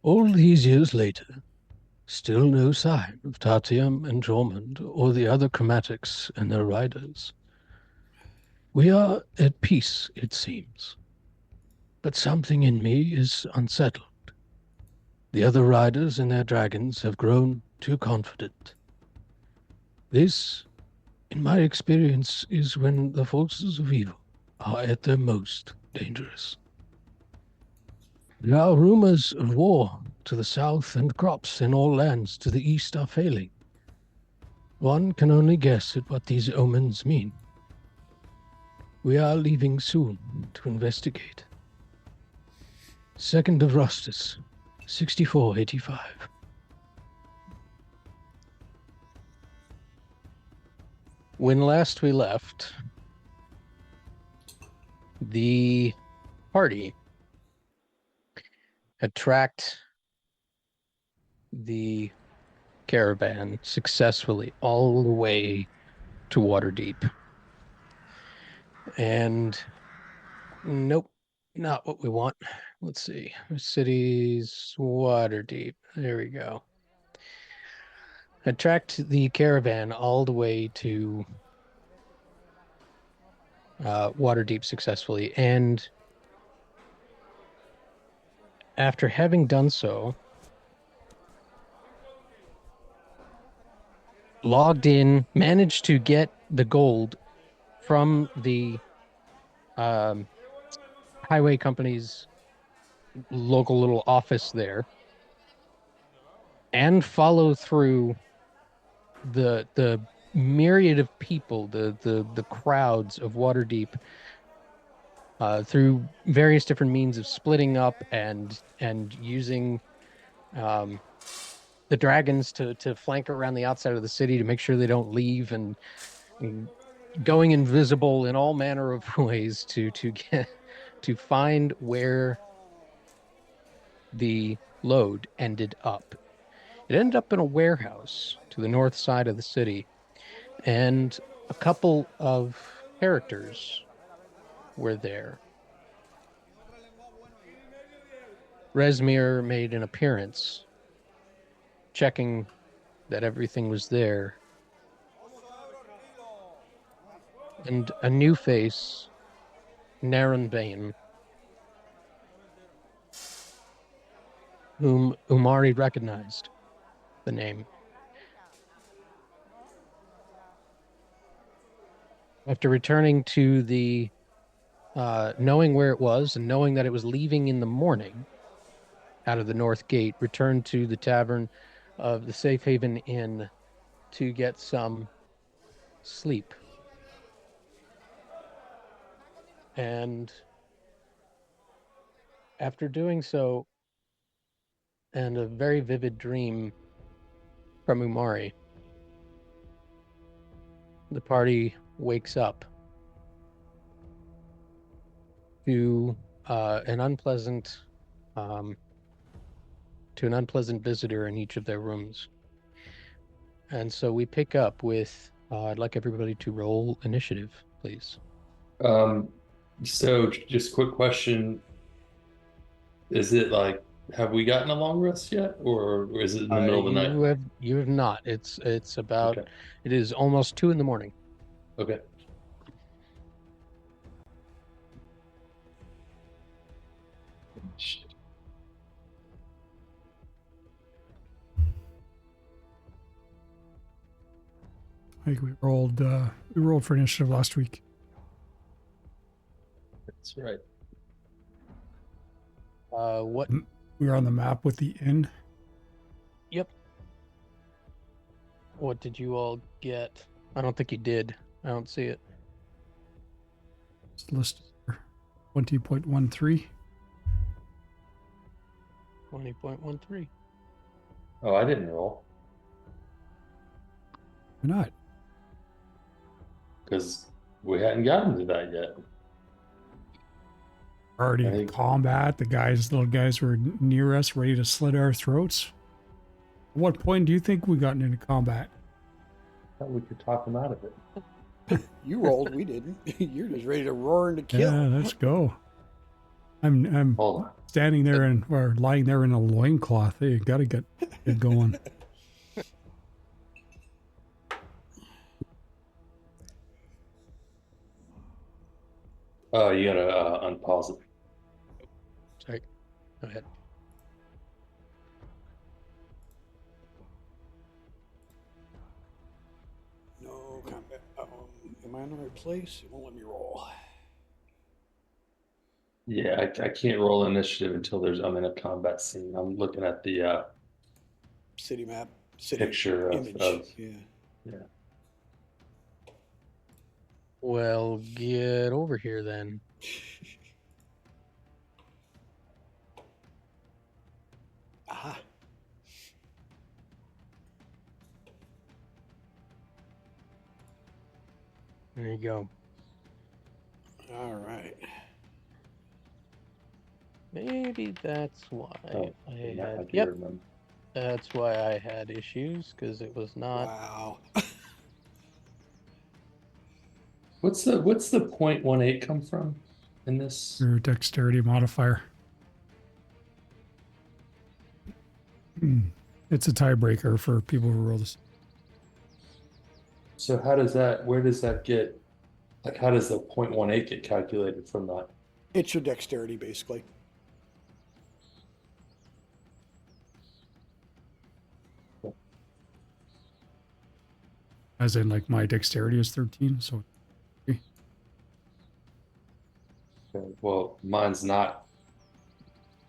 All these years later, still no sign of Tatium and Jormund or the other chromatics and their riders. We are at peace, it seems, but something in me is unsettled. The other riders and their dragons have grown too confident. This, in my experience, is when the forces of evil are at their most dangerous. There are rumors of war to the south, and crops in all lands to the east are failing. One can only guess at what these omens mean. We are leaving soon to investigate. 2nd of Rostus, 6485. When last we left, the party had tracked the caravan successfully all the way to Waterdeep. And nope, not what we want. Let's see. Cities, Waterdeep. There we go. Had tracked the caravan all the way to Waterdeep successfully. And after having done so, logged in, managed to get the gold from the um, highway company's local little office there, and follow through the myriad of people, the crowds of Waterdeep, through various different means of splitting up and using um, the dragons to flank around the outside of the city to make sure they don't leave, and going invisible in all manner of ways to get to find where the load ended up. It ended up in a warehouse to the north side of the city, and a couple of characters were there. Resmir made an appearance, checking that everything was there. And a new face, Narenbane, whom Umari recognized the name. After returning to the, knowing where it was and knowing that it was leaving in the morning out of the North Gate, returned to the tavern of the Safe Haven Inn to get some sleep. And after doing so, and a very vivid dream from Umari, the party wakes up to an unpleasant um, visitor in each of their rooms. And so we pick up with I'd like everybody to roll initiative, please. Um, so just quick question. Is it like, have we gotten a long rest yet? Or is it in the middle of the night? You have not. It's about Okay. it is almost 2 in the morning. Okay. I think we rolled for initiative last week. That's right. What? We were on the map with the inn. Yep. What did you all get? I don't think you did. I don't see it. It's listed 20.13. 20.13. Oh, I didn't roll Why not? because we hadn't gotten to that yet. Already I in think combat. The little guys were near us, ready to slit our throats. At what point do you think we gotten into combat? thought we could talk them out of it. You rolled, we didn't. You're just ready to roar and to kill. Yeah, let's go. I'm Hold on. standing there or lying there in a loincloth. Hey, you gotta get going. You gotta unpause it. Sorry. Go ahead. No combat. Am I in the right place? It won't let me roll. Yeah, I can't roll initiative until I'm in a combat scene. I'm looking at the City map. City picture image. Yeah. yeah. Well, get over here then. Aha. There you go. All right. Maybe that's why I Yeah, I had. do Yep, remember. that's why I had issues because it was not. Wow. What's the 0.18 come from in this? Your dexterity modifier. It's a tiebreaker for people who roll this. So how does that? Where does that get? Like, how does the 0.18 get calculated from that? It's your dexterity, basically. As in, like, my dexterity is 13, so Okay, well, mine's not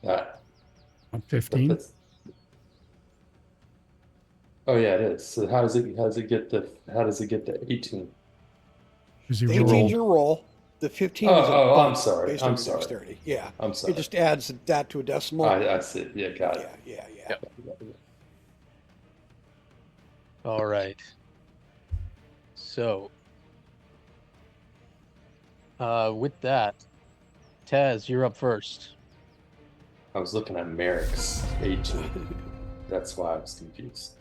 that. I'm But 15. oh yeah, it is. So how does it get the 18? Because you The To 18 is roll. your roll. The 15 is a Oh, I'm bump sorry. based I'm on your sorry. dexterity. Yeah. I'm It sorry. just adds that to a decimal. I see. Yeah, got it. Yeah. Yep. All right. So, with that, Taz, you're up first. I was looking at Merrick's 18. That's why I was confused.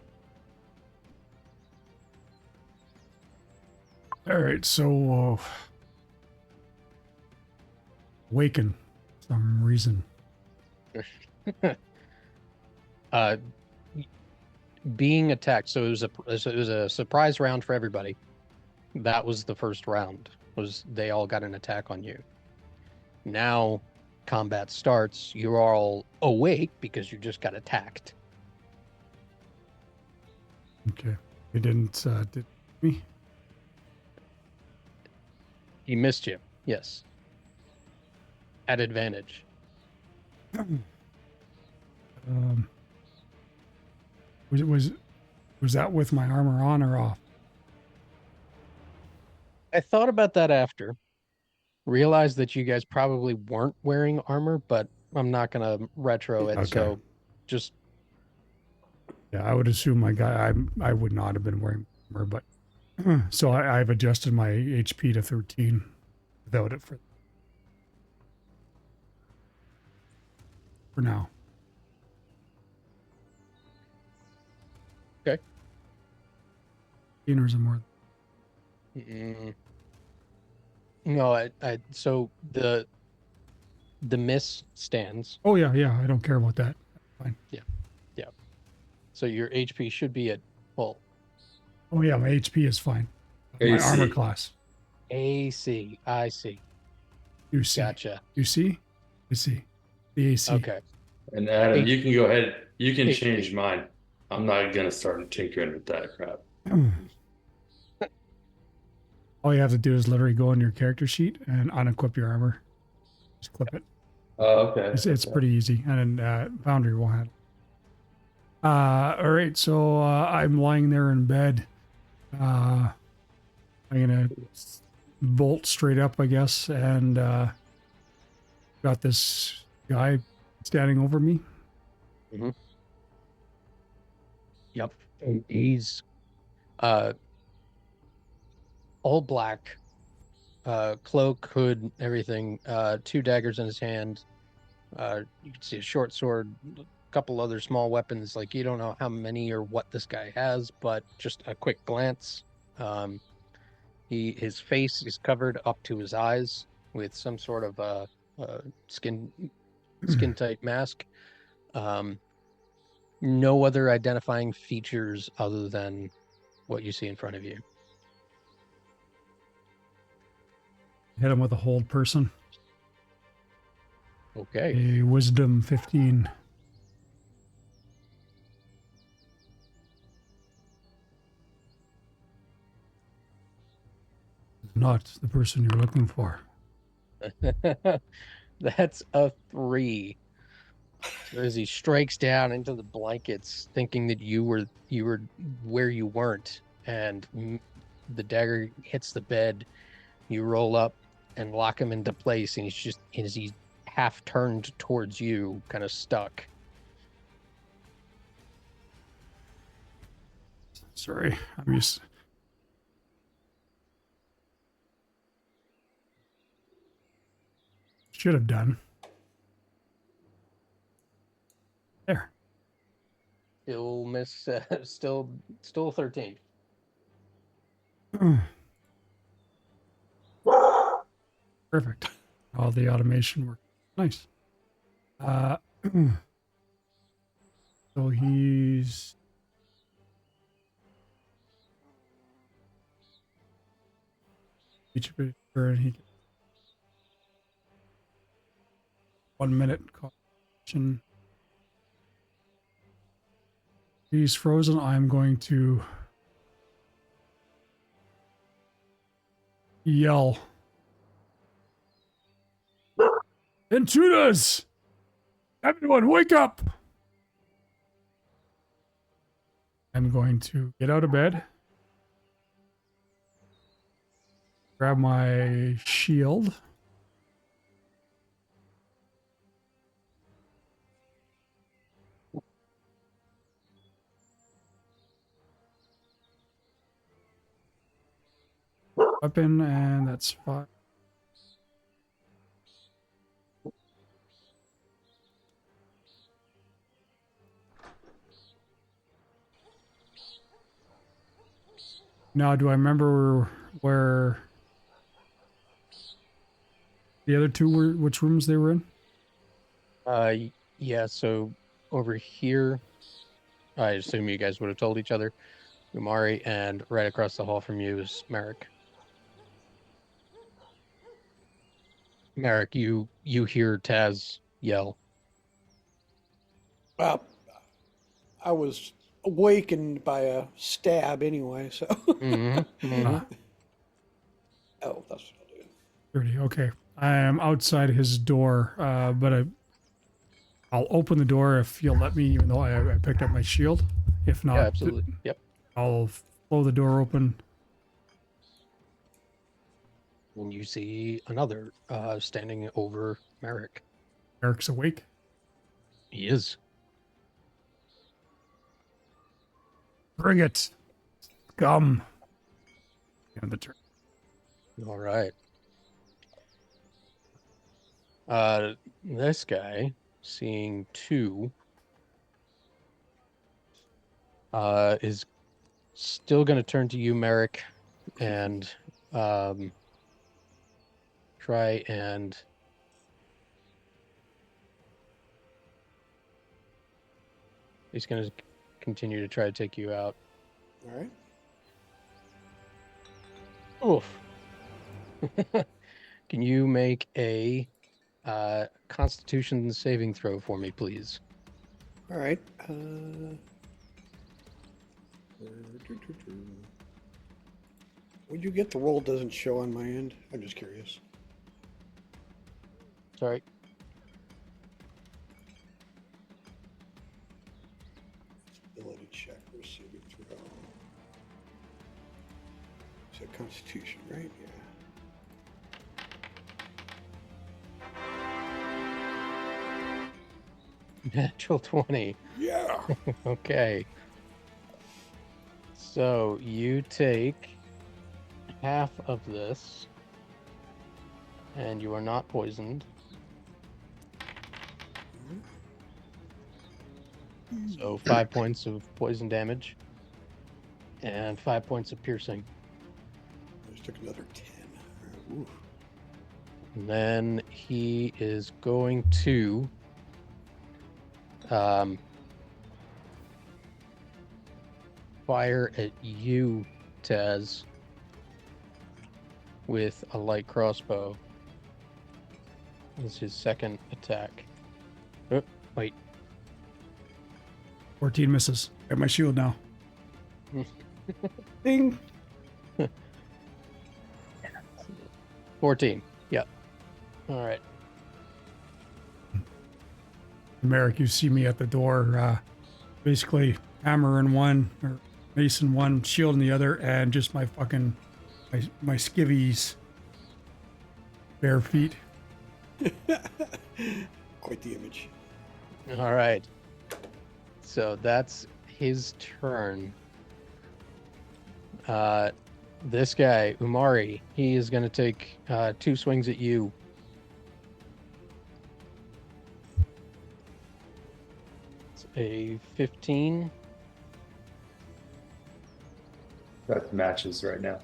All right, so awaken for some reason. uh, being attacked. So it was a surprise round for everybody. That was the first round. Was they all got an attack on you? Now, combat starts. You're all awake because you just got attacked. Okay, it didn't did me. He missed you. Yes. At advantage. Was that with my armor on or off? I thought about that after. Realized that you guys probably weren't wearing armor, but I'm not gonna retro it. Okay. So, just Yeah, I would assume my guy. I would not have been wearing armor, but so I've adjusted my HP to 13 without it for now. okay. Gainers are more. Mm, no, so the miss stands. Oh yeah, yeah. I don't care about that. Fine. Yeah. So your HP should be at full. Oh yeah, my HP is fine. My AC. armor class. AC. I see. You see. Gotcha. You see. You see. The AC. Okay. And Adam, H- you can go ahead. You can HP. change mine. I'm not gonna start tinkering with that crap. All you have to do is literally go on your character sheet and unequip your armor. Just clip it. Oh, okay. It's pretty easy, and then Boundary will handle. All right, so I'm lying there in bed. I'm gonna bolt straight up, I guess, and got this guy standing over me. Mm-hmm. Yep. And he's all black, cloak, hood, everything. Two daggers in his hand. You can see a short sword, a couple other small weapons. Like you don't know how many or what this guy has, but just a quick glance. His face is covered up to his eyes with some sort of skin tight mask. No other identifying features other than what you see in front of you. Hit him with a hold person. Okay. A wisdom 15. Not the person you're looking for. That's a 3. So as he strikes down into the blankets, thinking that you were where you weren't, and the dagger hits the bed, you roll up and lock him into place, and he's half turned towards you, kind of stuck. Sorry, I'm used. Should have done. There. Still miss. Still 13. Perfect. All the automation worked. Nice. So he's each of it turn he gets 1 minute caution. He's frozen. I'm going to yell. Intruders! Everyone, wake up! I'm going to get out of bed, grab my shield, weapon, and that's 5. Now, do I remember where the other two were, which rooms they were in? Yeah, so over here, I assume you guys would have told each other, Umari, and right across the hall from you is Merrick. Merrick, you hear Taz yell. Well, I was awakened by a stab anyway, so. Mm-hmm. Oh, that's what I'll do. 30. Okay. I am outside his door, but I'll open the door if you'll let me, even though I picked up my shield. If not, Yeah, absolutely. Yep. I'll blow the door open. And you see another standing over Merrick. Eric's awake. He is. Bring it. Come. And the turn. All right. This guy, seeing 2, is still going to turn to you, Merrick, and try and he's going to continue to try to take you out. All right. Oof. Can you make a Constitution saving throw for me, please? All right. Would you get the roll doesn't show on my end? I'm just curious. Sorry. Ability check or saving throw. So Constitution, right? Yeah. Natural 20. Yeah. Okay. So you take half of this, and you are not poisoned. So 5 points of poison damage and 5 points of piercing. I just took another 10. Oof. And then he is going to fire at you, Taz, with a light crossbow. This is his second attack. Oh, wait. 14 misses. Got my shield now. Ding. 14. Yep. All right. Merrick, you see me at the door, basically hammer in one, or mace in one, shield in the other, and just my fucking, my skivvies, bare feet. Quite the image. All right. So that's his turn. This guy, Umari, he is going to take 2 swings at you. It's a 15. That matches right now.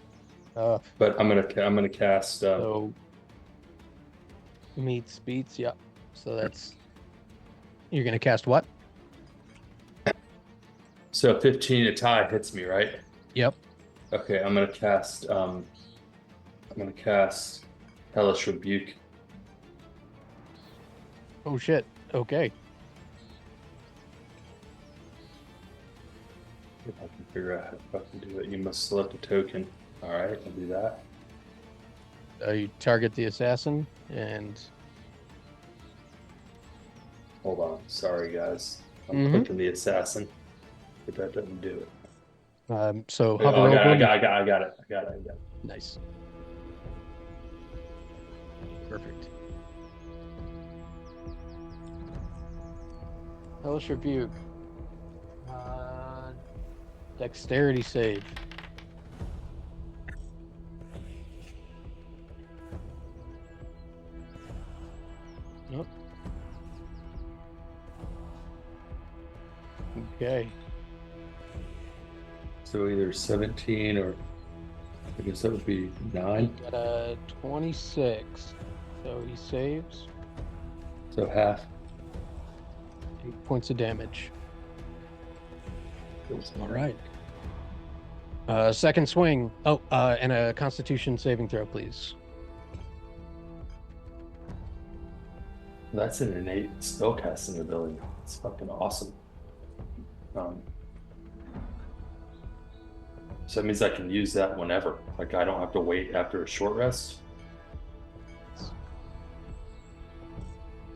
Uh, But I'm gonna cast. so meets beats. Yep. So that's you're going to cast what? So 15 a tie hits me, right? Yep. Okay, I'm gonna cast. Hellish Rebuke. Oh shit. Okay. If I can figure out how to fucking do it, you must select a token. All right, I'll do that. You target the assassin and Hold on, sorry guys. I'm Mhm. clicking the assassin, but that doesn't do it. so Oh, hover I over him. got it. Nice. Perfect. Hellish Rebuke. Dexterity save. Nope. Okay. So either 17 or I guess that would be He 9. got a 26. So he saves. So half. 8 points of damage. All right. Second swing. Oh, and a Constitution saving throw, please. That's an innate spellcasting ability. It's fucking awesome. So that means I can use that whenever. Like I don't have to wait after a short rest.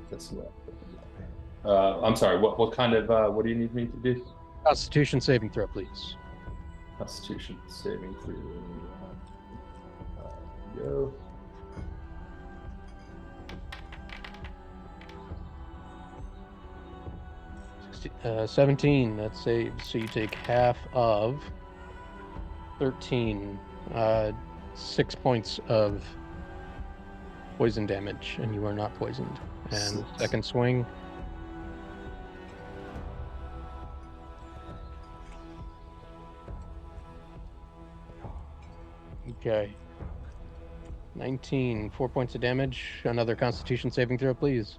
That's what. I'm sorry. What kind of what do you need me to do? Constitution saving throw, please. Constitution saving throw. Go. 17. That saves. So you take half of 13. 6 points of poison damage, and you are not poisoned. And second swing. Okay. 19. 4 points of damage. Another Constitution saving throw, please.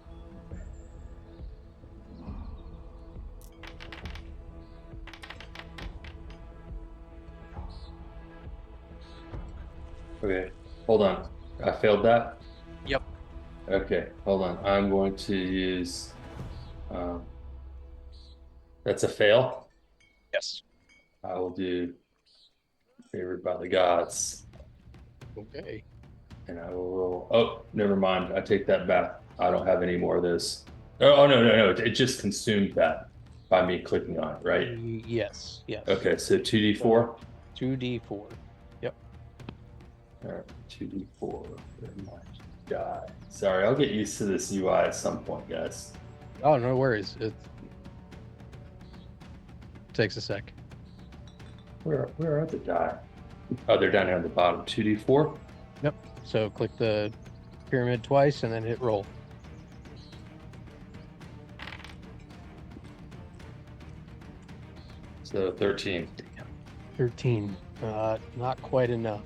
Okay. Hold on. I failed that. Yep. Okay. Hold on. I'm going to use. That's a fail. Yes. I will do favored by the gods. Okay. And I will roll. Oh, never mind. I take that back. I don't have any more of this. Oh, no. It just consumed that by me clicking on it, right? Yes. Yes. Okay, so 2d4. 2d4. Yep. All right, 2d4. Die. Sorry, I'll get used to this UI at some point, guys. Oh, no worries. It takes a sec. Where are the die? Oh, they're down here on the bottom. 2d4. Yep. So click the pyramid twice and then hit roll. So 13. 13. Not quite enough.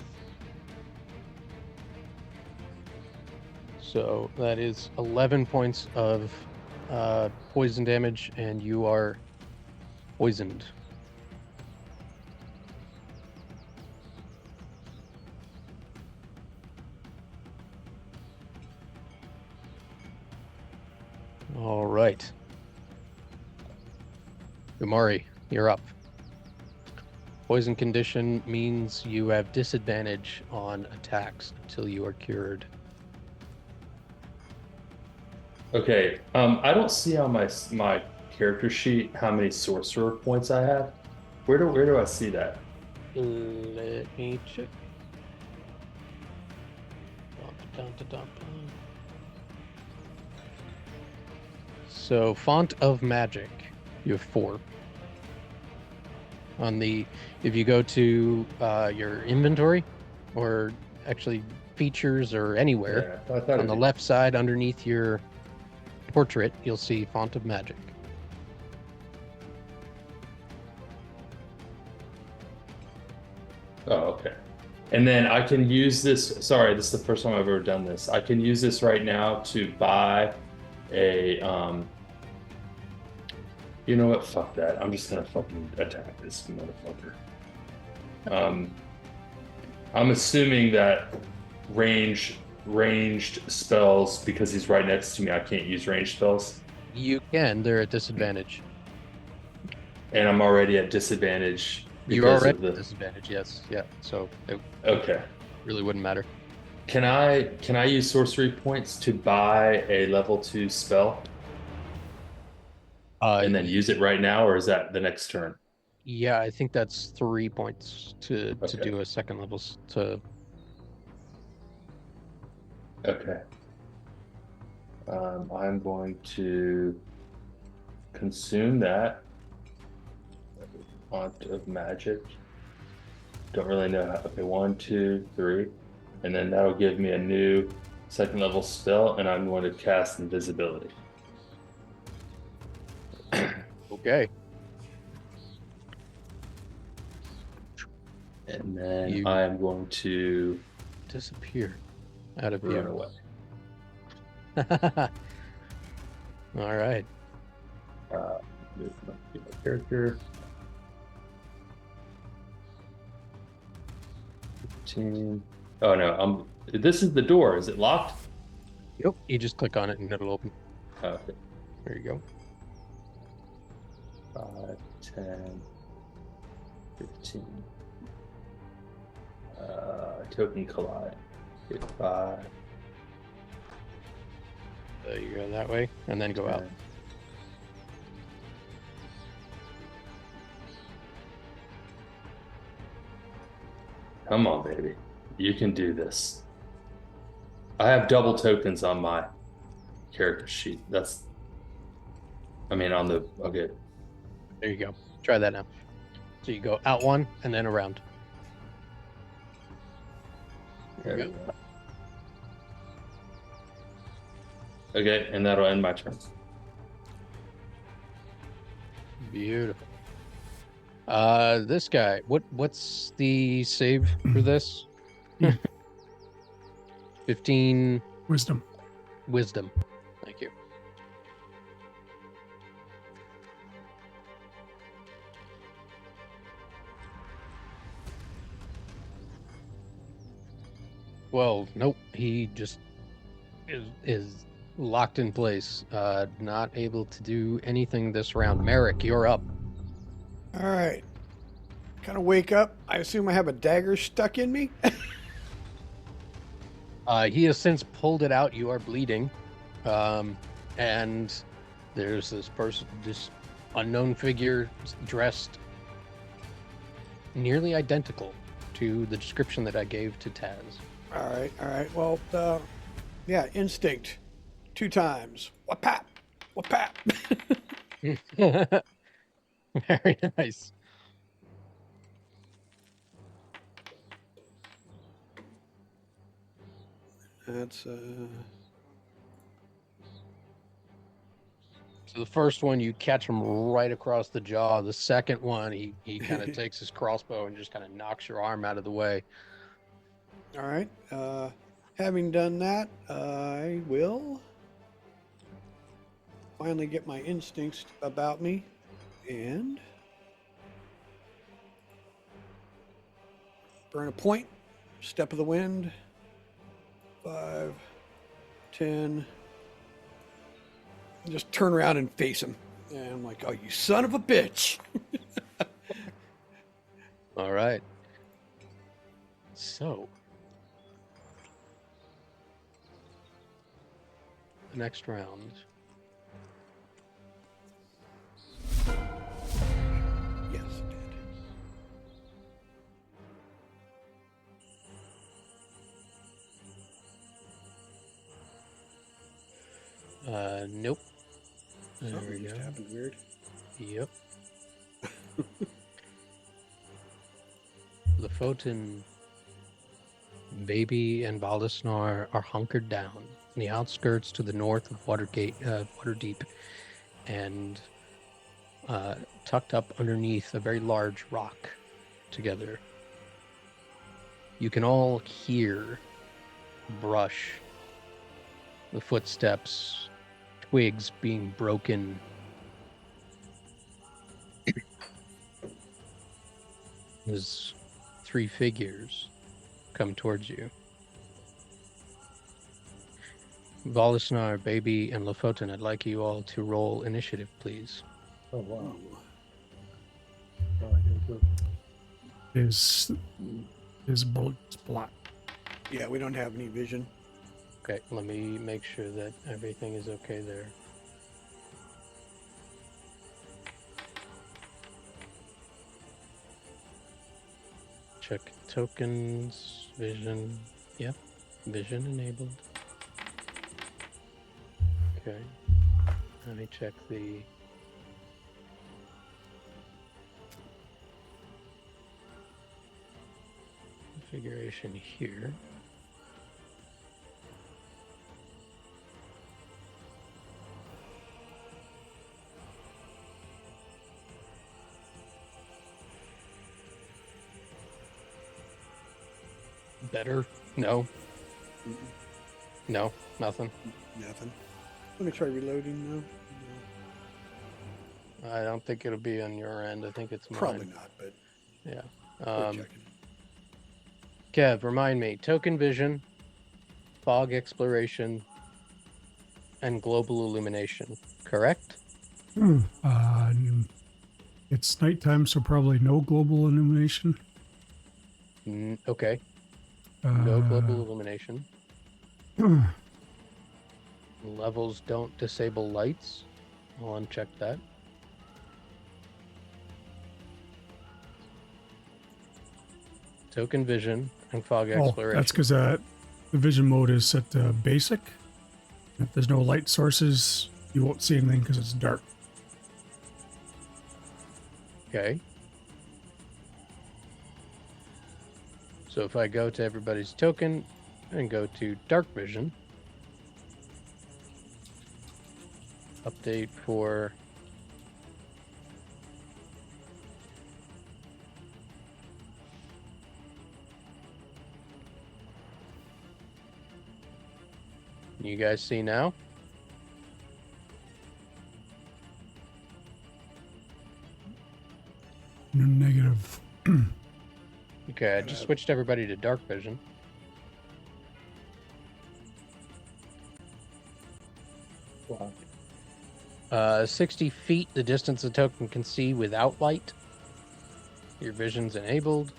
So that is 11 points of poison damage, and you are poisoned. All right. Umari, you're up. Poison condition means you have disadvantage on attacks until you are cured. Okay. I don't see on my character sheet how many sorcerer points I have. Where do I see that? Let me check. So, font of magic, you have 4. If you go to your inventory, or actually features or anywhere, Yeah, I thought on the left side underneath your portrait, you'll see font of magic. Oh, okay. And then I can use this. Sorry, this is the first time I've ever done this. I can use this right now to buy a you know what? Fuck that. I'm just gonna fucking attack this motherfucker. I'm assuming that ranged spells, because he's right next to me, I can't use ranged spells. You can, they're at disadvantage. And I'm already at disadvantage You're because already of the at disadvantage, yes. Yeah, so it Okay. really wouldn't matter. Can I use sorcery points to buy a level 2 spell and then use it right now, or is that the next turn? Yeah, I think that's 3 points to Okay. do a second level to. Okay. I'm going to consume that font of magic. Don't really know how. Okay, 1, 2, 3, and then that'll give me a new second level spell, and I'm going to cast invisibility. Okay. And then You I am going to disappear out of run view. away. All right. Move my character. 15. Oh no, this is the door. Is it locked? Yep. You just click on it and it'll open. Okay. There you go. 5, 10, 15. Token collide. Hit 5. You go that way and then go out. 10. Come on, baby. You can do this. I have double tokens on my character sheet. On the, okay. There you go. Try that now. So you go out 1 and then around. There we go. Okay, and that'll end my turn. Beautiful. This guy, what's the save for this? 15 Wisdom. wisdom. Thank you. Well, nope. He just is locked in place. Not able to do anything this round. Merrick, you're up. All right. Kind of wake up. I assume I have a dagger stuck in me. He has since pulled it out. You are bleeding. And there's this person, this unknown figure dressed nearly identical to the description that I gave to Taz. All right. All right. Well, yeah, instinct. 2 times. Whap-pap. Whap-pap. Very nice. That's So the first one, you catch him right across the jaw. The second one, he kind of takes his crossbow and just kind of knocks your arm out of the way. all right. Having done that, I will finally get my instincts about me and burn a point. Step of the wind. 5, 10. Just turn around and face him. And I'm like, oh, you son of a bitch. All right. So, the next round. Yes, it did. Nope. There we Something go. just happened weird. Yep. Lofoten, Baby, and Valdesnar are hunkered down in the outskirts to the north of Waterdeep, and tucked up underneath a very large rock together. You can all hear brush, the footsteps, twigs being broken. There's 3 figures come towards you. Valdesnar, Baby, and Lofoten, I'd like you all to roll initiative, please. Oh wow. His bullet's black. Yeah, we don't have any vision. Okay, let me make sure that everything is okay there. Check tokens, vision. Yep, vision enabled. Okay, let me check the configuration here. Better? No. No, nothing. Nothing. Let me try reloading now. I don't think it'll be on your end. I think it's mine. Probably not, but Yeah. we're checking. Kev, remind me. Token vision, fog exploration, and global illumination. Correct? It's nighttime, so probably no global illumination. Okay. No global illumination. Levels don't disable lights. I'll uncheck that. Token vision and fog exploration. That's because the vision mode is set to basic. If there's no light sources, you won't see anything because it's dark. Okay. So if I go to everybody's token and go to dark vision, update for you guys see now? Negative. Okay, I just switched everybody to dark vision. Wow. 60 feet, the distance the token can see without light. Your vision's enabled.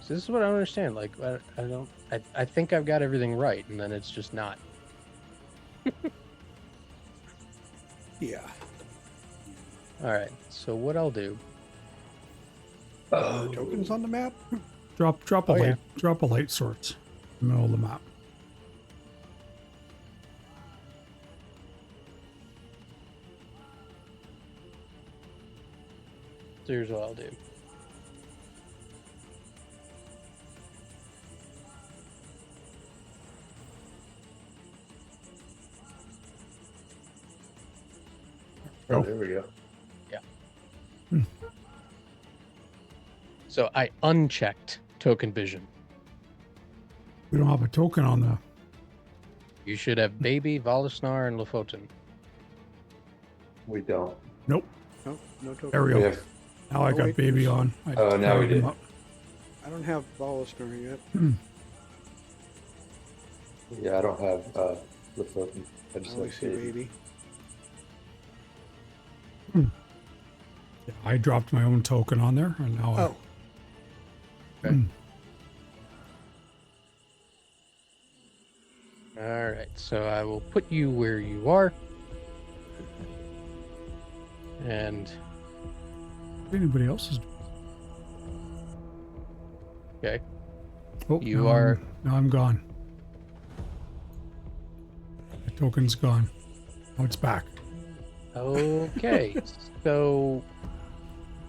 So this is what I don't understand. Like, I think I've got everything right, and then it's just not. Yeah. All right, so what I'll do. Tokens on the map? Drop a Oh, light. yeah. Drop a light source in the middle of the map. So here's what I'll do. Oh, there we go. So I unchecked token vision. We don't have a token on the. You should have Baby, Valisnar, and Lofoten. We don't. Nope. No token. There we We go. have. Now I Oh, got wait, baby there's- on. I Oh, now we carried him did. up. I don't have Ballister yet. Yeah, I don't have the token. I I just only have see baby. Yeah, I dropped my own token on there, and now Oh, Okay. All right, so I will put you where you are. And, anybody else is. okay, Oh, You now are- now I'm gone. The token's gone. Oh, it's back. okay, so,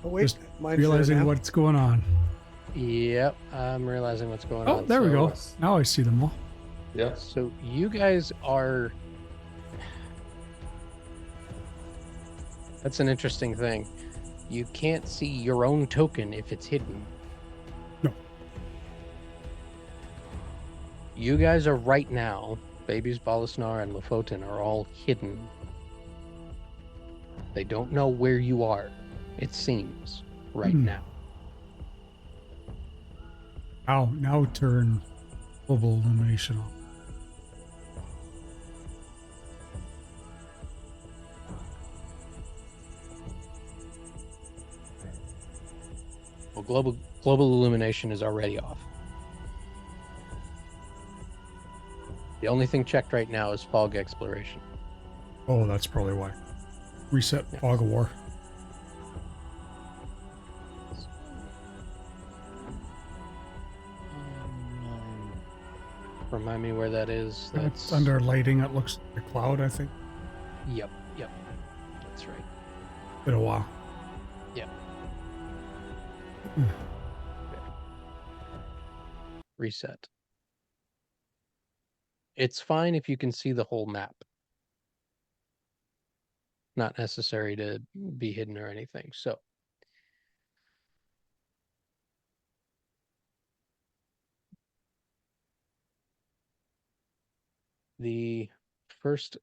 oh wait, Just mine's Realizing there now. what's going on. yep, I'm realizing what's going Oh, on. there we So- go. Now I see them all. Yeah. So you guys are... That's an interesting thing. You can't see your own token if it's hidden. No. You guys are right now, Babies Balasnar and Lofoten are all hidden. They don't know where you are, it seems, right now. Now turn global illumination on. Well, global illumination is already off. The only thing checked right now is fog exploration. Oh, that's probably why. Reset Yeah. fog of war. Remind me where that is. It's under lighting. It looks like a cloud, I think. Yep, that's right. Been a while. Yep. Reset. It's fine if you can see the whole map. Not necessary to be hidden or anything. So the first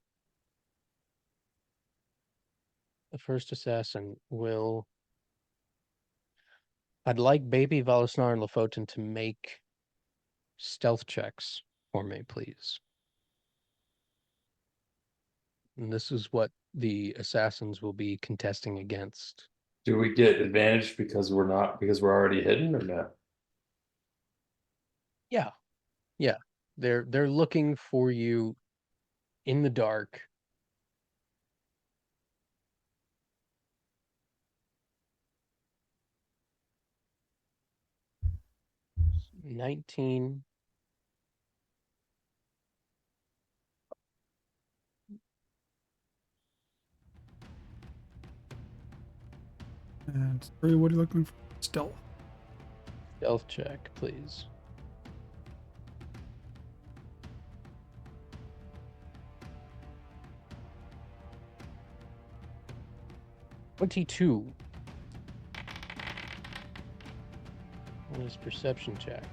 assassin will... I'd like Baby Valisnar and Lofoten to make stealth checks for me, please. And this is what the assassins will be contesting against. Do we get advantage because we're already hidden or no? Yeah. They're looking for you in the dark. $19. And three, what are you looking for? Stealth. Stealth check, please. $22. What is perception check?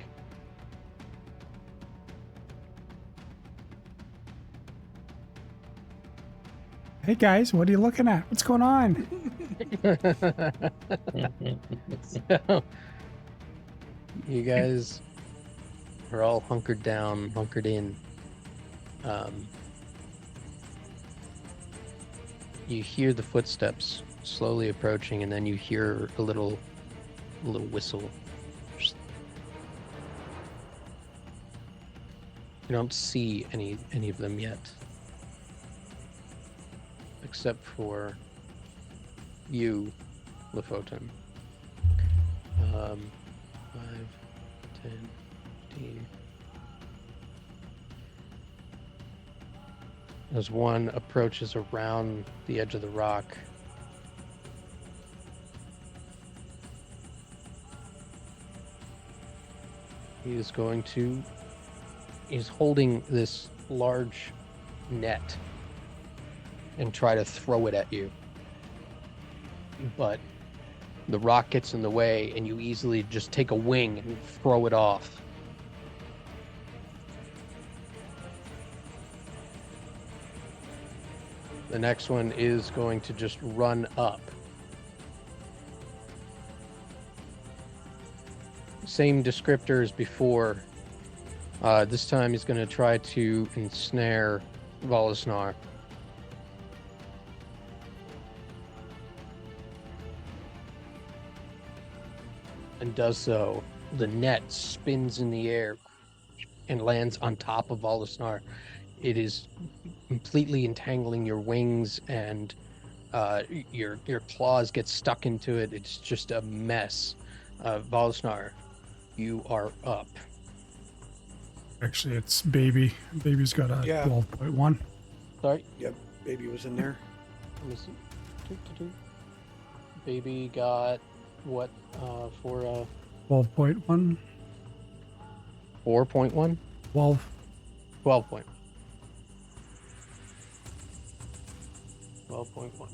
Hey guys, what are you looking at? What's going on? So, you guys are all hunkered down, hunkered in. You hear the footsteps slowly approaching, and then you hear a little whistle. You don't see any of them yet, except for you, Lofoten. 5, 10, 15. As one approaches around the edge of the rock, he's holding this large net and try to throw it at you. But The rock gets in the way, and you easily just take a wing and throw it off. The next one is going to just run up. Same descriptor as before. This time he's going to try to ensnare Volusnar. And does so. The net spins in the air and lands on top of Volusnar. It is completely entangling your wings, and your claws get stuck into it. It's just a mess. Volusnar, you are up. Actually, it's Baby. Baby's got a Yeah. 12.1. Sorry. Yep, baby was in there. Let me see. Baby got what for 12.1. 4.1? 12. 12 point. 12.1.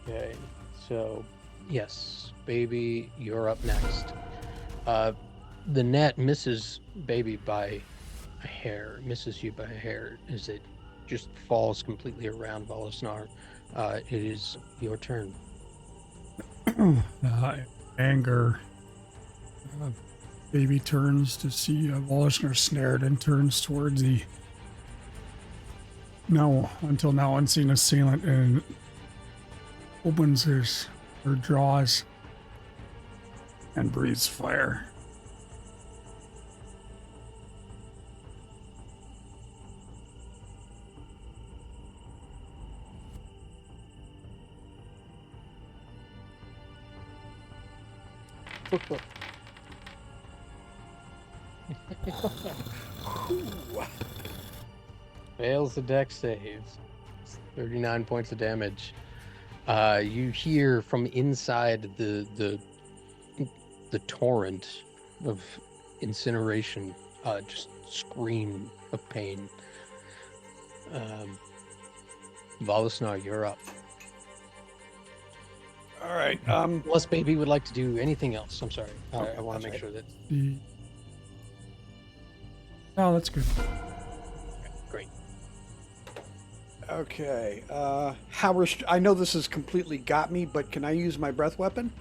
Okay, so yes, Baby, you're up next. The net misses Baby by a hair, misses you by a hair as it just falls completely around Volusnar. It is your turn. Anger. Baby turns to see Volishner snared and turns towards the until now unseen assailant and opens her jaws and breathes fire. Fails the dex saves. 39 points of damage. You hear from inside the torrent of incineration just scream of pain. Volusnar, you're up. All right. Unless Baby would like to do anything else. I'm sorry. I want to make sure that. Oh, that's good. Great. Okay. I know this has completely got me, but can I use my breath weapon?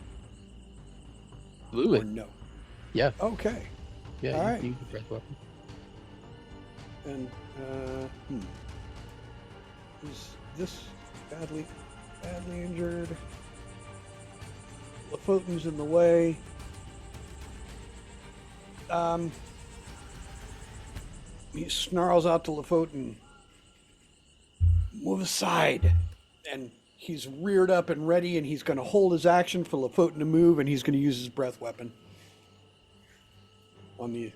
Or Absolutely. no? Yeah. Okay. Yeah. All you right. can use the breath weapon. And is this badly injured? Lafoten's in the way. He snarls out to Lafoten, "Move aside," and he's reared up and ready, and he's going to hold his action for Lafoten to move, and he's going to use his breath weapon on the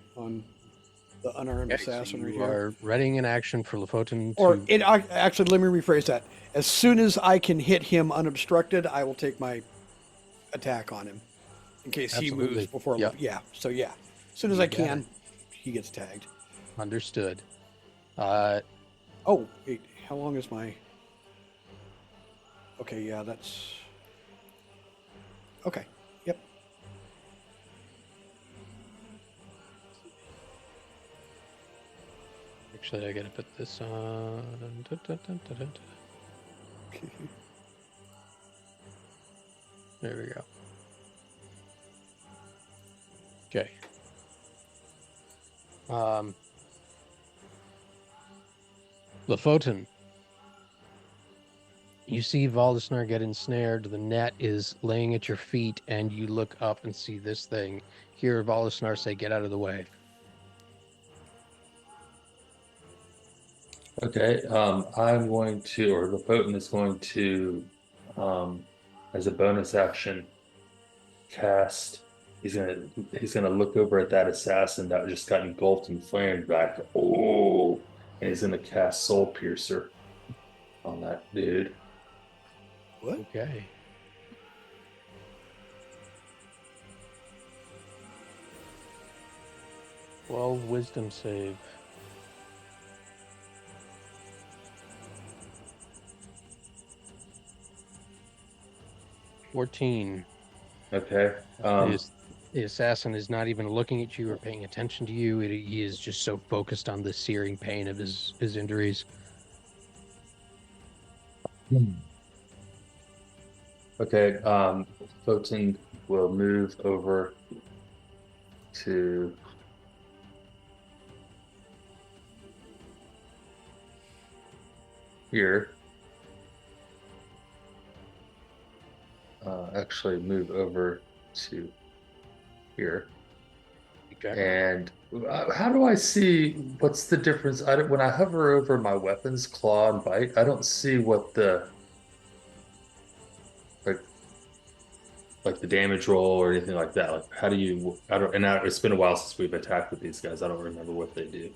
unarmed Okay, assassin so right you here. are readying an action for Lafoten Or to. actually, let me rephrase that. As soon as I can hit him unobstructed, I will take my attack on him, in case he moves Absolutely. before. Yep. Yeah. So yeah, as soon as You I got can, he gets tagged. Understood. Oh wait, how long is my? Okay, yeah, that's. Okay. Yep. Actually, I gotta put this on. There we go. Okay. Lafoten, you see Volusnar get ensnared. The net is laying at your feet, and you look up and see this thing. Hear Volusnar say, "Get out of the way." Okay, I'm going to, or Lapotin is going to, as a bonus action, cast. He's gonna look over at that assassin that just got engulfed in flame back. Oh, and he's gonna cast Soul Piercer on that dude. What? Okay. Well, wisdom save. 14. Okay. The assassin is not even looking at you or paying attention to you. He is just so focused on the searing pain of his injuries. Okay. Photon will move over to here. Actually move over to here. Okay. And how do I see what's the difference? I don't, when I hover over my weapons, claw and bite, I don't see what the like like the damage roll or anything like that. Like how do you I don't and now it's been a while since we've attacked with these guys. I don't remember what they do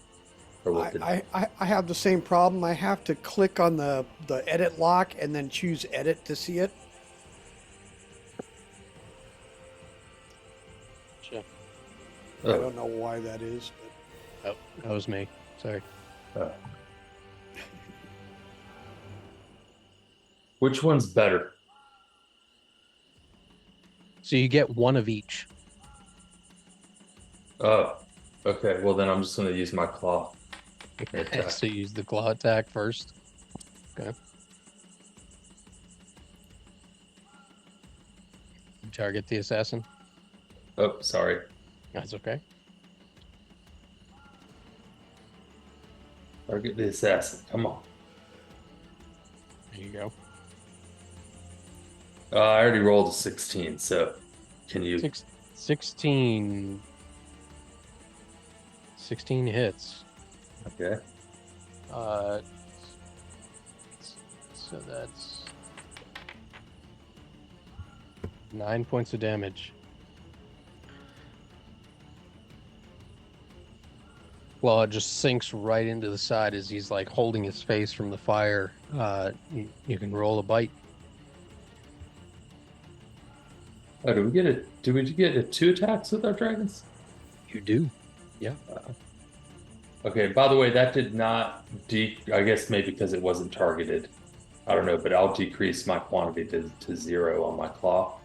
or what the I have the same problem. I have to click on the edit lock and then choose edit to see it. Sure. I oh, don't know why that is, but Oh, that was me. Sorry. oh. Which one's better? So you get one of each. Oh, okay. Well then I'm just gonna use my claw and attack. So use the claw attack first. Okay. Target the assassin. Oh, sorry. That's okay. Target the assassin. Come on. There you go. I already rolled a 16, so can you 16 hits. okay. Uh, so that's 9 points of damage. Well, it just sinks right into the side as he's like holding his face from the fire. You can roll a bite. Oh, do we get a 2 attacks with our dragons? You do. Yeah. Okay, by the way, that did not I guess maybe because it wasn't targeted. I don't know, but I'll decrease my quantity to 0 on my claw.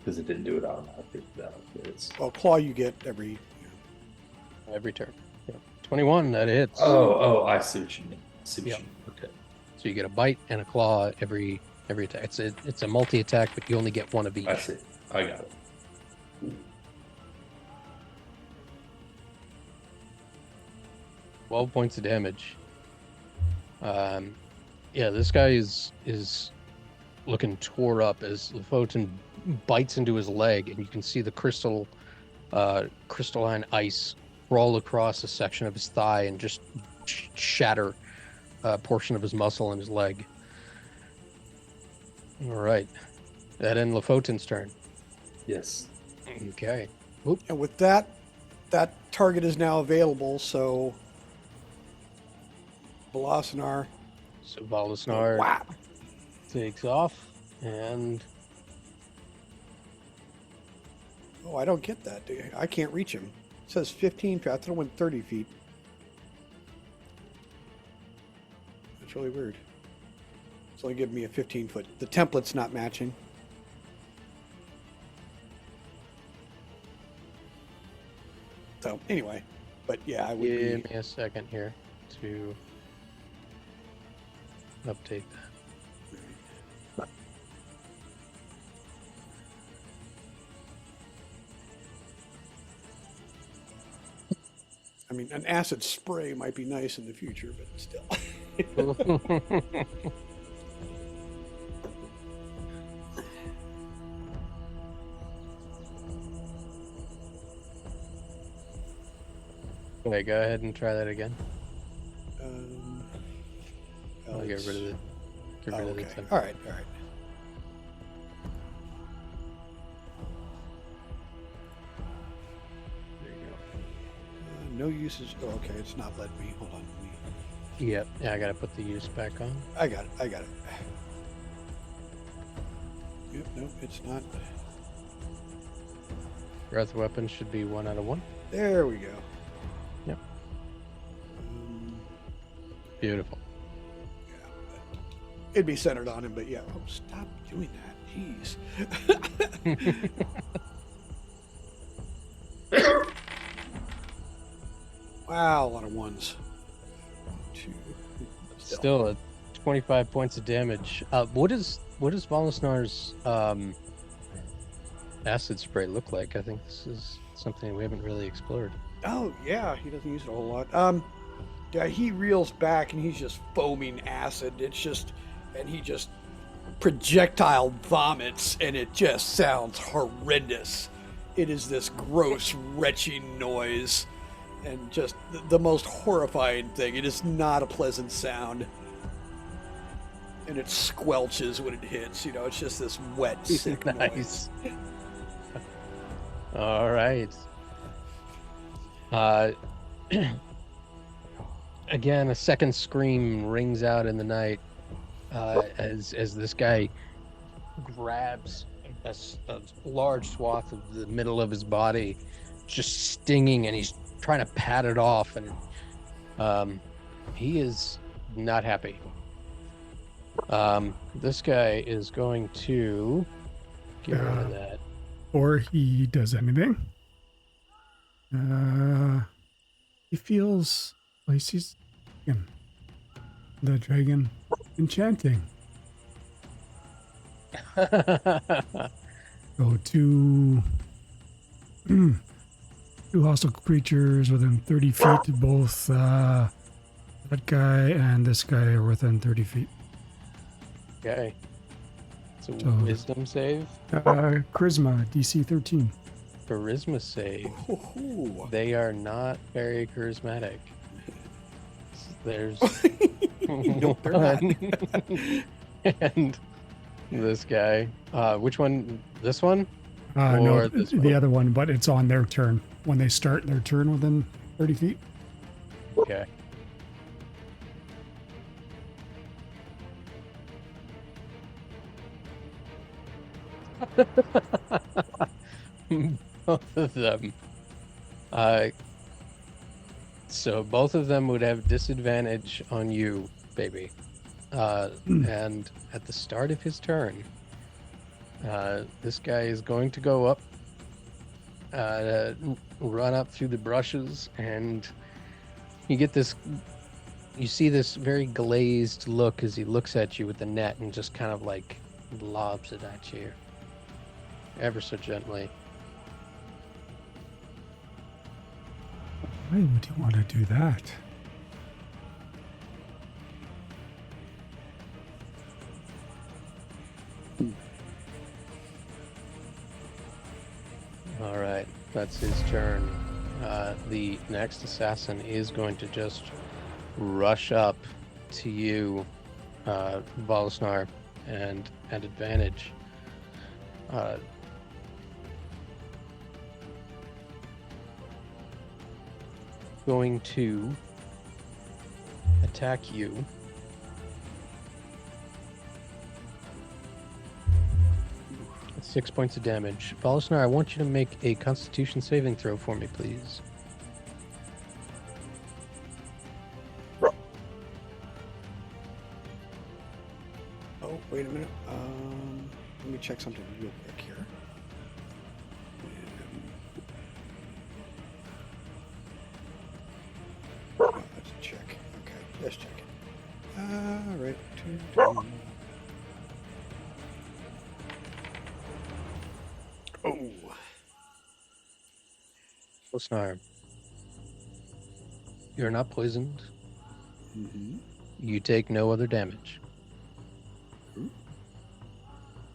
Because it didn't do it automatically. well, claw you get every. Every turn. Yeah. 21, that hits. Oh, I see what you mean. Yep. Okay. So you get a bite and a claw every attack. It's a multi-attack, but you only get one of each. I see. I got it. 12 points of damage. Yeah, this guy is looking tore up as Photon bites into his leg, and you can see the crystalline ice crawl across a section of his thigh and just shatter a portion of his muscle in his leg. All right, that ends Lafotin's turn. Yes. Okay. And with that target is now available. So Bolosnar. So Valdesnar Wow. takes off, and Oh, I don't get that. I can't reach him. It says 15 feet. I thought it went 30 feet. That's really weird. It's only giving me a 15-foot. The template's not matching. So anyway, but yeah, I would give be. me a second here to update that. I mean, an acid spray might be nice in the future, but still. Okay, go ahead and try that again. I'll get rid of the okay. temp. All right. There you go. No uses. Oh, okay, it's not letting me. Hold on. Yep. Yeah, I gotta put the use back on. I got it. Yep. No, it's not. Breath weapons should be 1 out of 1. There we go. Yep. Beautiful. Yeah, it'd be centered on him, but yeah. Oh, stop doing that. Jeez. Wow, a lot of ones. 1, 2. Still at 25 points of damage. What is Volusnar's acid spray look like? I think this is something we haven't really explored. Oh yeah, he doesn't use it a whole lot. Yeah, he reels back and he's just foaming acid. And he just projectile vomits, and it just sounds horrendous. It is this gross, retching noise, and just the most horrifying thing. It is not a pleasant sound, and it squelches when it hits. It's just this wet, sick noise. Nice. All right. Again, a second scream rings out in the night as this guy grabs a large swath of the middle of his body, just stinging, and he's trying to pat it off, and he is not happy. This guy is going to get rid of that. Or he does anything. He feels, well, he sees the dragon enchanting. So two hostile creatures within 30 feet. Both that guy and this guy are within 30 feet. Okay. It's a So- wisdom save. Charisma, DC 13. Charisma save. Ooh. They are not very charismatic. There's Nope, they're not. one. And this guy. Which one? This one? No, Or this the one? other one, but it's on their turn. When they start their turn within 30 feet. Okay. Both of them. So both of them would have disadvantage on you, baby. And at the start of his turn, this guy is going to go up, run up through the brushes, and you see this very glazed look as he looks at you with the net and just kind of like lobs it at you ever so gently. Why would you want to do that? All right, that's his turn. The next assassin is going to just rush up to you, Volusnar, and at advantage. Going to attack you. That's 6 points of damage. Volusnar, I want you to make a Constitution saving throw for me, please. Oh, wait a minute. Let me check something real quick here. Oh, that's a check. Okay, let's check it. All right. Oh. Volusnar, you're not poisoned. Mm-hmm. You take no other damage.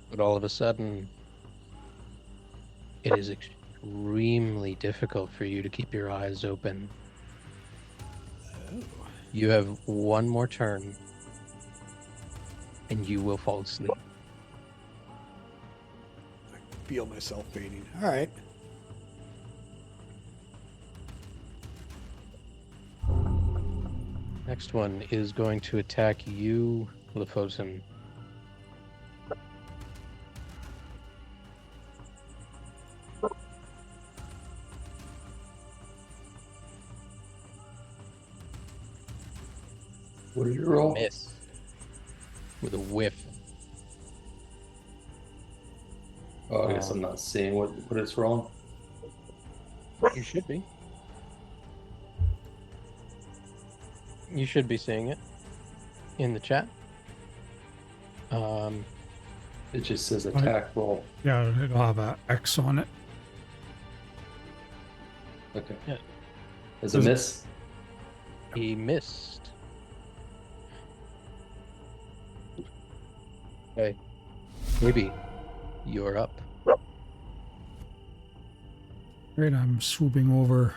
But all of a sudden, it is extremely difficult for you to keep your eyes open. Oh. You have one more turn, and you will fall asleep. I feel myself fading. All right. Next one is going to attack you, Lefoten. What did you roll? Miss. With a whiff. Oh, I guess I'm not seeing what it's rolling. You should be. You should be seeing it in the chat. It just says attack roll. Yeah, it'll have a X on it. Okay. Yeah. As a miss? He missed. Okay. Maybe you're up. Right, I'm swooping over.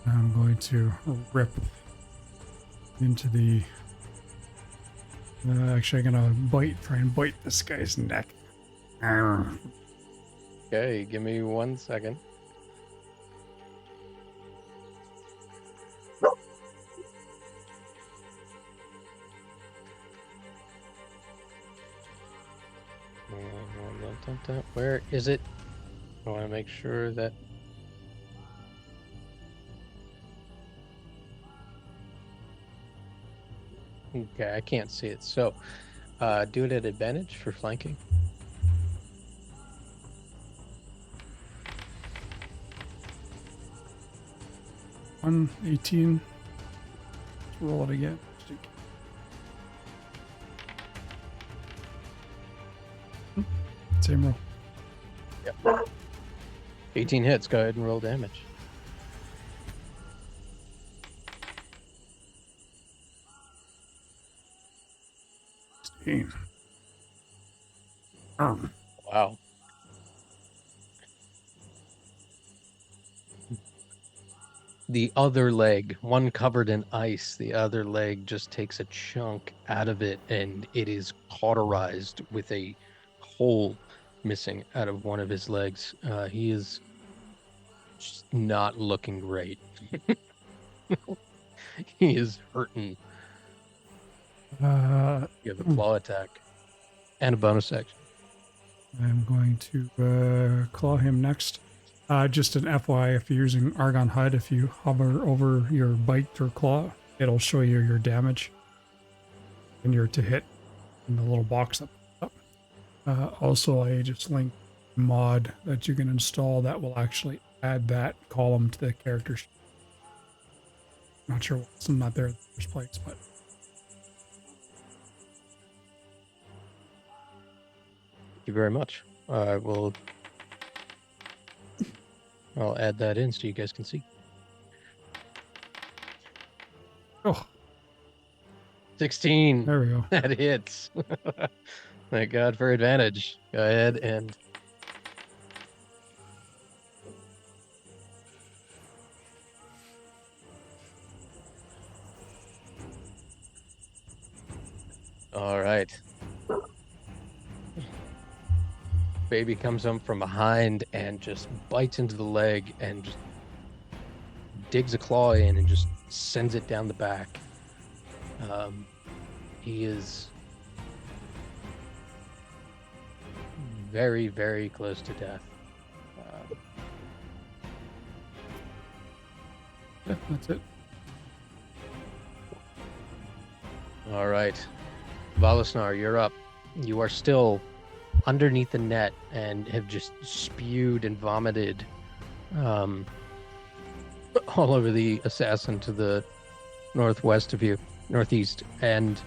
I'm going to rip into the. Actually, I'm gonna try and bite this guy's neck. Arr. Okay, give me 1 second. Where is it? I want to make sure that. Okay, I can't see it. So, do it at advantage for flanking. 118. Let's roll it again. Same roll. Yep. 18 hits. Go ahead and roll damage. Wow. The other leg, one covered in ice, the other leg just takes a chunk out of it and it is cauterized with a hole missing out of one of his legs. He is just not looking great. He is hurting. You have a claw attack and a bonus action. I'm going to claw him next. Just an FYI, if you're using Argon HUD, if you hover over your bite or claw, it'll show you your damage and your to hit in the little box up. Also, I just linked a mod that you can install that will actually add that column to the character sheet. Not sure what's not there in the first place, but Thank you very much. I'll add that in so you guys can see. oh, 16. there we go. That hits. Thank God for advantage. Go ahead and all right. Baby comes up from behind and just bites into the leg and just digs a claw in and just sends it down the back. He is very, very close to death. Yeah, that's it. All right. Valisnar, you're up. You are still underneath the net and have just spewed and vomited all over the assassin to the northwest of you, northeast. And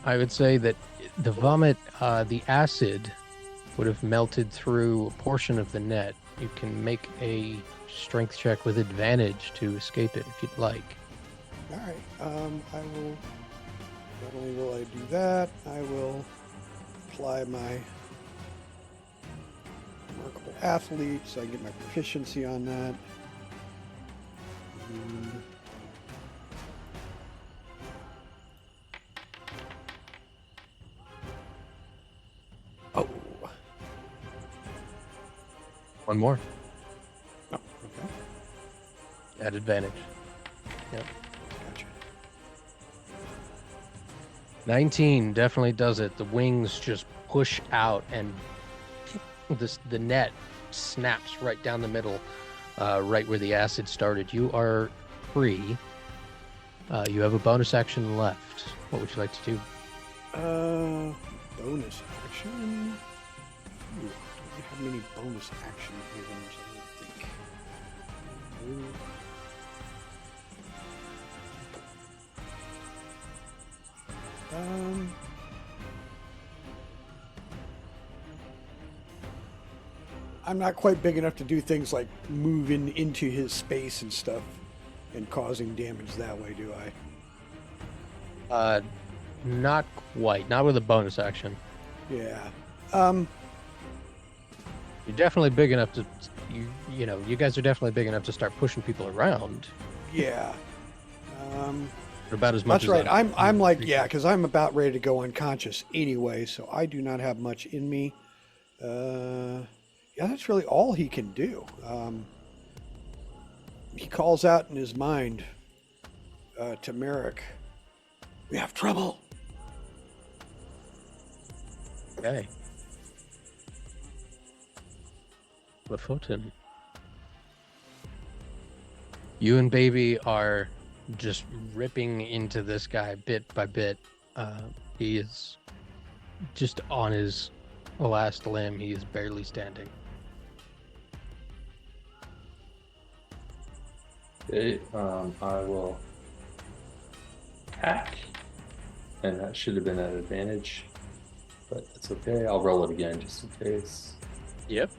I would say that the vomit, the acid would have melted through a portion of the net. You can make a strength check with advantage to escape it if you'd like. All right. I will. Not only will I do that, I will apply my remarkable athlete so I can get my proficiency on that. And oh. One more Oh, okay. at advantage. Yep. Gotcha. 19 definitely does it. The wings just push out and the net snaps right down the middle, right where the acid started. You are free. You have a bonus action left. What would you like to do? Bonus action. Ooh, don't we have many bonus action items? I don't think. Ooh. I'm not quite big enough to do things like moving into his space and stuff and causing damage that way, do I? Not quite. Not with a bonus action. Yeah. You're definitely big enough to, you guys are definitely big enough to start pushing people around. Yeah. About as much That's right. as I'm like, yeah, because I'm about ready to go unconscious anyway, so I do not have much in me. Yeah, that's really all he can do. He calls out in his mind to Merrick, "We have trouble." Okay. Lafoten. You and Baby are just ripping into this guy bit by bit. He is just on his last limb. He is barely standing. Okay, I will hack, and that should have been an advantage, but that's okay. I'll roll it again just in case. Yep.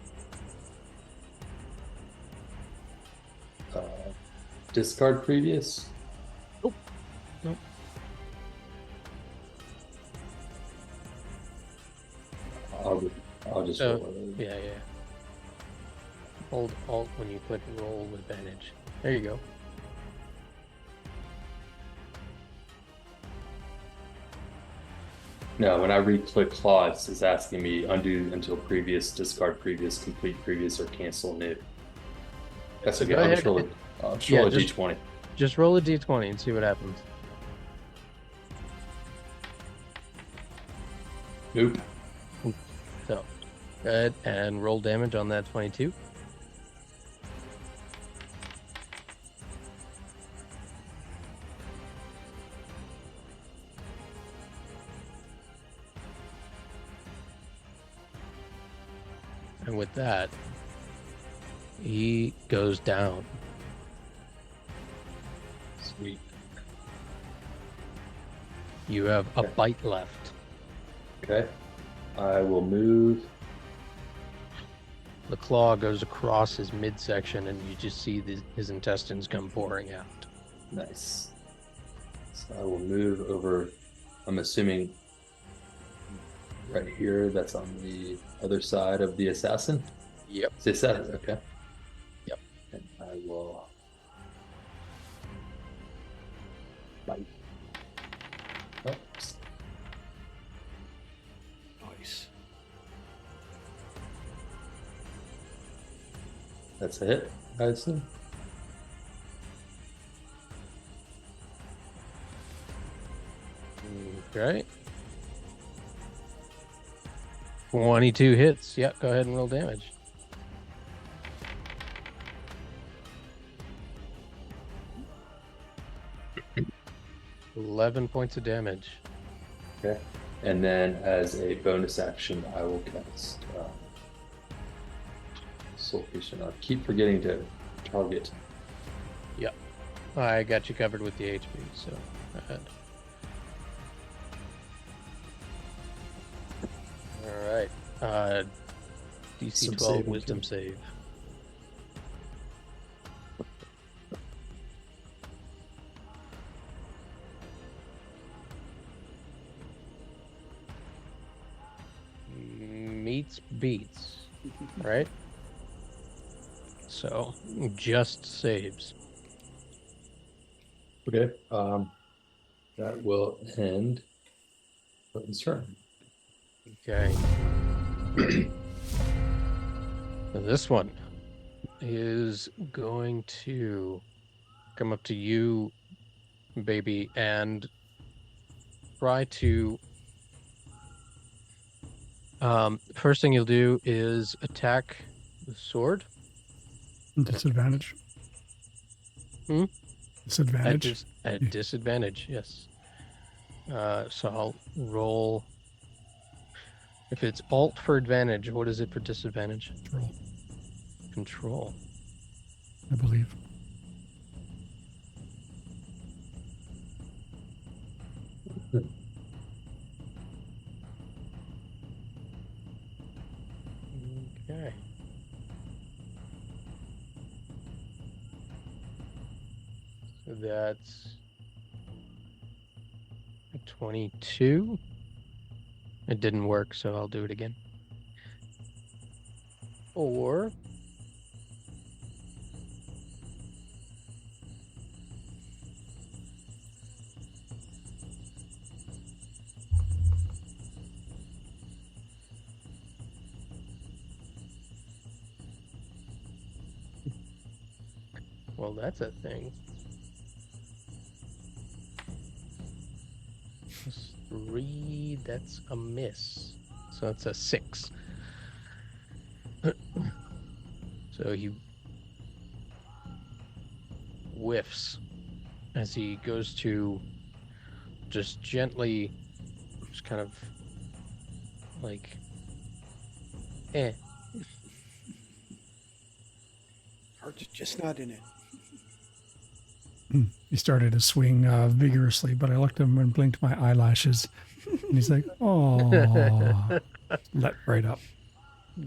Discard previous. Nope. Nope. I'll just So, roll it. yeah. Hold Alt when you click roll with advantage. There you go. No, when I re-click clause, it's asking me undo until previous, discard previous, complete previous, or cancel new. That's okay. Go I'll just ahead. roll a Yeah, d20. Just roll a d20 and see what happens. Nope. So, go ahead and roll damage on that 22. And with that, he goes down. Sweet. You have a Okay. bite left. Okay. I will move. The claw goes across his midsection, and you just see his intestines come pouring out. Nice. So I will move over. I'm assuming right here. That's on the other side of the assassin. Yep. It's the assassin. Okay. Yep. And I will bite. Oops. Nice. That's a hit, I assume. Okay. 22 hits. Yep, go ahead and roll damage. $11 points of damage. Okay. And then as a bonus action, I will cast Soul Patient. I keep forgetting to target. Yep. I got you covered with the HP, so go ahead. All right. DC Some 12 saving wisdom throw. save. Meets beats, right? So just saves. Okay. That will end Clinton's turn. Okay. This one is going to come up to you, Baby, and try to. First thing you'll do is attack the sword. Disadvantage. Hmm? Disadvantage. At disadvantage, yes. So I'll roll. If it's alt for advantage, what is it for disadvantage? Roll, Control. I believe. Okay. So that's a 22. It didn't work, so I'll do it again. Or well, that's a thing. Plus 3, that's a miss. So it's a 6. So he whiffs as he goes to just gently, just kind of like, eh. Heart's just not in it. He started to swing vigorously, but I looked at him and blinked my eyelashes. And he's like, oh, let right up.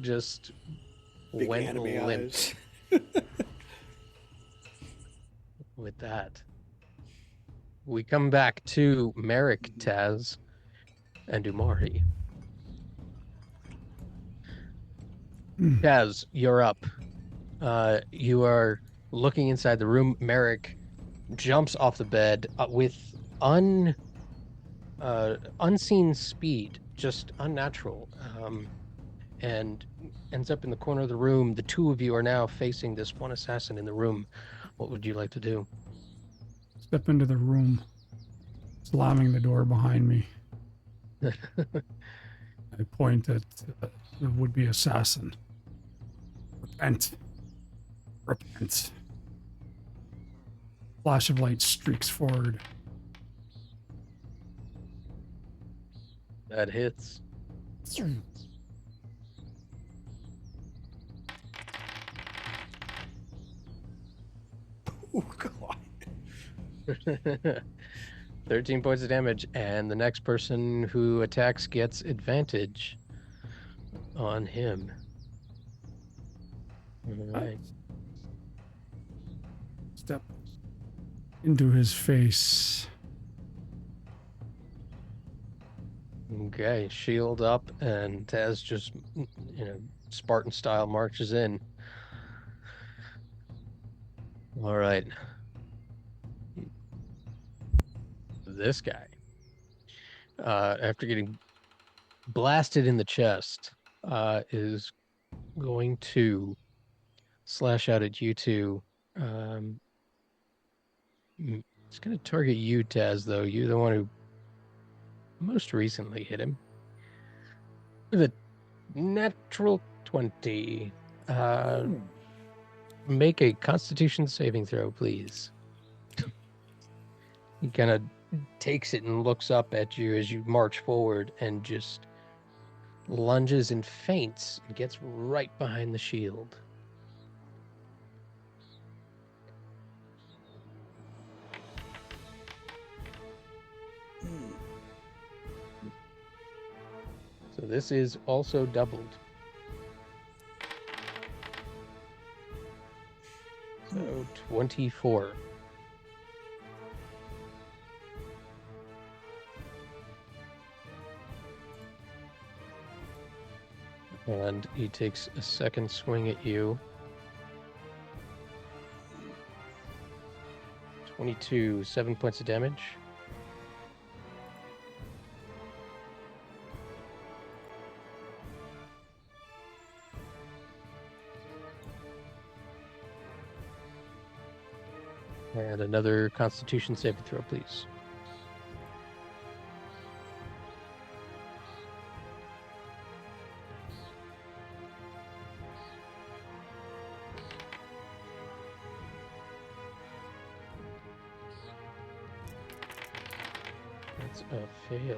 Just Big went anime limp eyes. with that. We come back to Merrick, Taz, and Umari. Taz, you're up. You are looking inside the room. Merrick jumps off the bed with unseen speed, just unnatural, and ends up in the corner of the room. The two of you are now facing this one assassin in the room. What would you like to do? Step into the room, slamming the door behind me. I point at the would-be assassin. Repent. Repent. Flash of light streaks forward. That hits. Oh, God. 13 points of damage, and the next person who attacks gets advantage on him. All right. Step into his face. Okay, shield up, and Taz just, Spartan style marches in. All right. This guy, after getting blasted in the chest, is going to slash out at you two. It's going to target you, Taz, though. You're the one who most recently hit him. With a natural 20. Make a Constitution saving throw, please. He kind of takes it and looks up at you as you march forward and just lunges and feints and gets right behind the shield. So this is also doubled. So 24. And he takes a second swing at you. 22, 7 points of damage. And another Constitution saving throw, please. is a fail.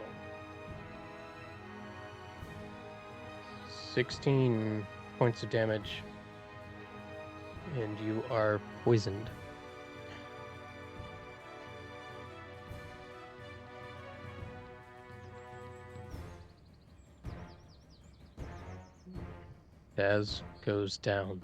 16 points of damage. And you are poisoned. Taz goes down.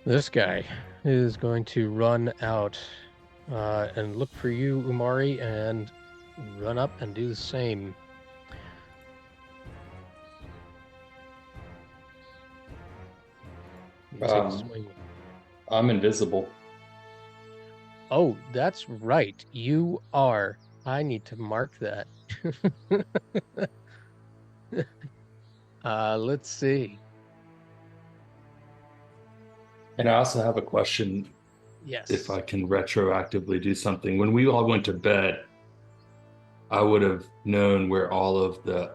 This guy is going to run out and look for you, Umari, and run up and do the same. Take a swing. I'm invisible. Oh, that's right. You are. I need to mark that. Let's see. And I also have a question, Yes. if I can retroactively do something. When we all went to bed, I would have known where all of the...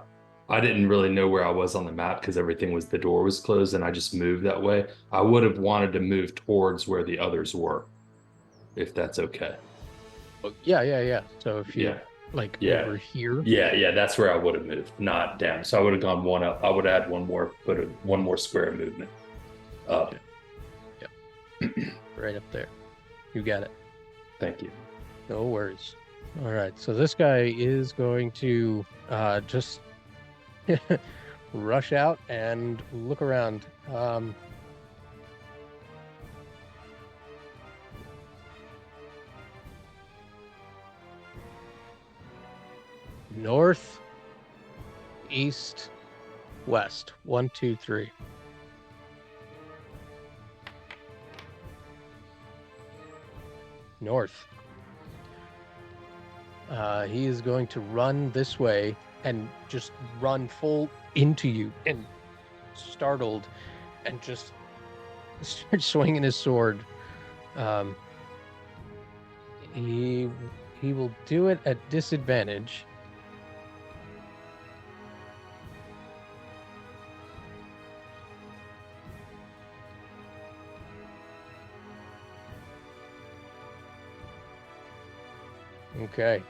I didn't really know where I was on the map because the door was closed and I just moved that way. I would have wanted to move towards where the others were, if that's okay. Oh, yeah. So if you over here. Yeah, that's where I would have moved, not down. So I would have gone one up. I would have had one more square of movement up. Yep. Right up there. You got it. Thank you. No worries. All right. So this guy is going to just rush out and look around. North, east, west. 1, 2, 3. North. He is going to run this way and just run full into you, and startled, and just start swinging his sword. He will do it at disadvantage. Okay.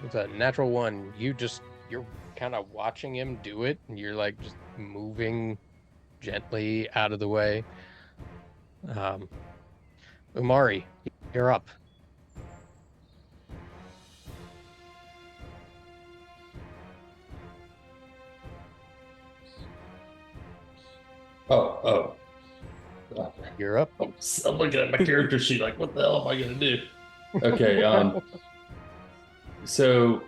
With a natural 1, you're kind of watching him do it, and you're like just moving gently out of the way. Umari, you're up. Oh. You're up. I'm looking at my character sheet like, what the hell am I going to do? Okay, so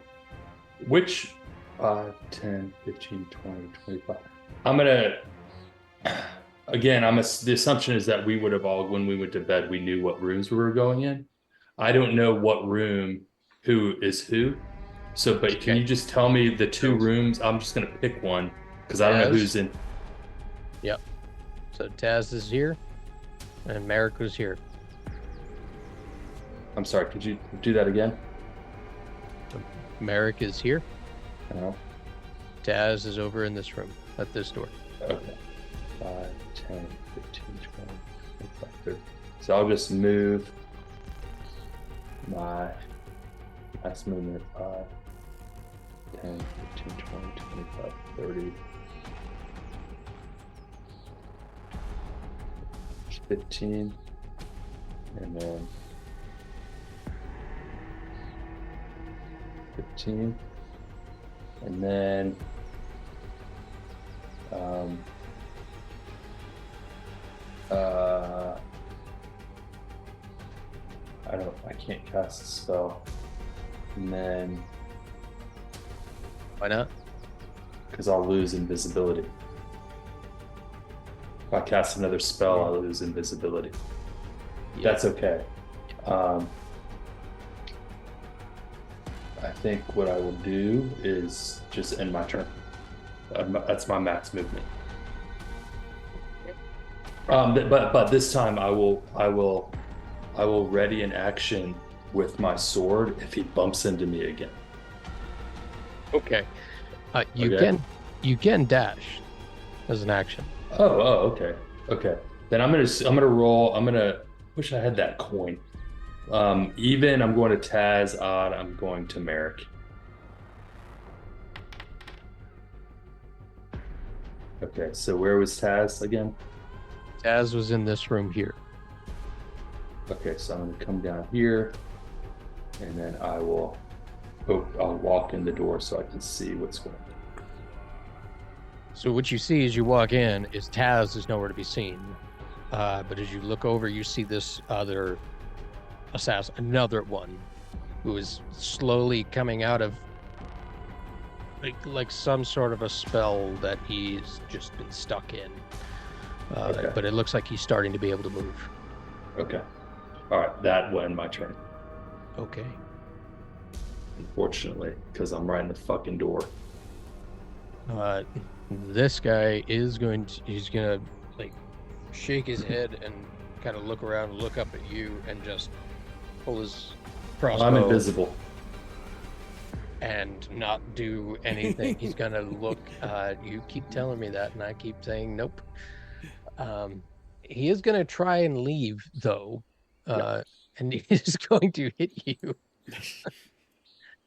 which 5, 10, 15, 20, 25? I'm going to, again, the assumption is that we would have all, when we went to bed, we knew what rooms we were going in. I don't know what room, who is who. So, but can you just tell me the 2 rooms? I'm just going to pick one because I don't know who's in. Yep. So Taz is here, and Merrick was here. I'm sorry, could you do that again? Merrick is here. No. Taz is over in this room, at this door. Okay. 5, 10, 15, 20, 25, 30. So I'll just move my last movement 5, 10, 15, 20, 25, 30. 15, and then 15, and then I can't cast a spell, and then Why not? because I'll lose invisibility. If I cast another spell, I'll lose invisibility. Yeah. That's okay. I think what I will do is just end my turn. That's my max movement. But this time I will ready an action with my sword if he bumps into me again. Okay. You Okay. can dash as an action. Okay. Okay. Then I'm gonna roll. Wish I had that coin. Even I'm going to Taz, odd I'm going to Merrick. Okay, so where was Taz again? Taz was in this room here. Okay, so I'm gonna come down here and then I'll walk in the door so I can see what's going on. So what you see as you walk in is Taz is nowhere to be seen. But as you look over, you see this other assassin, another one, who is slowly coming out of like some sort of a spell that he's just been stuck in. Okay. But it looks like he's starting to be able to move. Okay. All right, that will end my turn. Okay. Unfortunately, because I'm right in the fucking door. This guy is he's gonna like shake his head and kind of look around, look up at you, and just pull his crossbow. I'm invisible. And not do anything. He's gonna look. You keep telling me that, and I keep saying nope. He is gonna try and leave though, and he is going to hit you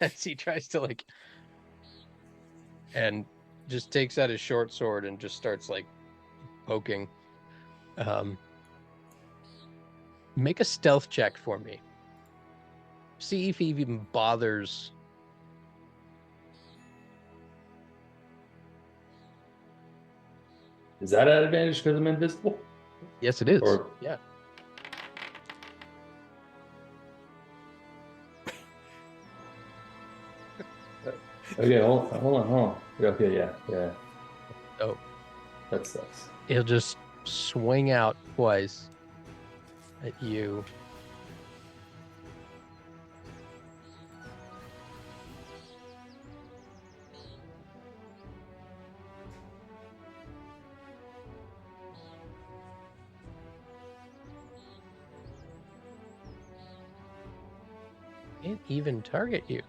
as he tries to and just takes out his short sword and just starts poking. Make a stealth check for me. See if he even bothers. Is that an advantage because I'm invisible? Yes, it is. Or Yeah. okay, hold on. Okay, yeah. Oh, That sucks. he'll just swing out twice at you. Can't even target you.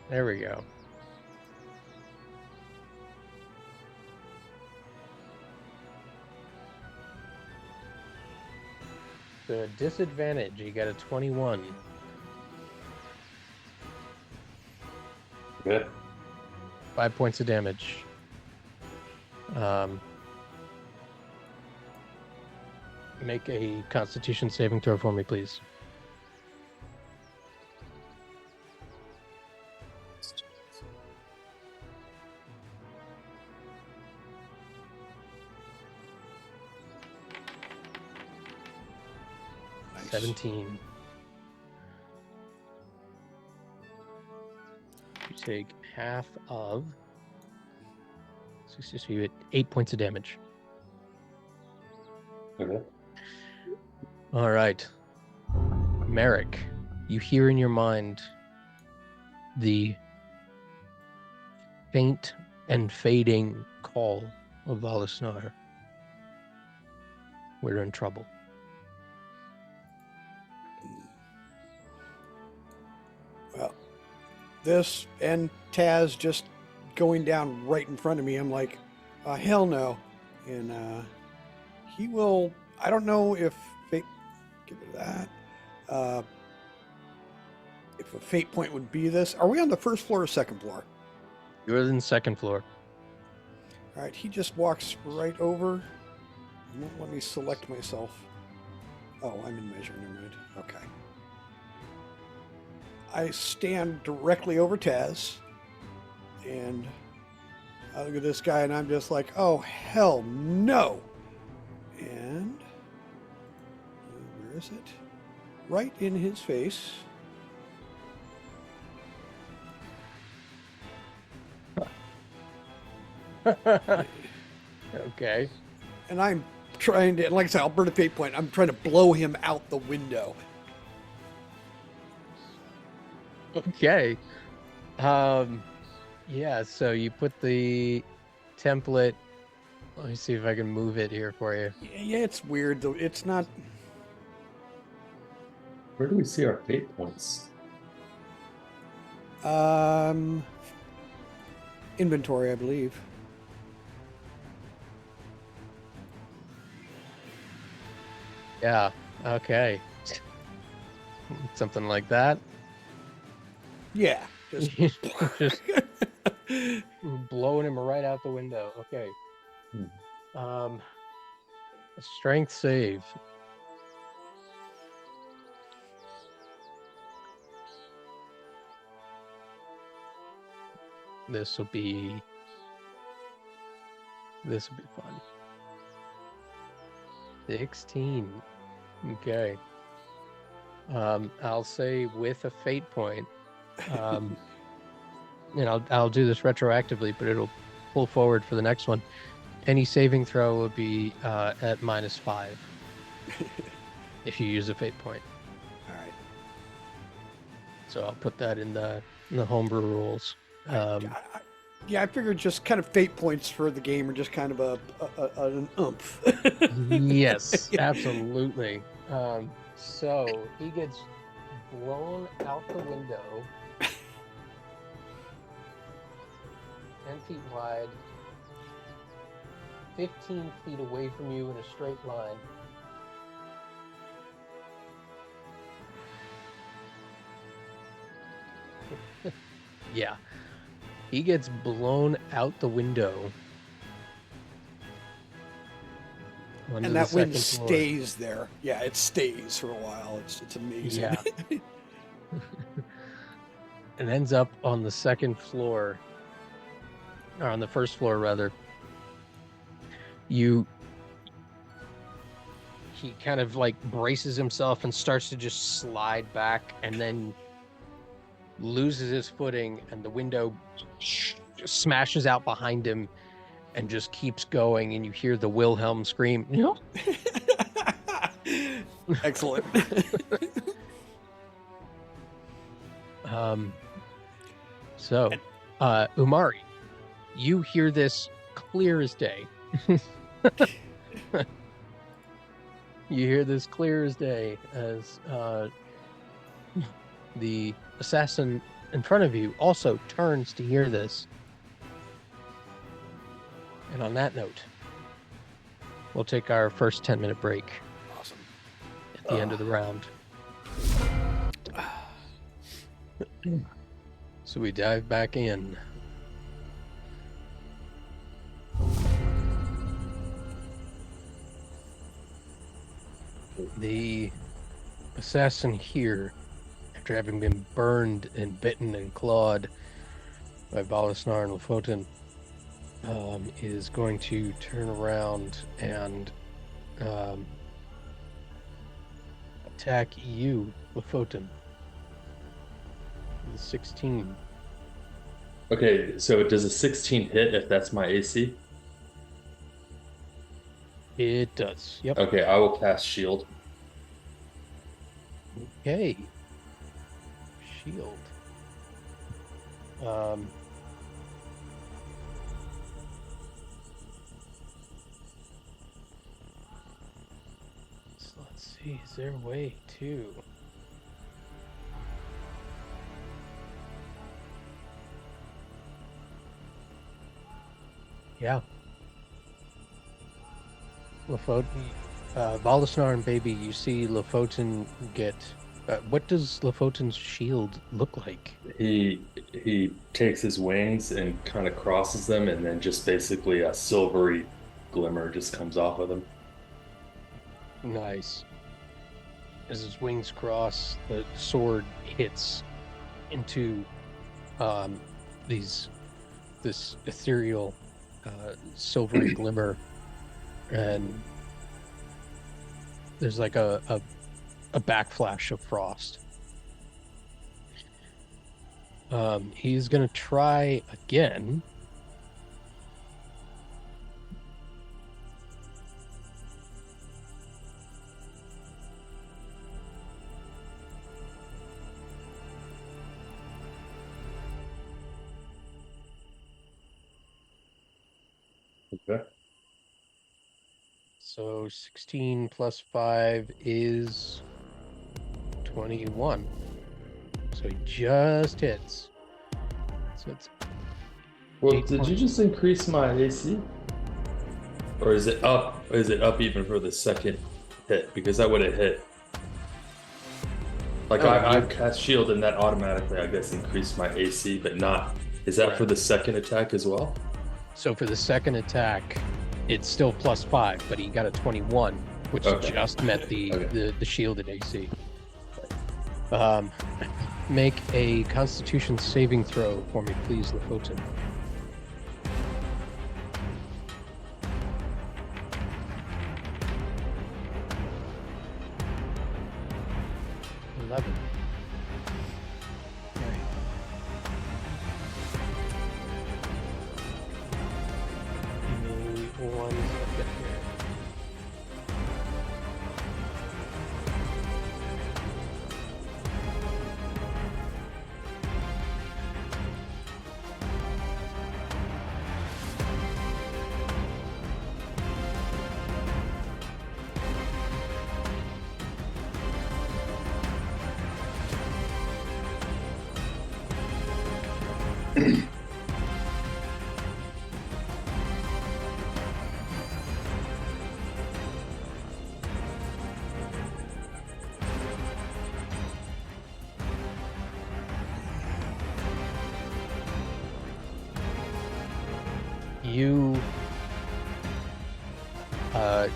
There we go. The disadvantage, you got a 21. Good. 5 points of damage. Make a Constitution saving throw for me, please. Nice. 17. You take half of 60, so you hit 8 points of damage. Okay. All right. Merrick, you hear in your mind the faint and fading call of Valisnar. We're in trouble. Well, this and Taz just going down right in front of me. I'm like, hell no. And he will, I don't know if fate, give it that. If a fate point would be this. Are we on the first floor or second floor? You're in the second floor. All right, he just walks right over. He won't let me select myself. Oh, I'm in measure, never mind. Okay. I stand directly over Taz, and I look at this guy, and I'm just like, oh, hell no. And where is it? Right in his face. Okay. And I'm trying to, like I said, I'll burn a fate point. I'm trying to blow him out the window. Okay. Yeah, so you put the template Let me see if I can move it here for you. Yeah, it's weird though. It's not. Where do we see our fate points? Inventory, I believe. Yeah. Okay. Something like that. Yeah, just Just blowing him right out the window. Okay. A strength save. This will be fun. 16. Okay. I'll say with a fate point. And I'll do this retroactively, but it'll pull forward for the next one. Any saving throw will be at -5 if you use a fate point. all right. So I'll put that in the homebrew rules. Yeah, I figured just kind of fate points for the game are just kind of an oomph. Yes, absolutely. So he gets blown out the window, 10 feet wide, 15 feet away from you in a straight line. Yeah. He gets blown out the window. And that wind stays there. Yeah, it stays for a while. It's amazing. Yeah. It ends up on the second floor, or on the first floor rather. He kind of like braces himself and starts to just slide back, and then loses his footing, and the window smashes out behind him and just keeps going, and you hear the Wilhelm scream. Excellent. So Umari, you hear this clear as day. You hear this clear as day as the assassin in front of you also turns to hear this. And on that note, we'll take our first 10-minute break. Awesome. At the end of the round. So we dive back in. The assassin here, after having been burned and bitten and clawed by Balasnar and Lofoten, is going to turn around and attack you, Lofoten. 16. Okay, so does a 16 hit if that's my AC? It does. Yep. Okay, I will cast shield. Okay. Shield. So let's see, is there a way to... Yeah. Lofoten, Valdesnar and Baby, you see Lofoten get... what does Lofoten's shield look like? He takes his wings and kind of crosses them, and then just basically a silvery glimmer just comes off of them. Nice. As his wings cross, the sword hits into this ethereal silvery glimmer, and there's like a backflash of frost. He's gonna try again. Okay. So 16 plus 5 is 21. So he just hits. So it's Well, 8 did you points. just increase my AC? Or is it up? Is it up even for the second hit? Because that would have hit. Like No, I you- cast shield and that automatically, I guess, increased my AC, but not. Is that for Correct. the second attack as well? So for the second attack, it's still plus 5, but he got a 21, which Okay. just met Okay. the shielded AC. Make a Constitution saving throw for me, please, Lafoten. 11. Okay. Give me 1 second here.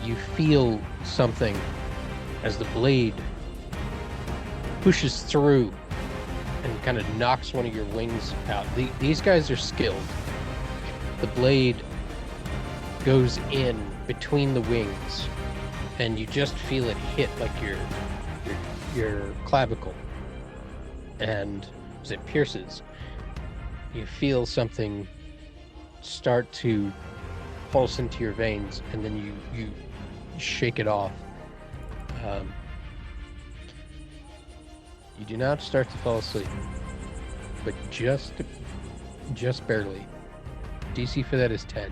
You feel something as the blade pushes through and kind of knocks one of your wings out. These guys are skilled. The blade goes in between the wings, and you just feel it hit like your clavicle, and as it pierces, you feel something start to pulse into your veins, and then you shake it off. You do not start to fall asleep, but just barely. DC for that is 10.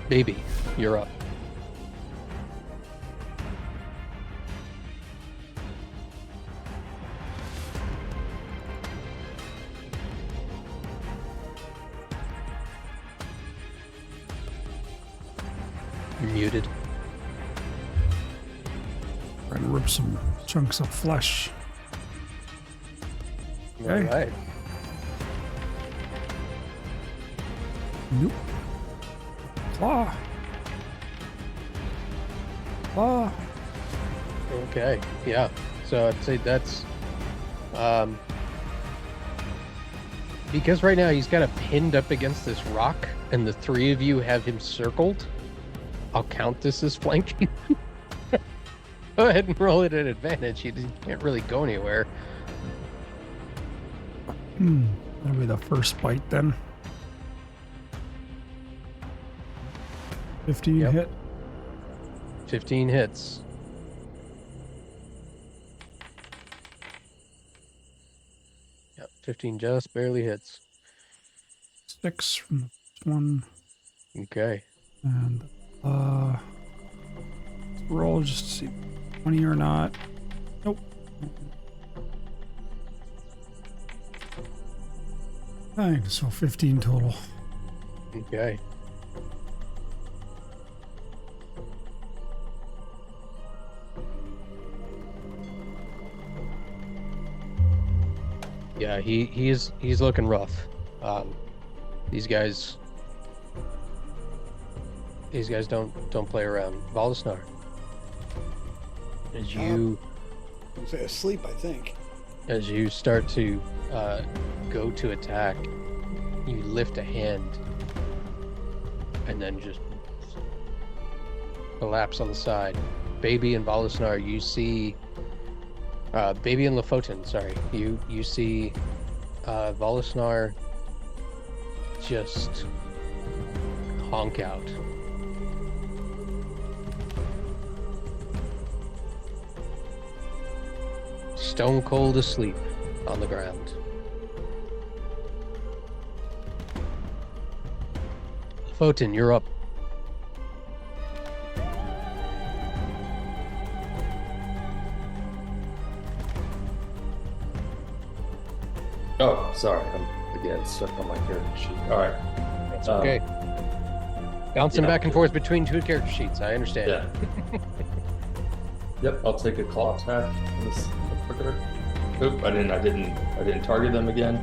Baby, you're up. You're muted. Trying to rip some chunks of flesh. All Okay. right. Nope. Claw. Claw. Okay. Yeah. So I'd say that's because right now he's got it pinned up against this rock, and the three of you have him circled. I'll count this as flanking. Go ahead and roll it at advantage. He can't really go anywhere. That'll be the first bite then. 15 Yep. hit. 15 hits. Yep, 15 just barely hits. 6 from the first one. Okay. And roll just to see 20 or not. Nope. Alright, so 15 total. Okay. Yeah, he's looking rough. These guys don't play around. Valdesnar, as you I'm say asleep, I think. as you start to go to attack, you lift a hand and then just collapse on the side. Baby and Valdesnar, you see Baby and Lafoten, sorry. You see Valdesnar just honk out. Stone cold asleep on the ground. Photon, you're up. Oh, sorry. I'm again stuck on my character sheet. All right. That's okay. Bouncing yeah. back and forth between two character sheets. I understand. Yeah. Yep. I'll take a claw attack on this motherfucker. Oop! I didn't target them again.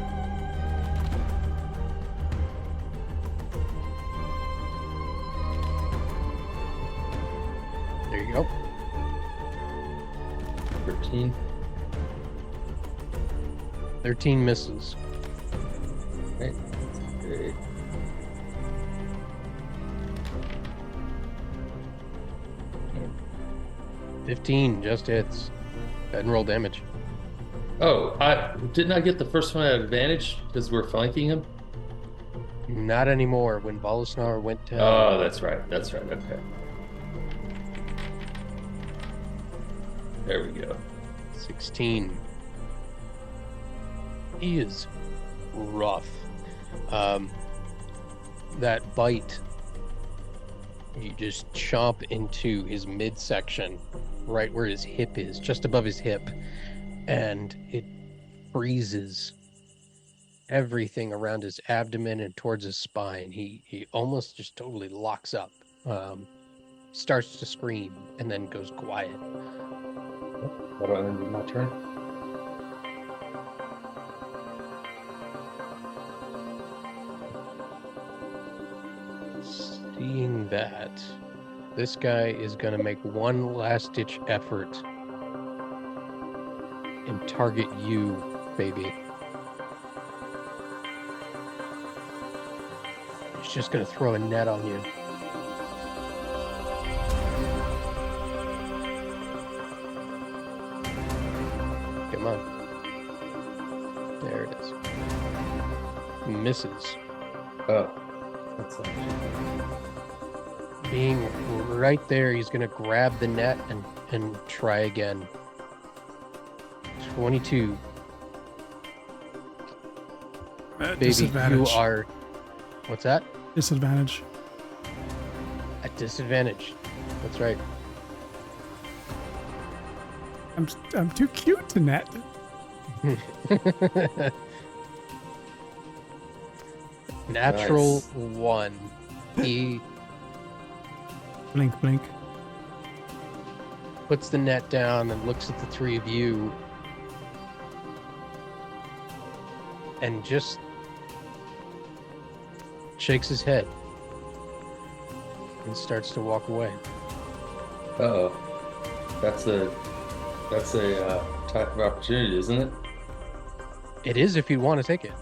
There you go. 13. 13 misses. Okay. Okay. Okay. 15 just hits. Go ahead and roll damage. Oh, didn't I get the first one at advantage because we're flanking him? Not anymore. When Bolusnar went down. Oh, that's right. That's right. Okay. There we go. 16. He is rough. That bite, you just chomp into his midsection, right where his hip is, just above his hip, and it freezes everything around his abdomen and towards his spine. He almost just totally locks up, starts to scream, and then goes quiet. What do I do? My turn. Seeing that, this guy is going to make one last-ditch effort and target you, baby. He's just going to throw a net on you. Come on. There it is. Misses. Oh, that's Being right there, he's going to grab the net and try again. 22. Baby, Disadvantage. you are... What's that? Disadvantage. At disadvantage. That's right. I'm too cute to net. Natural Nice. 1. He Blink, blink. puts the net down and looks at the three of you and just shakes his head and starts to walk away. Uh-oh. That's a type of opportunity, isn't it? It is if you want to take it.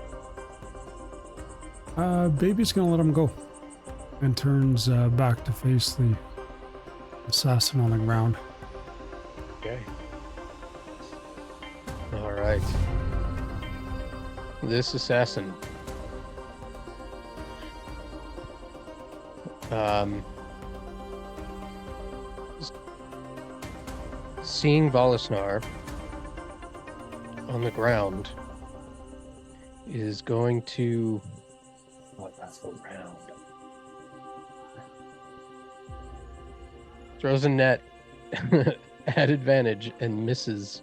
Baby's gonna let him go, and turns back to face the assassin on the ground. Okay. All right. This assassin. Seeing Bolusnar on the ground is going to That's around. throws a net at advantage and misses.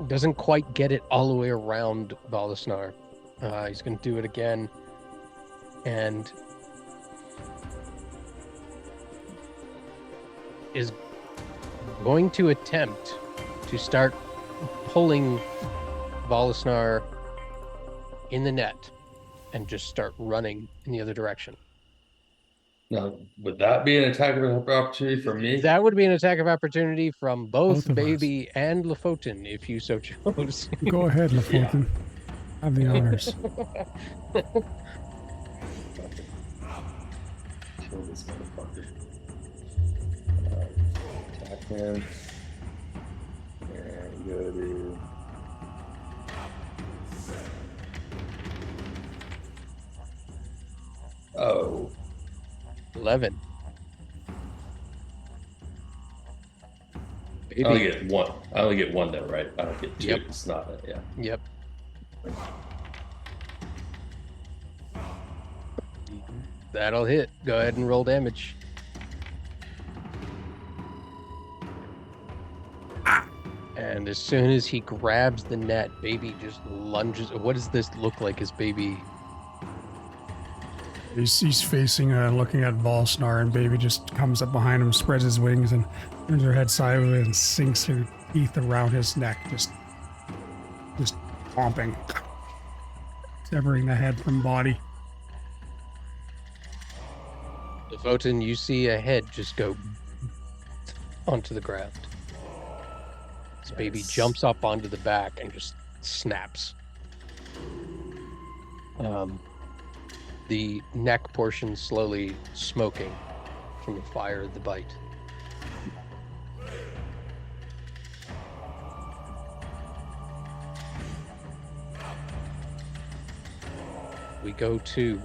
Doesn't quite get it all the way around Bolusnar. He's going to do it again, and is going to attempt to start pulling Bolusnar in the net and just start running in the other direction. Now, would that be an attack of opportunity for me? That would be an attack of opportunity from both Both of us. Baby and Lafoten, if you so chose. Go ahead, Lafontaine. Have the honors. Kill this motherfucker. Attack him. And go to... Oh. 11. I only Baby. get one. I only get one though, right? I don't get two. Yep. It's not yeah. Yep. That'll hit. Go ahead and roll damage. And as soon as he grabs the net, baby just lunges. What does this look like as baby? He's facing, looking at Volsnar, and baby just comes up behind him, spreads his wings, and turns her head sideways and sinks her teeth around his neck, just chomping, severing the head from body. Votan, you see a head just go onto the ground. This baby jumps up onto the back and just snaps. The neck portion slowly smoking from the fire of the bite. We go to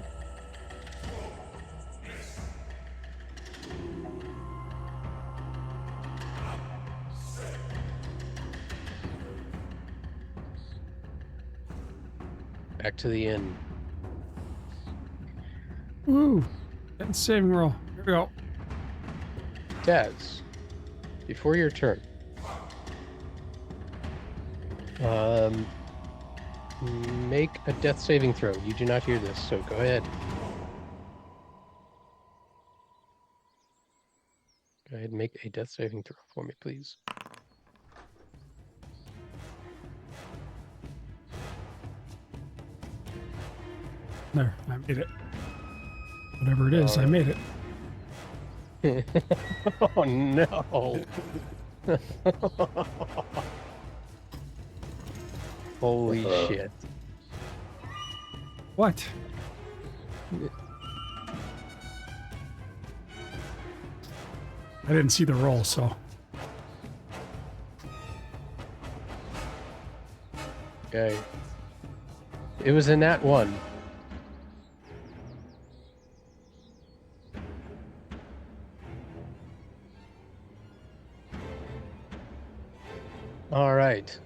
back to the inn. Woo! Death saving roll. Here we go. Taz, before your turn, make a death saving throw. You do not hear this, so go ahead. Go ahead and make a death saving throw for me, please. There, I made it. Whatever it is, I made it. Oh no! Holy shit. What? I didn't see the roll, so. Okay. It was a nat 1. All right.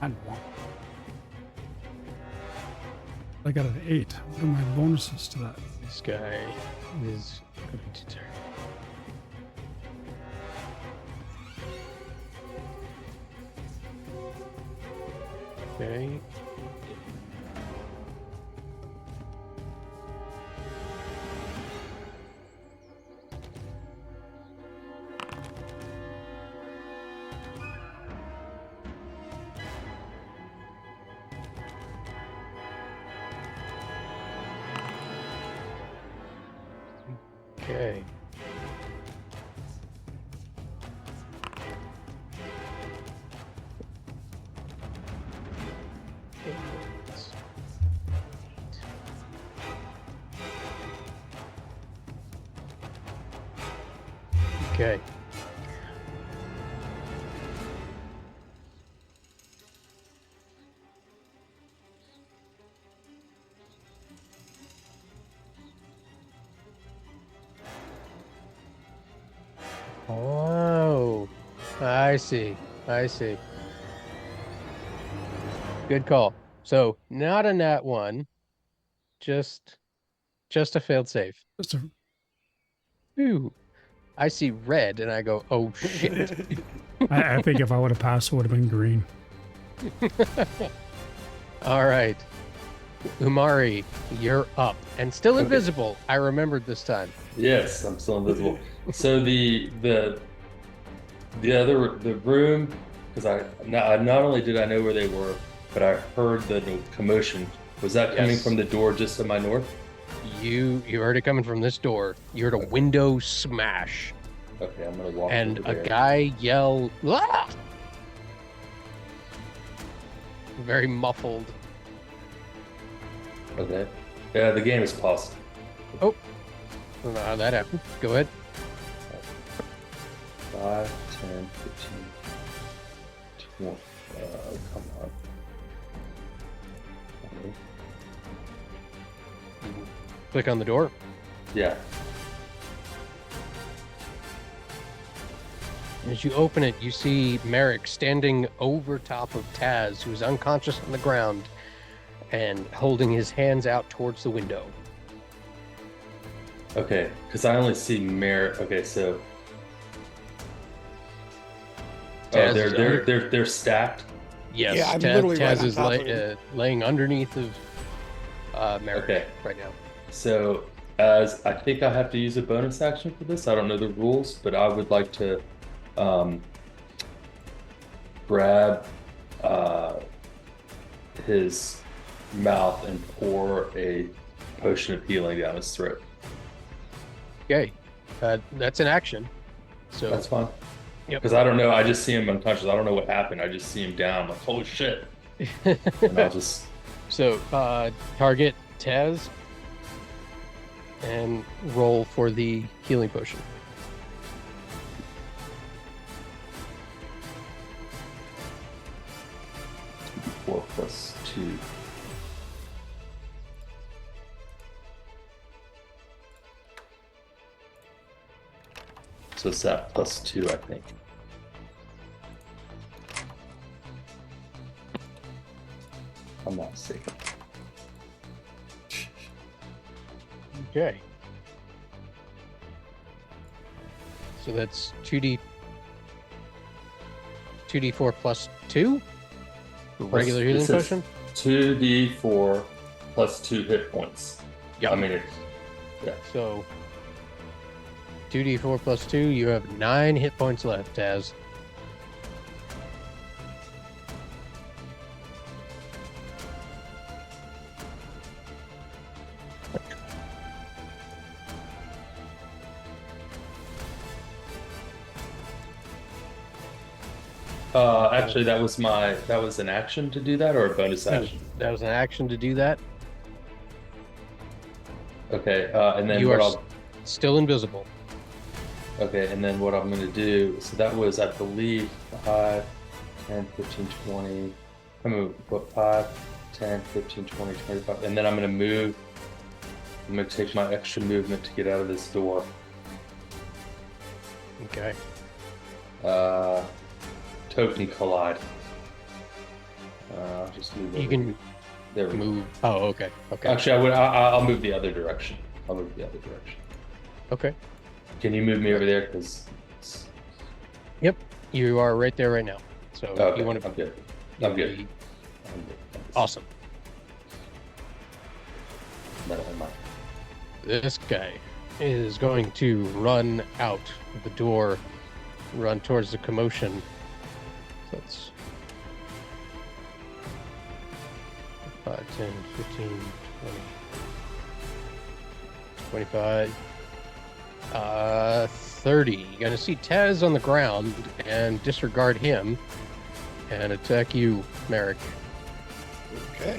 I got an 8. What are my bonuses to that? This guy is going to turn. Okay. Okay. Okay. Oh, I see. I see. Good call. So not a nat 1, just a failed save. Just a, Ooh, I see red and I go, oh shit. I think if I would have passed, it would have been green. All right. Umari, you're up and still invisible. I remembered this time. Yes, I'm still invisible. So the room, because I not only did I know where they were, but I heard the commotion. Was that coming from the door just to my north? You heard it coming from this door. You heard a window smash Okay, I'm gonna walk and over a there. guy yell, "Ah!" Very muffled. Okay. Yeah, the game is paused. I don't know how that happened. Go ahead. 5, 10, 15, 20. Come on. Click on the door. Yeah. As you open it, you see Merrick standing over top of Taz, who's unconscious on the ground, and holding his hands out towards the window. Okay, because I only see Merrick. Okay, so Taz they're is they're under- they're they're stacked. Yes, Yeah, I'm Taz, literally right Taz on is top of him. laying underneath of Merrick Okay. right now. So as I think I have to use a bonus action for this. I don't know the rules, but I would like to grab his mouth and pour a potion of healing down his throat. Okay, that's an action. So That's fine. Yep. Because I don't know. I just see him unconscious. I don't know what happened. I just see him down. I'm like, holy shit. And I'll just. So target Taz and roll for the healing potion. Four plus two. So it's that plus two, I think. I'm not mistaken. Okay. So that's 2d4 plus 2 for regular Plus- healing it says potion. 2d4 plus 2 hit points. Yeah. I mean, yeah. So 2d4 plus 2, you have 9 hit points left, Taz. Actually, that was an action to do that, or a bonus action. That was an action to do that. Okay, and then You what are I'll still invisible. okay, and then what I'm going to do, so that was, I believe, 5, 10, 15, 20. I'm going to put 5, 10, 15, 20, 25, and then I'm going to move. I'm going to take my extra movement to get out of this door. Okay. Token collide. I'll just move. You over. can There we go. move. Oh, okay. Okay. Actually, I'll move the other direction. I'll move the other direction. Okay. Can you move me over there? Because. Yep. You are right there right now. So Okay, you want to. I'm good. I'm good. I'm good. Awesome. Never mind. This guy is going to run out the door, run towards the commotion. So that's 5, 10, 15, 20, 25, 30. You're going to see Taz on the ground and disregard him and attack you, Merrick. Okay.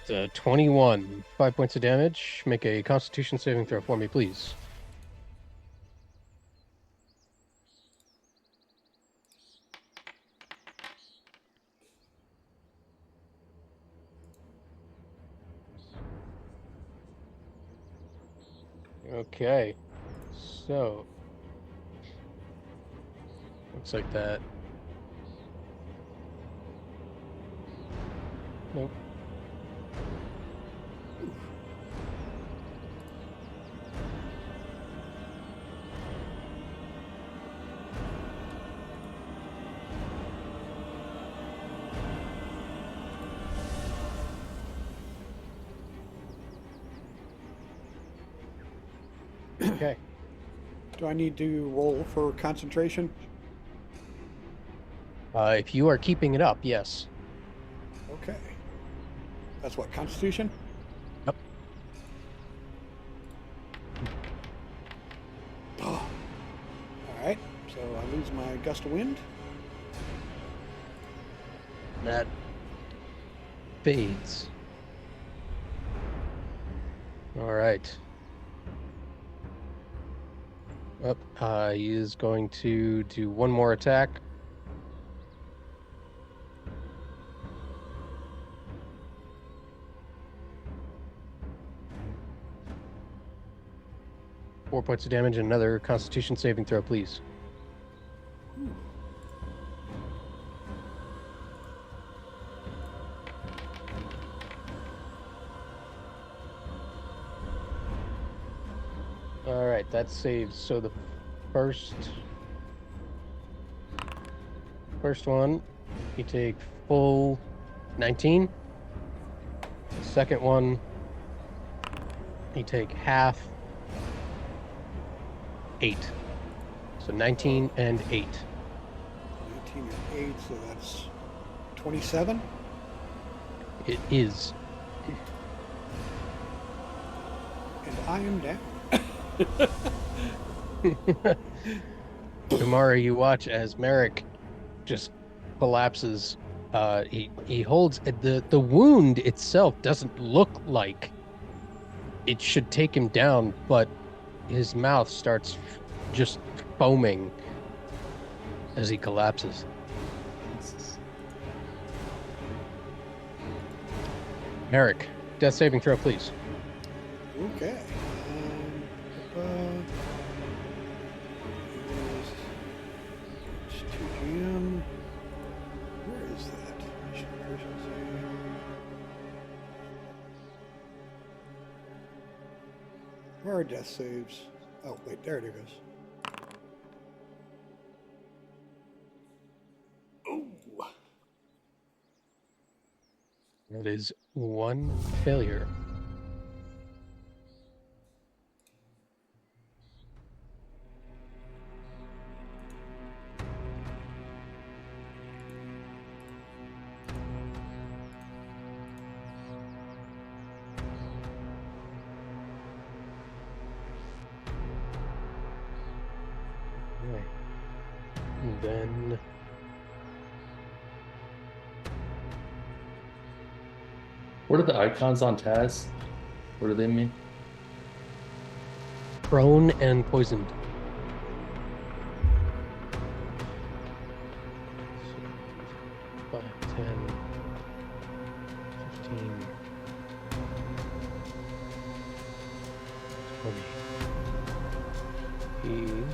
It's a 21, 5 points of damage. Make a Constitution saving throw for me, please. Okay, so looks like that. Nope. Okay. Do I need to roll for concentration? If you are keeping it up, yes. Okay. That's what, Constitution? Yep. Oh. All right. So I lose my gust of wind. That fades. All right. Up. He is going to do one more attack. Four points of damage and another Constitution saving throw, please. right, that saves. So the first one, you take full 19. The second one, you take half 8. So 19 and 8. 19 and 8, so that's 27. It is. And I am down. Umari, you watch as Merrick just collapses. He holds the wound itself doesn't look like it should take him down, but his mouth starts just foaming as he collapses. Merrick, death saving throw, please. Okay. It's 2GM. Where is that? Mission efficiency. Where are death saves? Oh, wait, there it goes. Ooh. That is 1 failure. Right. And then What are the icons on Taz? What do they mean? prone and poisoned. So, 5, 10, 15, 20. He...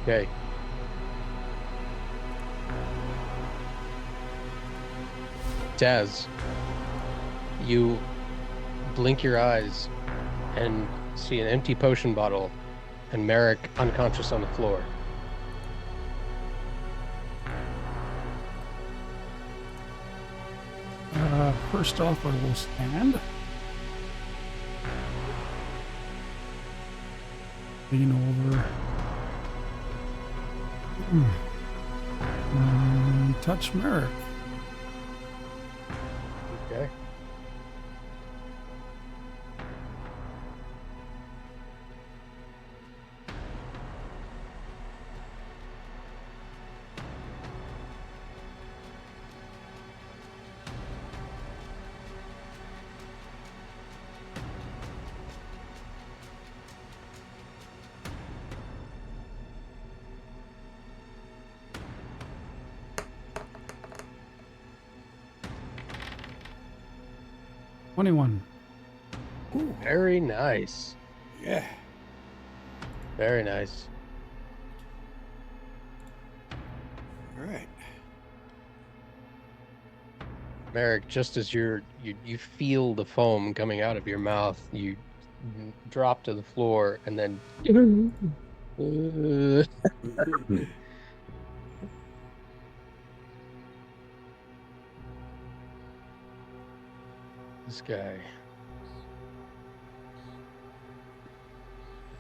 Okay. Taz, you blink your eyes and see an empty potion bottle and Merrick unconscious on the floor. First off, I will stand. Lean over. And touch Merrick. Okay. $21. Ooh. Very nice. Yeah. Very nice. All right. Merrick, just as you feel the foam coming out of your mouth, you drop to the floor and then this guy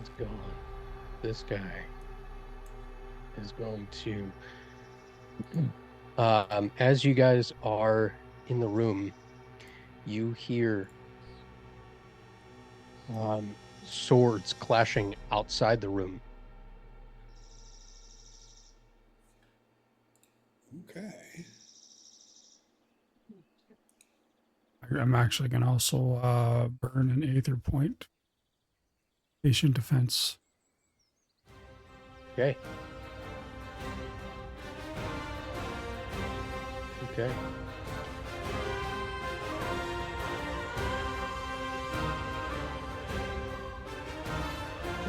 is gone. This guy is going to as you guys are in the room, you hear swords clashing outside the room. Okay. I'm actually going to also burn an Aether point. Patient defense. Okay. Okay.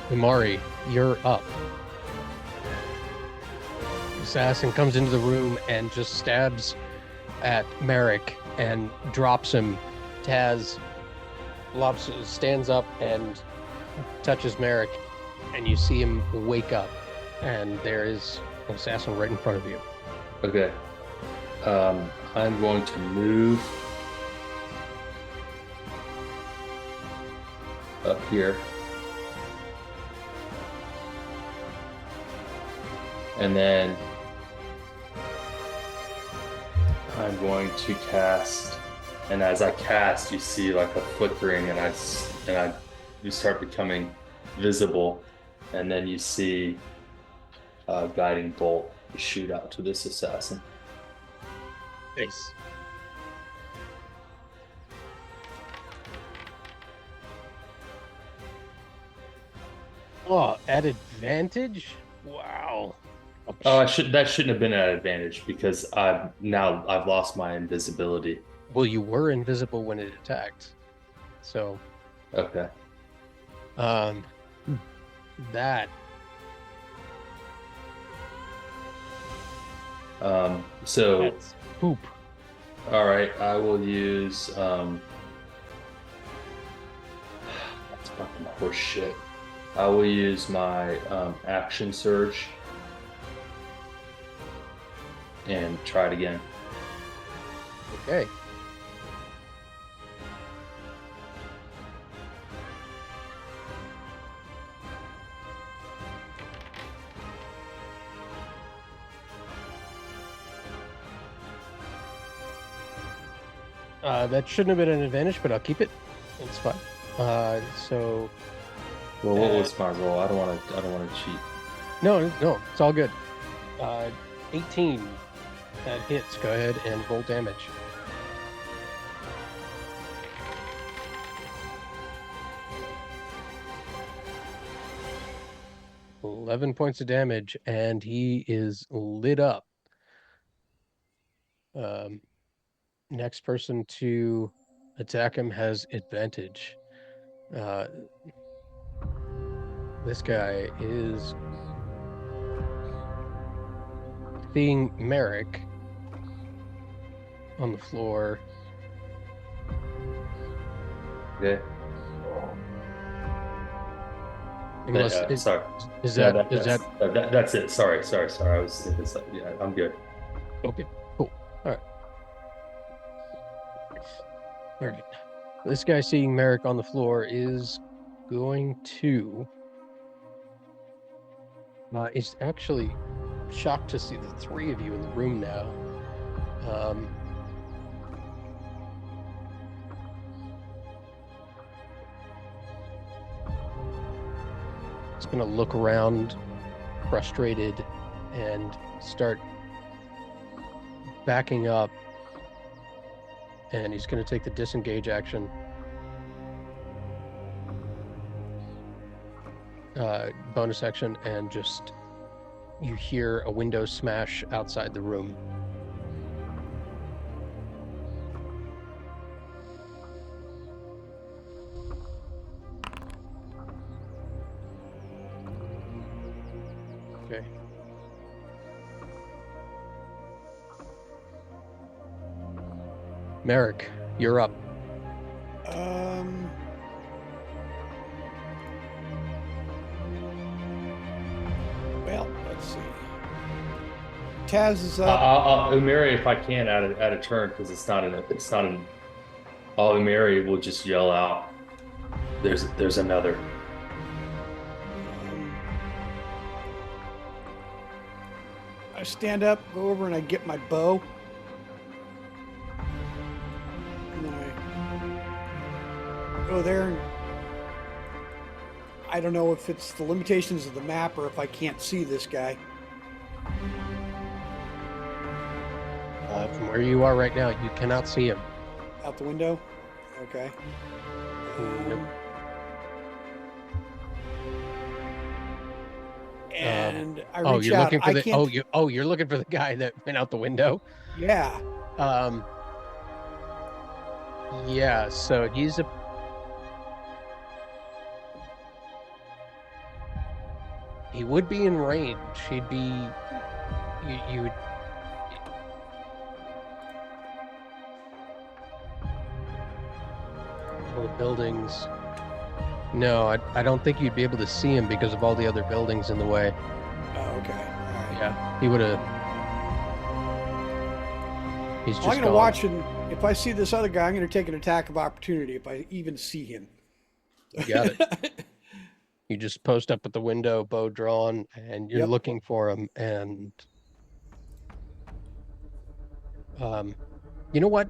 Umari, you're up. assassin comes into the room and just stabs at Merrick and drops him. Taz stands up and touches Merrick, and you see him wake up, and there is an assassin right in front of you. Okay. I'm going to move up here. And then I'm going to cast, and as I cast, you see like a flickering, and you start becoming visible, and then you see a guiding bolt shoot out to this assassin. Nice. Oh, at advantage? Wow. Oh, that shouldn't have been an advantage because I've lost my invisibility. Well, you were invisible when it attacked. So, Okay. that So that's poop. all right, I will use that's fucking horse shit. I will use my action surge and try it again. Okay. That shouldn't have been an advantage, but I'll keep it. It's fine. So Well, what was my roll? I don't want to cheat. no, it's all good. 18. That hits. Go ahead and roll damage. $11 points of damage, and he is lit up. Next person to attack him has advantage. This guy is seeing Merrick on the floor. Okay. He must- Sorry. Is Yeah, that that's it. Sorry. I was thinking something. Yeah, I'm good. okay? Cool. All right. This guy seeing Merrick on the floor is going to. Is actually shocked to see the three of you in the room now. He's going to look around, frustrated, and start backing up. And he's going to take the disengage action. Bonus action, and just you hear a window smash outside the room. Okay. Merrick, you're up. Well, let's see. Taz is up. I'll Umiri if I can add a turn because it's not an. Umiri will just yell out. There's another. I stand up, go over, and I get my bow. And then I go there, and I don't know if it's the limitations of the map or if I can't see this guy. From where you are right now, you cannot see him. Out the window? Okay. Nope. And I Oh, reach you're out. looking for I the can't. you're looking for the guy that went out the window. Yeah. Yeah, so he would be in range. you would. All the buildings. No, I don't think you'd be able to see him because of all the other buildings in the way. Oh, okay. All right. Yeah, he would have. He's just I'm gonna gone. watch, and if I see this other guy, I'm gonna take an attack of opportunity if I even see him. You got it. You just post up at the window, bow drawn, and you're Yep. looking for him. And you know what?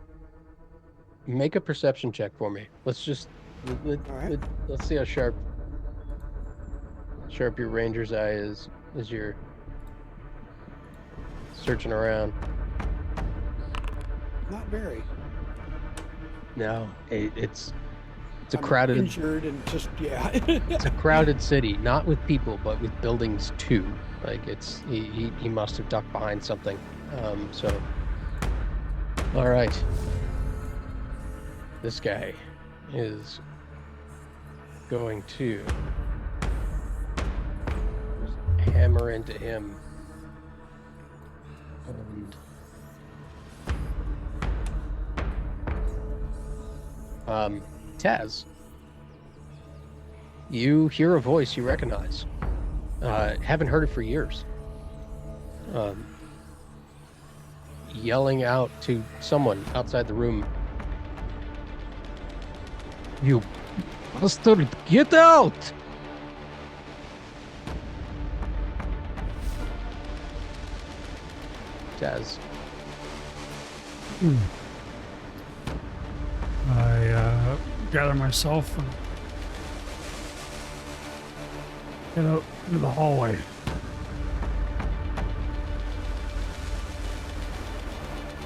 Make a perception check for me. Let's just All right. let's see how sharp your ranger's eye is as you're searching around. Not very. No, it's a I'm crowded injured and just yeah. it's a crowded city, not with people, but with buildings too. Like it's he must have ducked behind something. So all right. This guy is going to hammer into him. And Taz, you hear a voice you recognize. Haven't heard it for years. Yelling out to someone outside the room. You bastard, get out! Taz. I gather myself and head out into the hallway.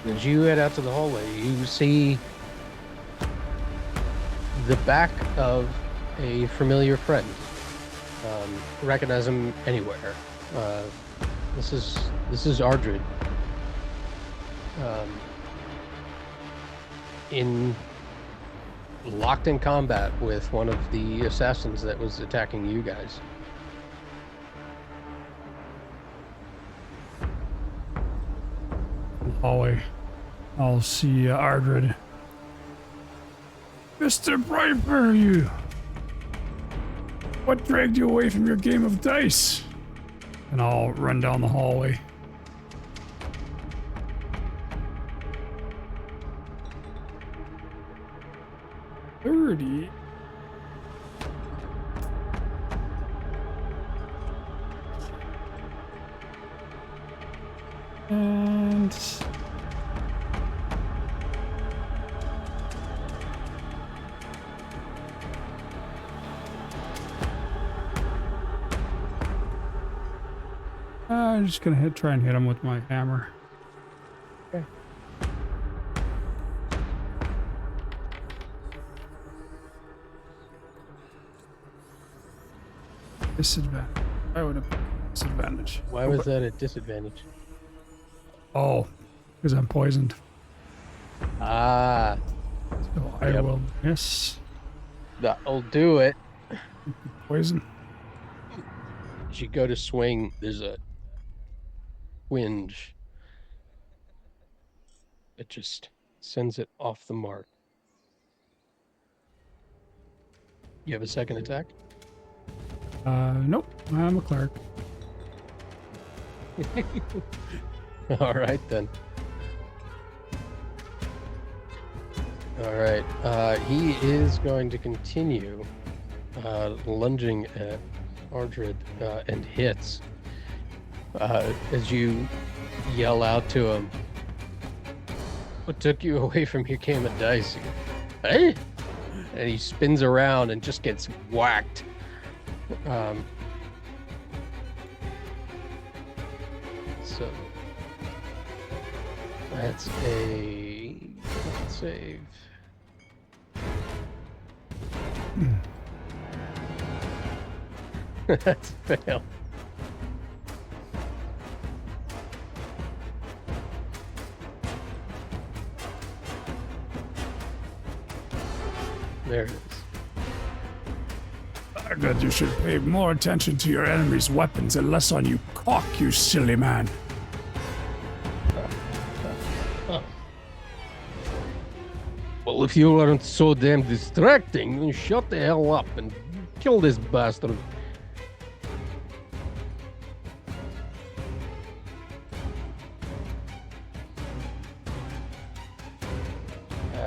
As you head out to the hallway, you see the back of a familiar friend. Recognize him anywhere. This is Ardred. Locked in combat with one of the assassins that was attacking you guys. Hallway. I'll see Ardred. Mr. Briper, you! What dragged you away from your game of dice? And I'll run down the hallway. $30. And I'm just gonna try and hit him with my hammer. Okay. Disadvantage. I would have disadvantage. Why was that a disadvantage? Oh, because I'm poisoned. Ah, So I Yep. will miss that'll do it. poison. As you go to swing, there's a twinge. It just sends it off the mark. You have a second attack? Nope. I'm a cleric. All right, then. All right. He is going to continue lunging at Ardred and hits. As you yell out to him, "What took you away from your game of dice?" Hey! And he spins around and just gets whacked. So that's a save. That's a fail. There it is. I bet you should pay more attention to your enemy's weapons and less on you cock, you silly man. if you weren't so damn distracting, then shut the hell up and kill this bastard.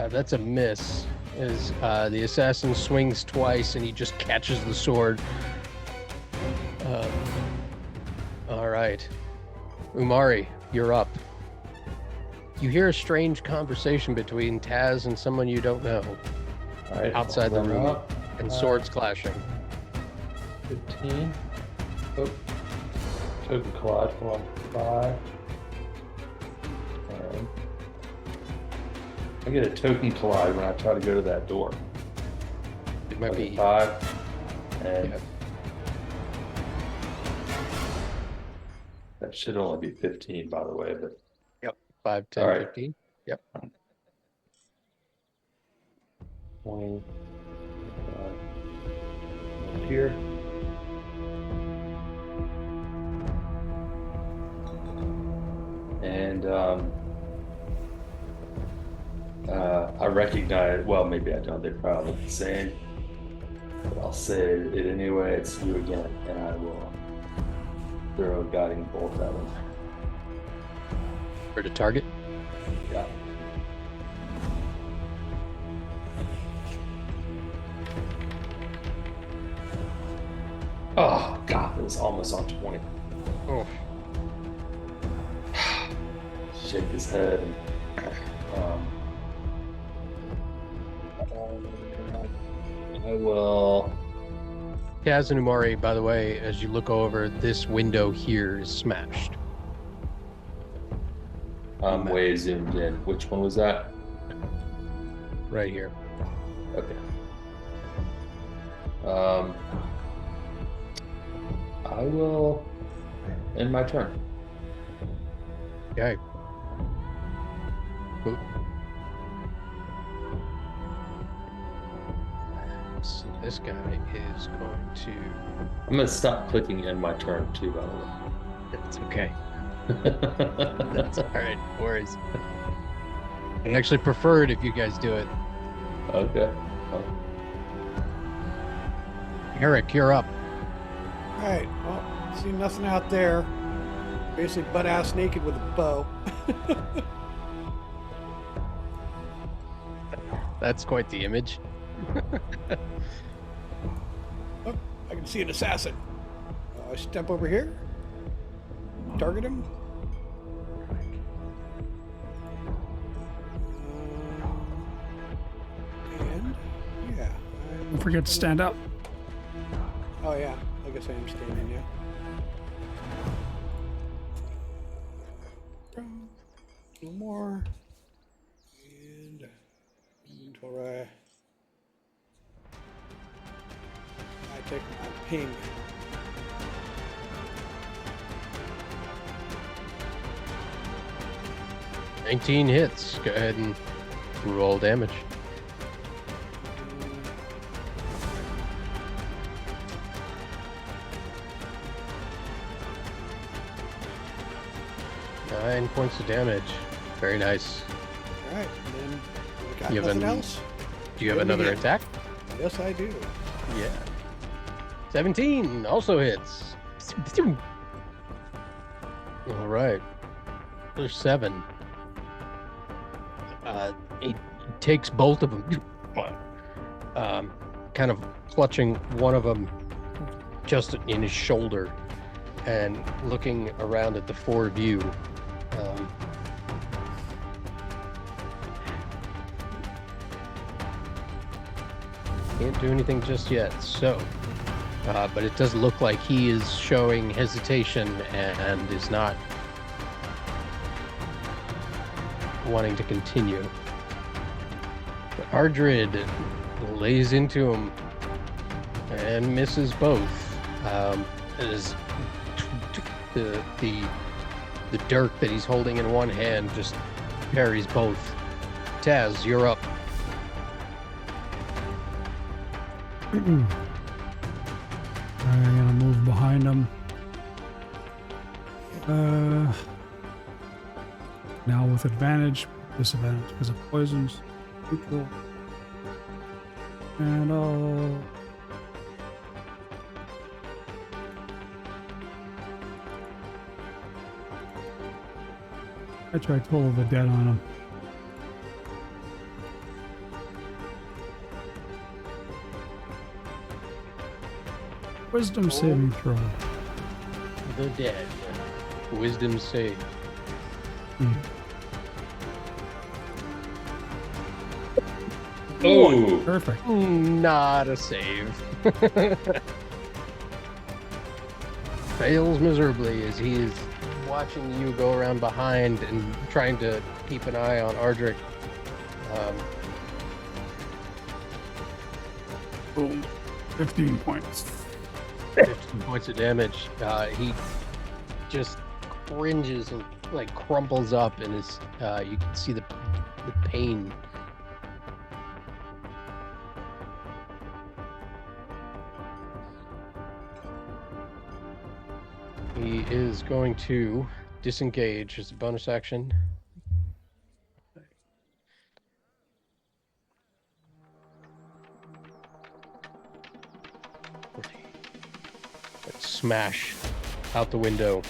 That's a miss. As the assassin swings twice and he just catches the sword. All right. Umari, you're up. You hear a strange conversation between Taz and someone you don't know All right. outside the hold room, up. and swords clashing. 15. Oh. Token collide for 5. And I get a token collide when I try to go to that door. It might Okay, be 5. And Yeah. that should only be 15, by the way, but 5, 10, All right. 15. 20. Here. And I recognize, well, maybe I don't, they probably look the same. But I'll say it anyway, it's you again, and I will throw a guiding bolt at him. For the target. Yeah. Oh, God, it was almost on 20. Oh, Shake his head and I will. Taz and Umari, by the way, as you look over, this window here is smashed. I'm way zoomed in. Which one was that? Right here. Okay. I will end my turn. Okay. Oop. So this guy is going to. I'm gonna stop clicking end my turn too, by the way. That's okay. That's all right. No worries. I actually prefer it if you guys do it. Okay. Eric, you're up. All right. Well, see nothing out there. Basically, butt ass naked with a bow. That's quite the image. Oh, I can see an assassin. I step over here. Target him. And yeah. Don't forget to stand up. Oh yeah. I guess I am standing. Yeah. A little more. And inventory. I take my ping. Mm. 19 hits. Go ahead and roll damage. Nine points of damage. Very nice. All right. And then we got You have nothing an- else. Do you have Hit me another again. attack? Yes, I do. Yeah. 17 also hits. All right. There's 7. He takes both of them, kind of clutching one of them just in his shoulder and looking around at the 4 of you. Can't do anything just yet, so. But it does look like he is showing hesitation and is not wanting to continue. But Ardrid lays into him and misses both. As the dirk that he's holding in one hand just parries both. Taz, you're up. I'm gonna move behind him. Now with advantage, disadvantage because of poisons. Neutral. And I try Toll of the Dead on him. Wisdom saving throw. The dead. Wisdom save. Oh, Perfect. Not a save. Fails miserably as he is watching you go around behind and trying to keep an eye on Ardric. Boom. 15 points. 15 points of damage. He just cringes and like crumples up, and is you can see the pain. He is going to disengage as a bonus action. Let's smash out the window.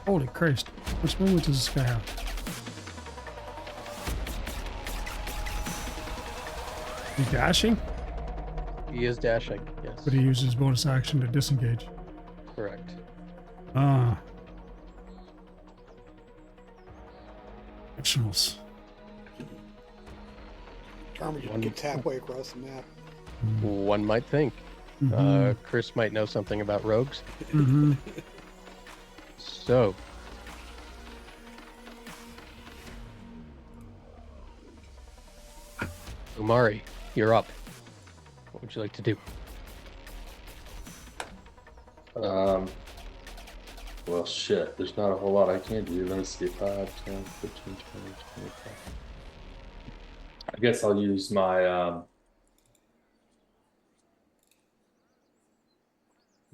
Holy Christ. Which movement does this guy have? He's dashing, He is dashing, yes. but he uses bonus action to disengage. Correct. Ah. Actionals. Charmer just gets halfway across the map. One might think. Mhm. Chris might know something about rogues. Mm-hmm. So, Umari, you're up. What would you like to do? well, shit. There's not a whole lot I can do. Let me see. 5, 10, 15, 20, 25. I guess I'll use my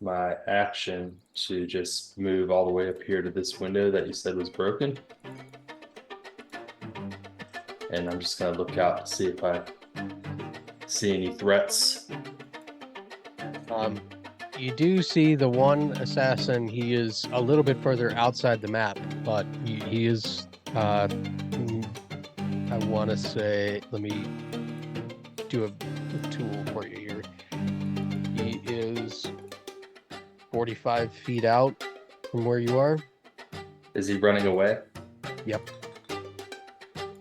my action to just move all the way up here to this window that you said was broken. And I'm just gonna look out to see if I see any threats. You do see the one assassin. He is a little bit further outside the map, but he is, I want to say, let me do a tool for you here. He is 45 feet out from where you are. Is he running away? Yep.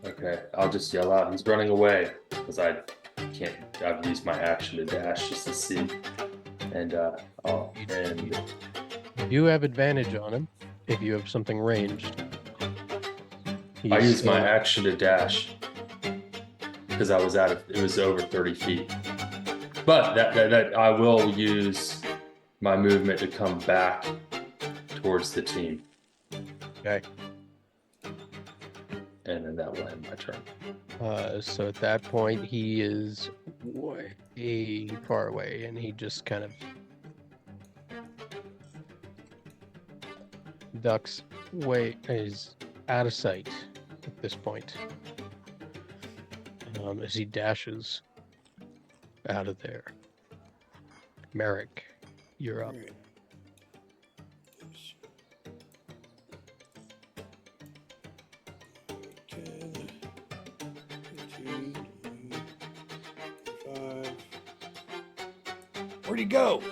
Okay, I'll just yell out, he's running away, because I've used my action to dash just to see. And You do have advantage on him if you have something ranged. I He's, used my action to dash because I was it was over 30 feet. But that I will use my movement to come back towards the team. Okay. And then that will end my turn. So at that point, he is way far away, and he just kind of ducks way, is out of sight at this point. As he dashes out of there. Merrick, you're up. Alright. Oops. 10, 15, 5. Where'd he go?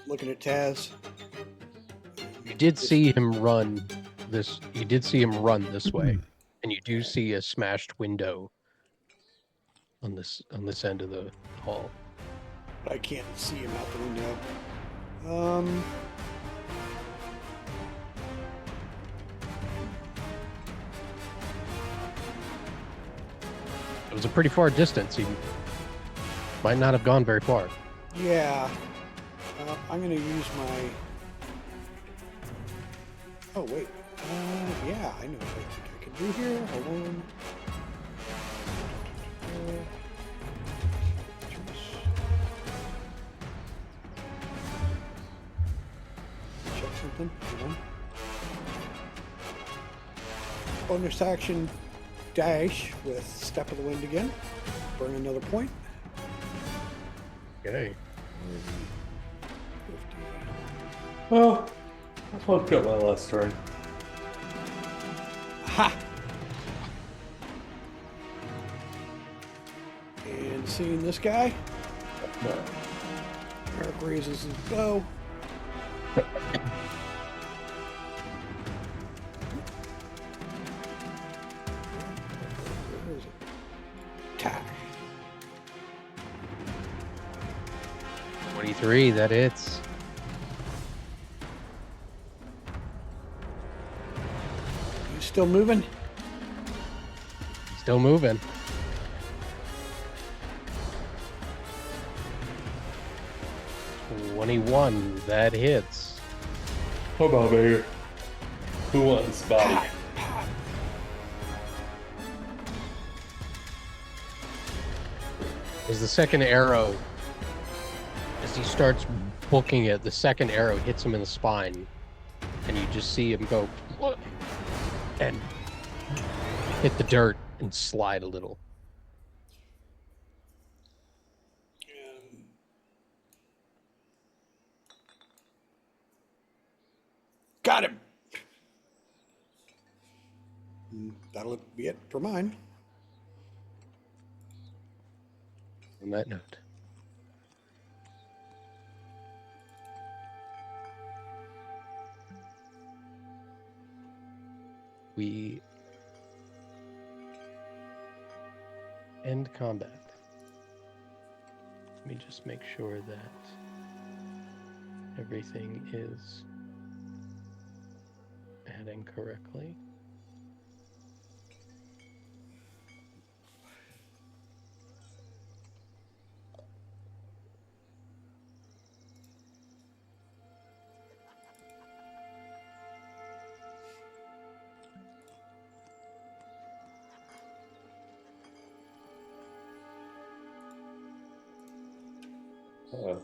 Looking at Taz. You did see him run this. You did see him run this way, and you do see a smashed window on this end of the hall. But I can't see him out the window. It was a pretty far distance. He might not have gone very far. Yeah. I'm gonna use my. Oh wait. Yeah, I know what I think I can do here. Hold on. Check something. Hold on. Bonus action. dash with Step of the Wind again. Burn another point. Okay. 50. Oh, I fucked up my last turn. Ha! And seeing this guy, No. Eric raises his bow. Where is it? Attack. 23, that hits. You still moving? Still moving. $21, that hits. How about baby? Who wants this body? As the second arrow, as he starts booking it, the second arrow hits him in the spine. And you just see him go and hit the dirt and slide a little. Got him. That'll be it for mine. On that note. We end combat. Let me just make sure that everything is adding correctly. Uh,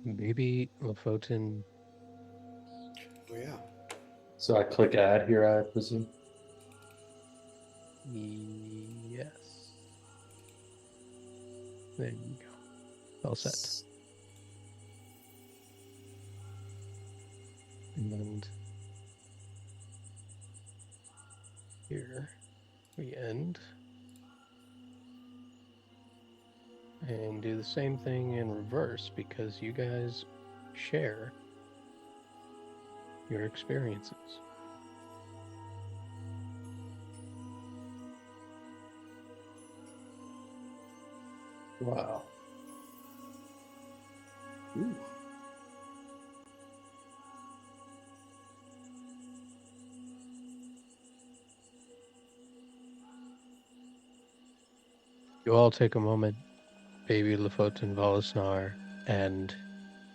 Maybe Lofoten. Oh, yeah. so I click add here, I presume. Yes. There you go. All set. And here we end. And do the same thing in reverse because you guys share your experiences. Wow. Ooh. You all take a moment, baby Lofoten Volisnar, and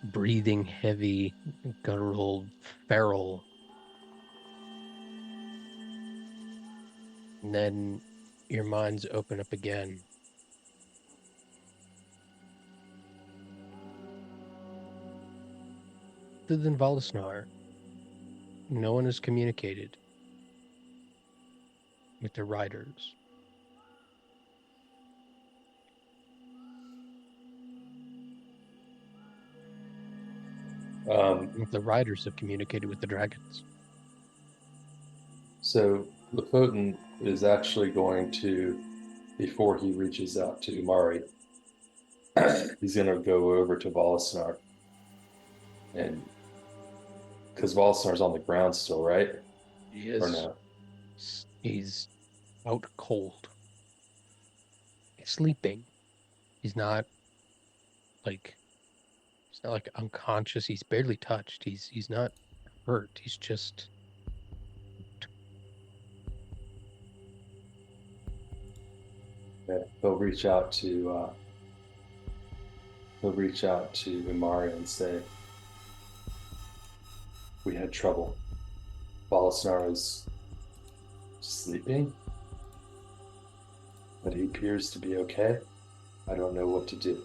breathing heavy, guttural, feral. And then your minds open up again. Other than Volisnar, no one has communicated with the riders. The riders have communicated with the dragons. So Lofoten is actually going to, before he reaches out to Umari, he's going to go over to Volisnar. And because Volisnar's on the ground still, right? He is. Or no? He's out cold. He's sleeping. He's not like unconscious. He's barely touched. He's not hurt. He's just Yeah, he'll reach out to Umari and say, we had trouble. Volisnar is sleeping, but he appears to be okay. I don't know what to do.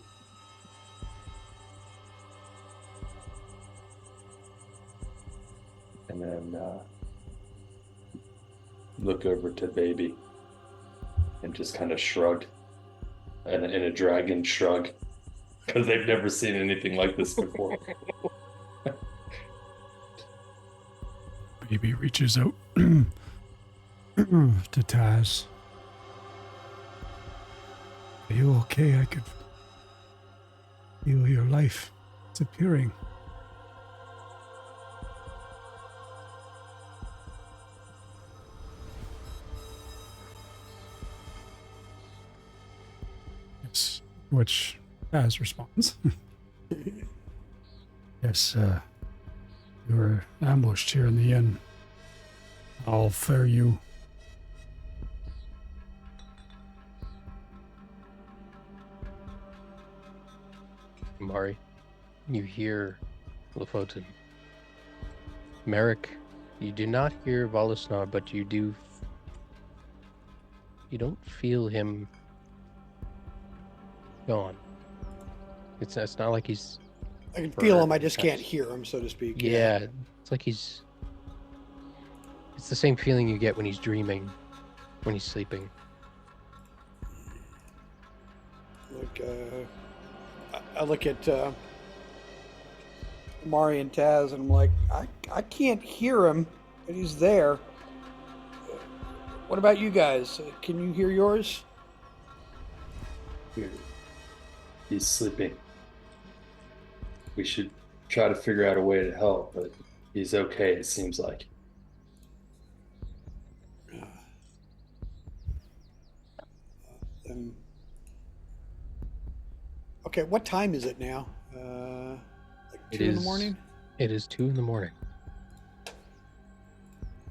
And then look over to baby and just kind of shrug, and in a dragon shrug, because they've never seen anything like this before. Baby reaches out to Taz. Are you okay? I could feel your life disappearing. Yes, which Taz responds. Yes, you were ambushed here in the inn. I'll fare you. Mari, you hear Lofoten. Merrick, you do not hear Volusnar, but you do. You don't feel him gone. It's not like he's. I can feel him. I just can't hear him, so to speak. Yeah, it's like he's. It's the same feeling you get when he's dreaming, when he's sleeping. Like, I look at Mari and Taz, and I'm like, I can't hear him, but he's there. What about you guys? Can you hear yours? He's sleeping. We should try to figure out a way to help, but he's okay, it seems like. Okay, what time is it now? Like 2 in the morning? It is 2 in the morning.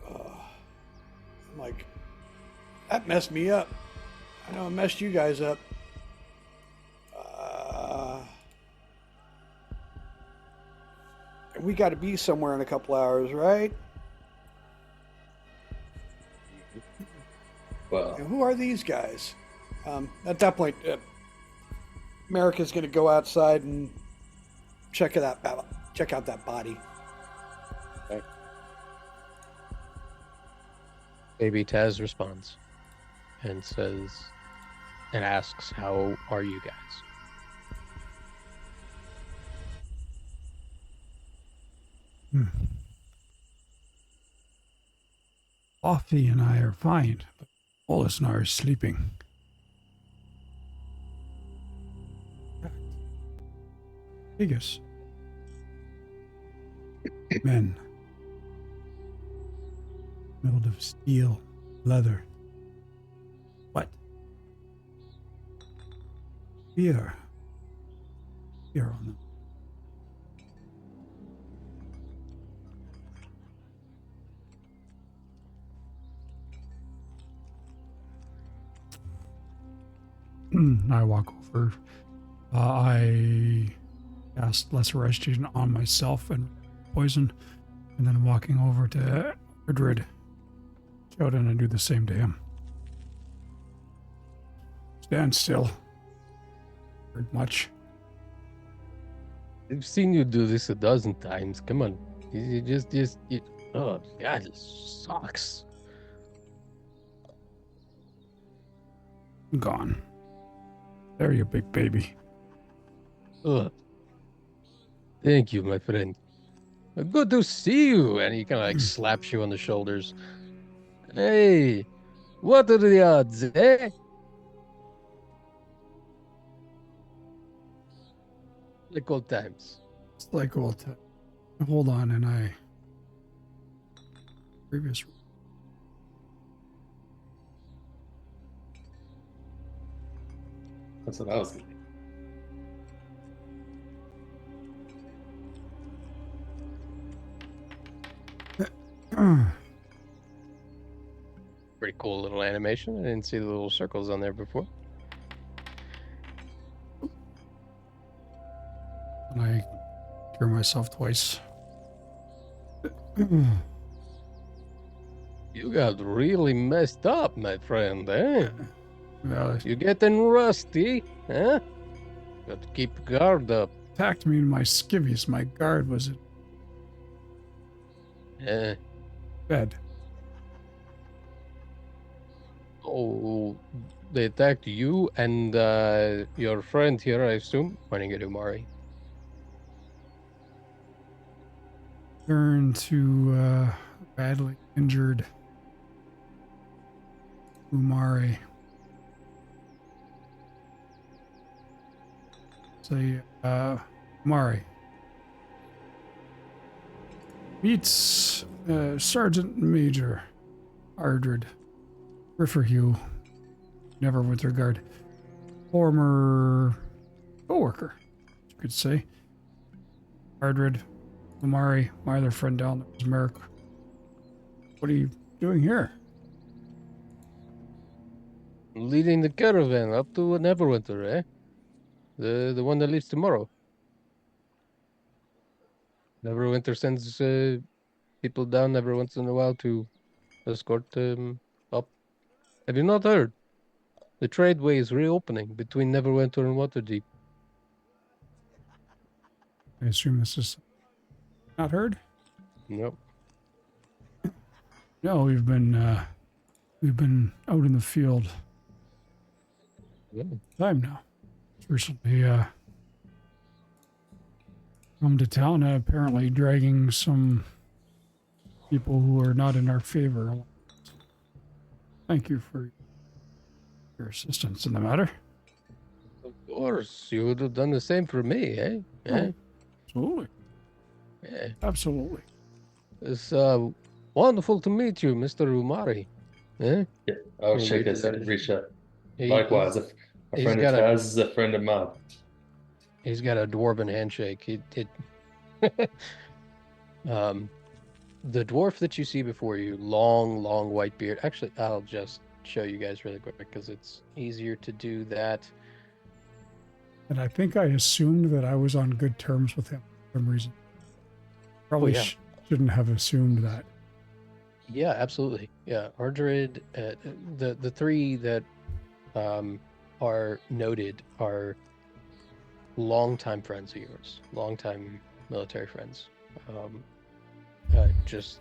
I'm like, that messed me up. I know it messed you guys up. We got to be somewhere in a couple hours, right? Well, And who are these guys? At that point, America's going to go outside and check out that body. Okay. Baby Taz responds and says, and asks, "How are you guys?" Offie and I are fine, but Volusnar is sleeping. Vegas. Men. Made of steel, leather. What? Fear. Fear on them. I walk over. I cast lesser agitation on myself and poison, and then walking over to Madrid. Shout and I do the same to him. Stand still. Heard much. I've seen you do this a dozen times. Come on, oh God, this sucks. Gone. There, you big baby. Ugh. Thank you, my friend. Good to see you. And he kind of like slaps you on the shoulders. Hey, what are the odds, eh? Like old times. It's like old time. Hold on, and I. Previous. that's what I was thinking. Pretty cool little animation. I didn't see the little circles on there before. And I cure myself twice. You got really messed up, my friend, eh? You getting rusty, huh? Got to keep guard up. Attacked me in my skivvies. My guard was in Eh. bed. Oh, they attacked you and your friend here, I assume, pointing at Umari. Turn to badly injured Umari. Say, Umari. Meets Sergeant Major Ardred Rifferhue, Neverwinter Guard. Former co-worker, you could say. Ardred, Umari, my other friend down there was Merrick. What are you doing here? Leading the caravan up to Neverwinter, eh? The one that leaves tomorrow. Neverwinter sends people down every once in a while to escort them up. Have you not heard? The tradeway is reopening between Neverwinter and Waterdeep. I assume this is not heard? Nope. No, we've been out in the field Yeah. time now. Recently come to town, apparently dragging some people who are not in our favor. Thank you for your assistance in the matter. Of course, you would have done the same for me, eh? Oh. Absolutely. Yeah. Absolutely. It's wonderful to meet you, Mr. Umari. Eh? Yeah, I'll He shake his reaches out hand, his- reach out. He- Likewise, he's- a he's friend of got a- Taz is a friend of mine. He's got a dwarven handshake. The dwarf that you see before you, long white beard. Actually, I'll just show you guys really quick because it's easier to do that. And I think I assumed that I was on good terms with him for some reason. Probably yeah. shouldn't have assumed that. Yeah, absolutely. Yeah, Ardred, the three that are noted are longtime friends of yours, longtime military friends. Just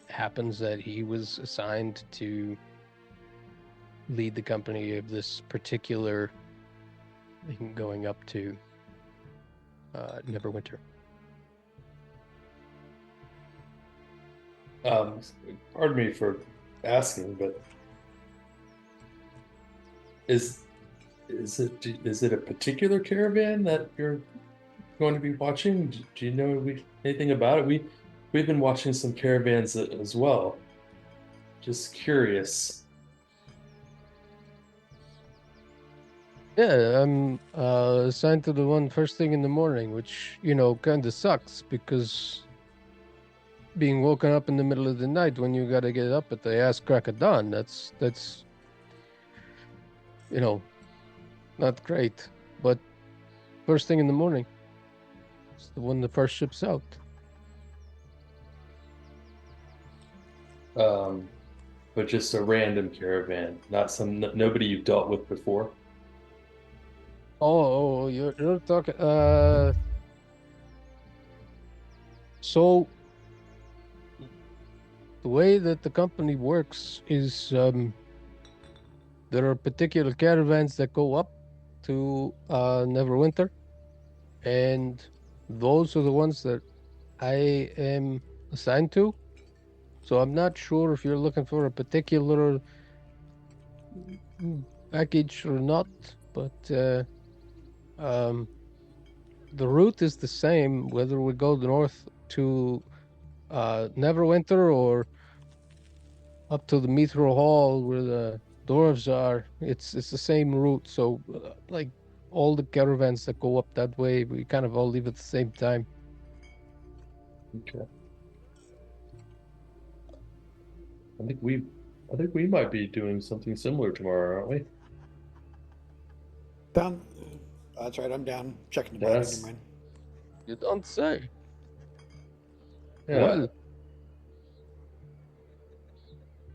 happens that he was assigned to lead the company of this particular thing going up to Neverwinter. Pardon me for asking, but is it a particular caravan that you're going to be watching? Do you know anything about it? We've been watching some caravans as well. Just curious. Yeah, I'm assigned to the one first thing in the morning, which, kind of sucks because being woken up in the middle of the night when you got to get up at the ass crack of dawn, that's not great. But first thing in the morning, it's the one the first ship's out. But just a random caravan, not nobody you've dealt with before. Oh, you're talking. So the way that the company works is there are particular caravans that go up to Neverwinter, and those are the ones that I am assigned to. So I'm not sure if you're looking for a particular package or not, but the route is the same whether we go north to Neverwinter or up to the Mithril Hall where the dwarves are. It's the same route. So like all the caravans that go up that way, we kind of all leave at the same time. Okay. I think we might be doing something similar tomorrow, aren't we? Down. That's right. I'm down. Checking the bag. Yes. Never mind. You don't say. Yeah. Well,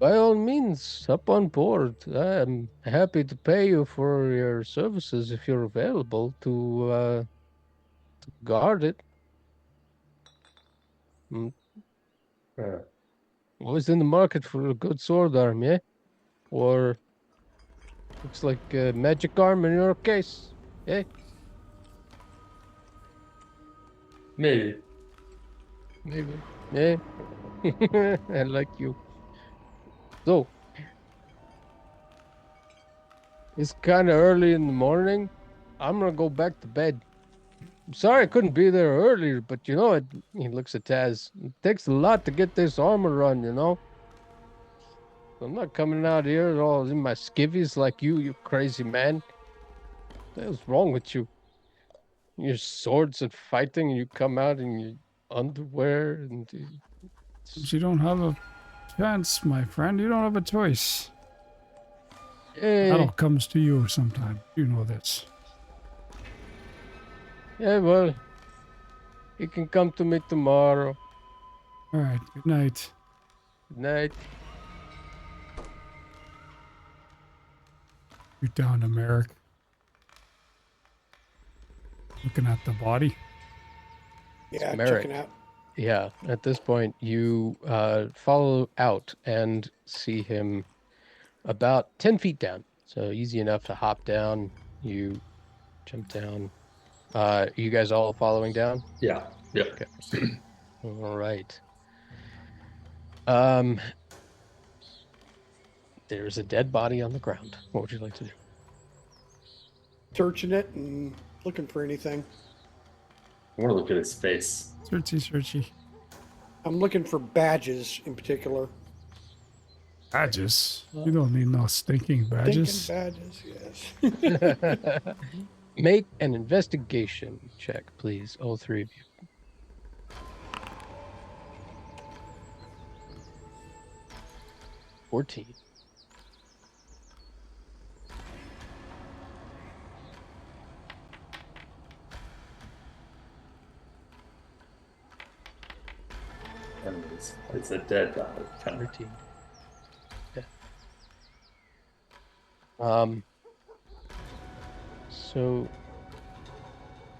By all means, up on board. I'm happy to pay you for your services if you're available to guard it. Mm, Uh, always in the market for a good sword arm, yeah? Or looks like a magic arm in your case, yeah? maybe. Maybe, yeah. I like you. So, it's kind of early in the morning. I'm gonna go back to bed. I'm sorry I couldn't be there earlier, but you know, he looks at Taz. It takes a lot to get this armor on, you know? I'm not coming out here all in my skivvies like you crazy man. What the hell's wrong with you? Your swords and fighting, and you come out in your underwear and But you don't have a chance, my friend. You don't have a choice. That all hey, comes to you sometime. You know this. yeah, well, you can come to me tomorrow. All right. Good night. Good night. You're down to Merrick, looking at the body. Yeah, Merrick. checking out. Yeah, at this point, you follow out and see him about 10 feet down. So easy enough to hop down. You jump down. You guys all following down? Yeah. Yep. Okay. All right. Um, there's a dead body on the ground. What would you like to do? Searching it and looking for anything. I want to look at his face. Searchy, searchy. I'm looking for badges in particular. Badges? You don't need no stinking badges. Thinking badges, yes. Make an investigation check, please, all three of you. 14. And it's a dead body. 13. Yeah. So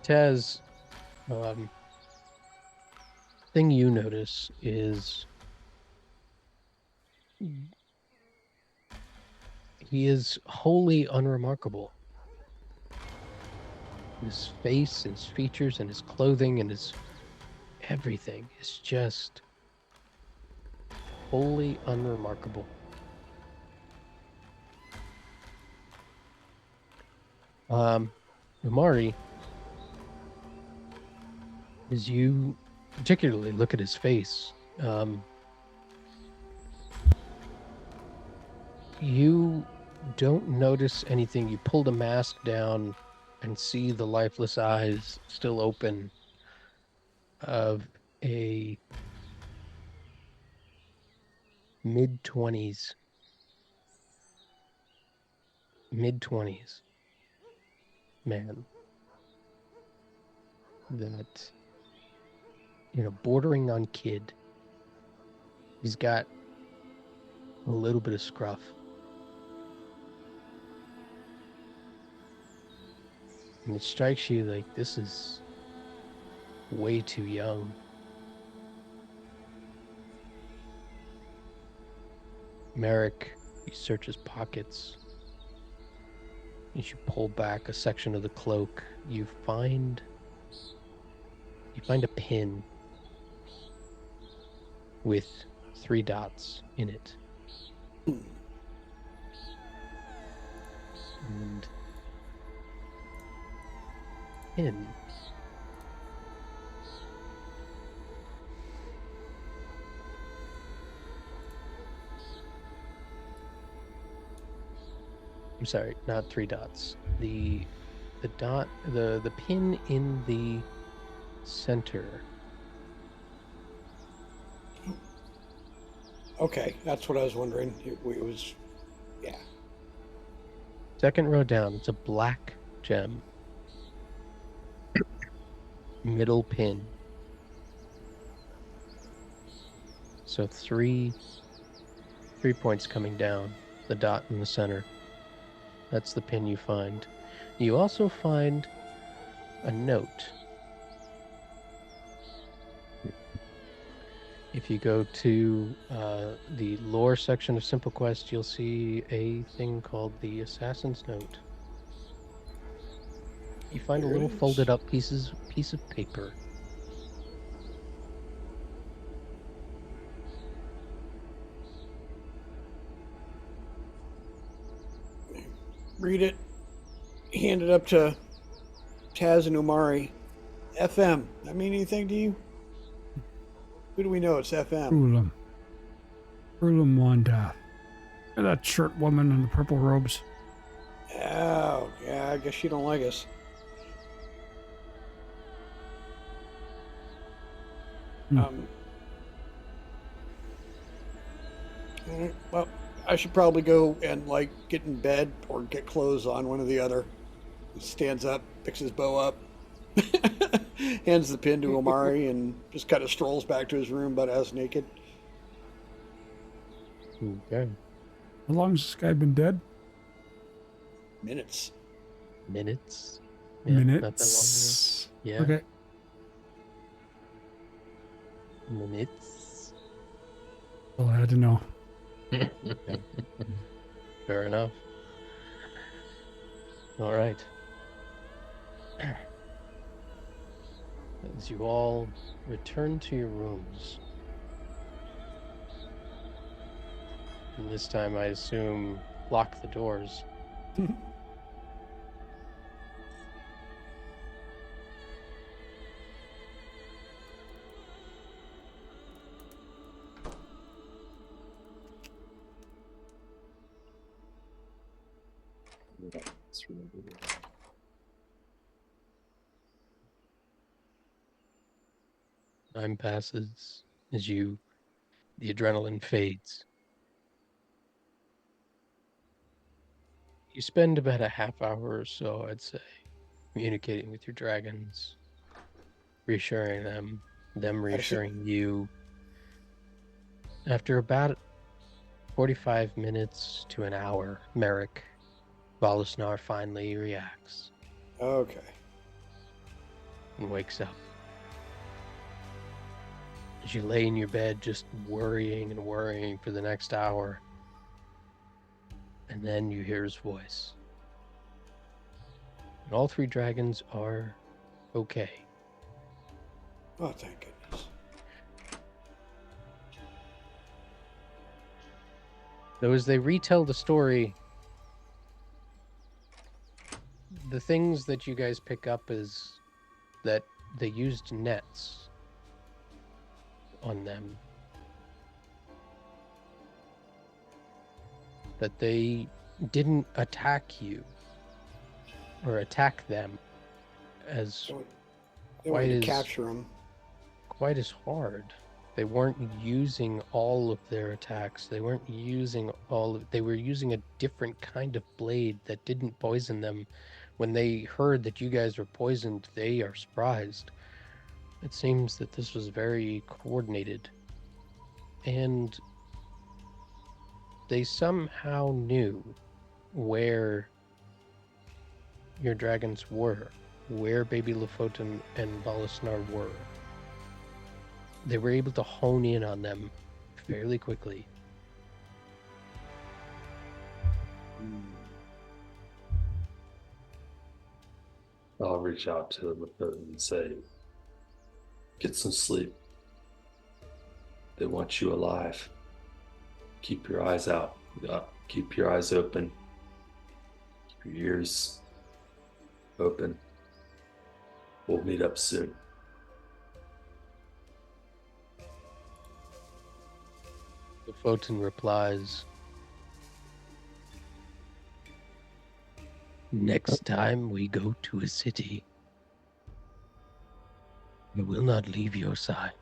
Taz, thing you notice is he is wholly unremarkable. His face, his features, and his clothing, and his everything is just wholly unremarkable. Umari, as you particularly look at his face, you don't notice anything. You pull the mask down and see the lifeless eyes still open of a mid-20s man that, bordering on kid. He's got a little bit of scruff. And it strikes you like this is way too young. Merrick, you search his pockets. As you pull back a section of the cloak, you find a pin with 3 dots in it. And pin I'm sorry, not 3 dots. The pin in the center. Okay, that's what I was wondering. It was, yeah. Second row down, it's a black gem. Middle pin. So 3 3 points coming down, the dot in the center. That's the pin you find. You also find a note. If you go to the lore section of Simple Quest, you'll see a thing called the Assassin's Note. You find a There it little is. folded up piece of paper. Read it. Hand it up to Taz and Umari. FM. That mean anything to you? Who do we know? It's FM. Ulam. Ulam Wanda. And that short woman in the purple robes. Oh, yeah, I guess you don't like us. Hmm. Alright, well, I should probably go and, like, get in bed or get clothes on, one or the other. He stands up, picks his bow up, hands the pin to Omari, and just kind of strolls back to his room, butt ass naked. Okay. How long has this guy been dead? Minutes. Minutes? Yeah, not that long ago. Minutes. Yeah. Okay. Minutes. All I had to know. Fair enough. All right. As you all return to your rooms, and this time I assume lock the doors. Time passes as the adrenaline fades. You spend about a half hour or so, I'd say, communicating with your dragons, reassuring them reassuring you. After about 45 minutes to an hour, Merrick Volusnar finally reacts Okay. and wakes up. As you lay in your bed just worrying and worrying for the next hour, and then you hear his voice. And all 3 dragons are okay. Oh, thank goodness. Though as they retell the story, the things that you guys pick up is that they used nets on them. That they didn't attack you or attack them as They quite wanted to as capture him. quite as hard. They weren't using all of their attacks. They weren't using they were using a different kind of blade that didn't poison them. When they heard that you guys were poisoned, they are surprised. It seems that this was very coordinated. And they somehow knew where your dragons were, where Baby Lofoten and Volusnar were. They were able to hone in on them fairly quickly. I'll reach out to them and say, get some sleep. They want you alive. Keep your eyes out. Keep your eyes open. Keep your ears open. We'll meet up soon. Lofoten replies, next time we go to a city, I will not leave your side.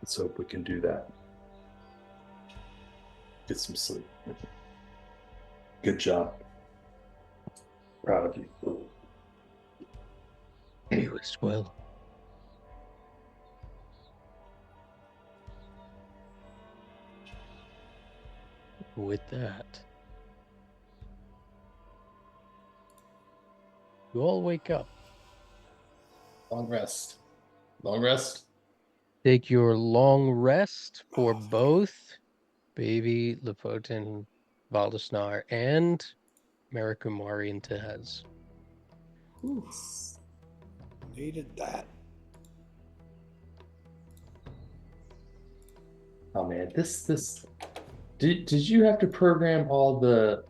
Let's hope we can do that. Get some sleep. Good job. Proud of you. You as well. with that, you all wake up. Long rest. Long rest. Take your long rest for both Baby, Lepotin, Valdesnar, and Marikumari and Tez. Whew. Needed that. Oh man, this did you have to program all the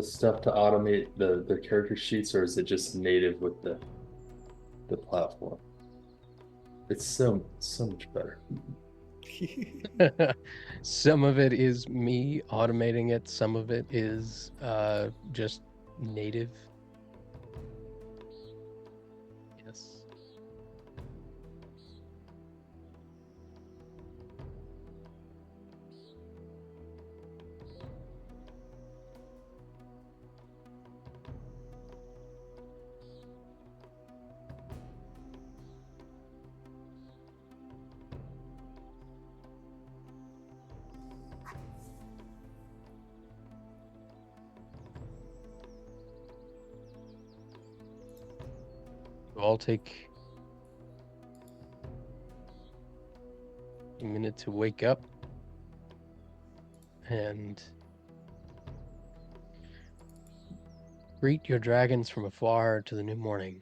stuff to automate the character sheets, or is it just native with the platform? It's so much better. Some of it is me automating it, some of it is just native. Yes. You all take a minute to wake up and greet your dragons from afar to the new morning.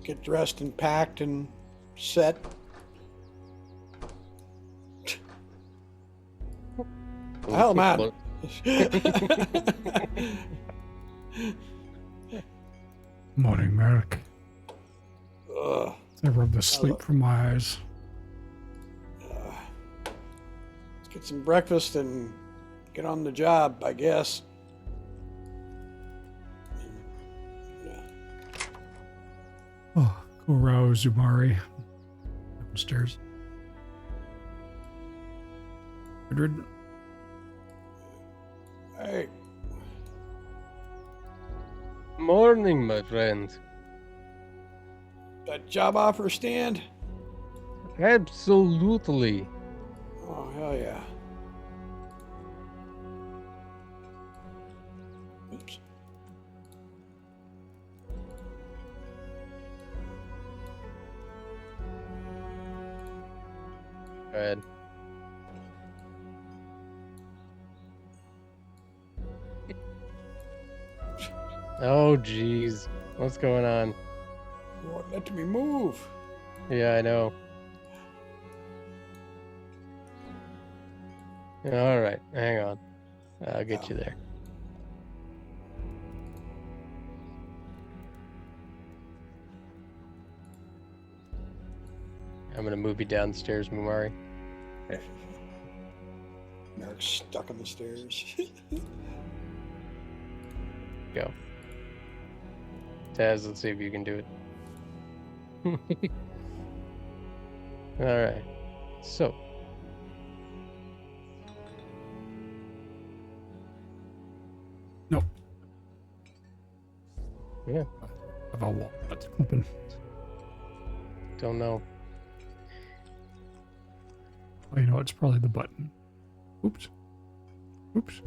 Get dressed and packed and set. Hell, man. Morning, Merrick. Ugh. I rubbed the sleep from my eyes. Let's get some breakfast and get on the job, I guess. Oh, go rouse Zumari downstairs. Madrid. Hey, Morning, my friend. that job offer stand? Absolutely. Oh, hell yeah. Oops. Go ahead. Oh, jeez. What's going on? You won't let me move. Yeah, I know. All right, hang on. I'll get you there. I'm gonna move you downstairs, Mumari. Merrick's stuck on the stairs. Go. Taz, let's see if you can do it. All right. So, Nope. yeah, Have a wall that's open. don't know. Oh, you know, it's probably the button. Oops. Oops.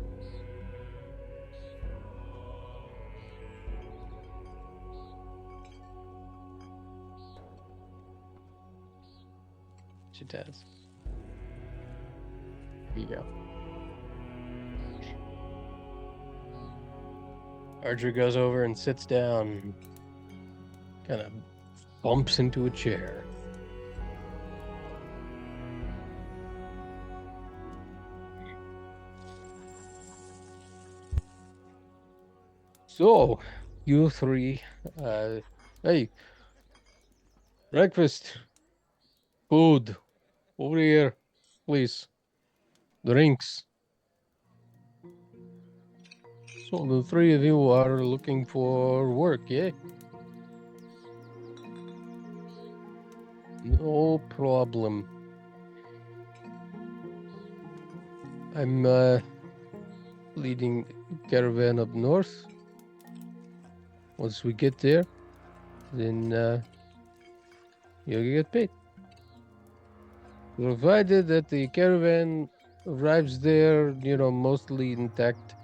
She does. Here you go. Archer goes over and sits down, kind of bumps into a chair. So, you three, hey, breakfast, food, over here, please, drinks. So the three of you are looking for work, yeah? No problem. I'm leading caravan up north. Once we get there, then you'll get paid. Provided that the caravan arrives there, mostly intact.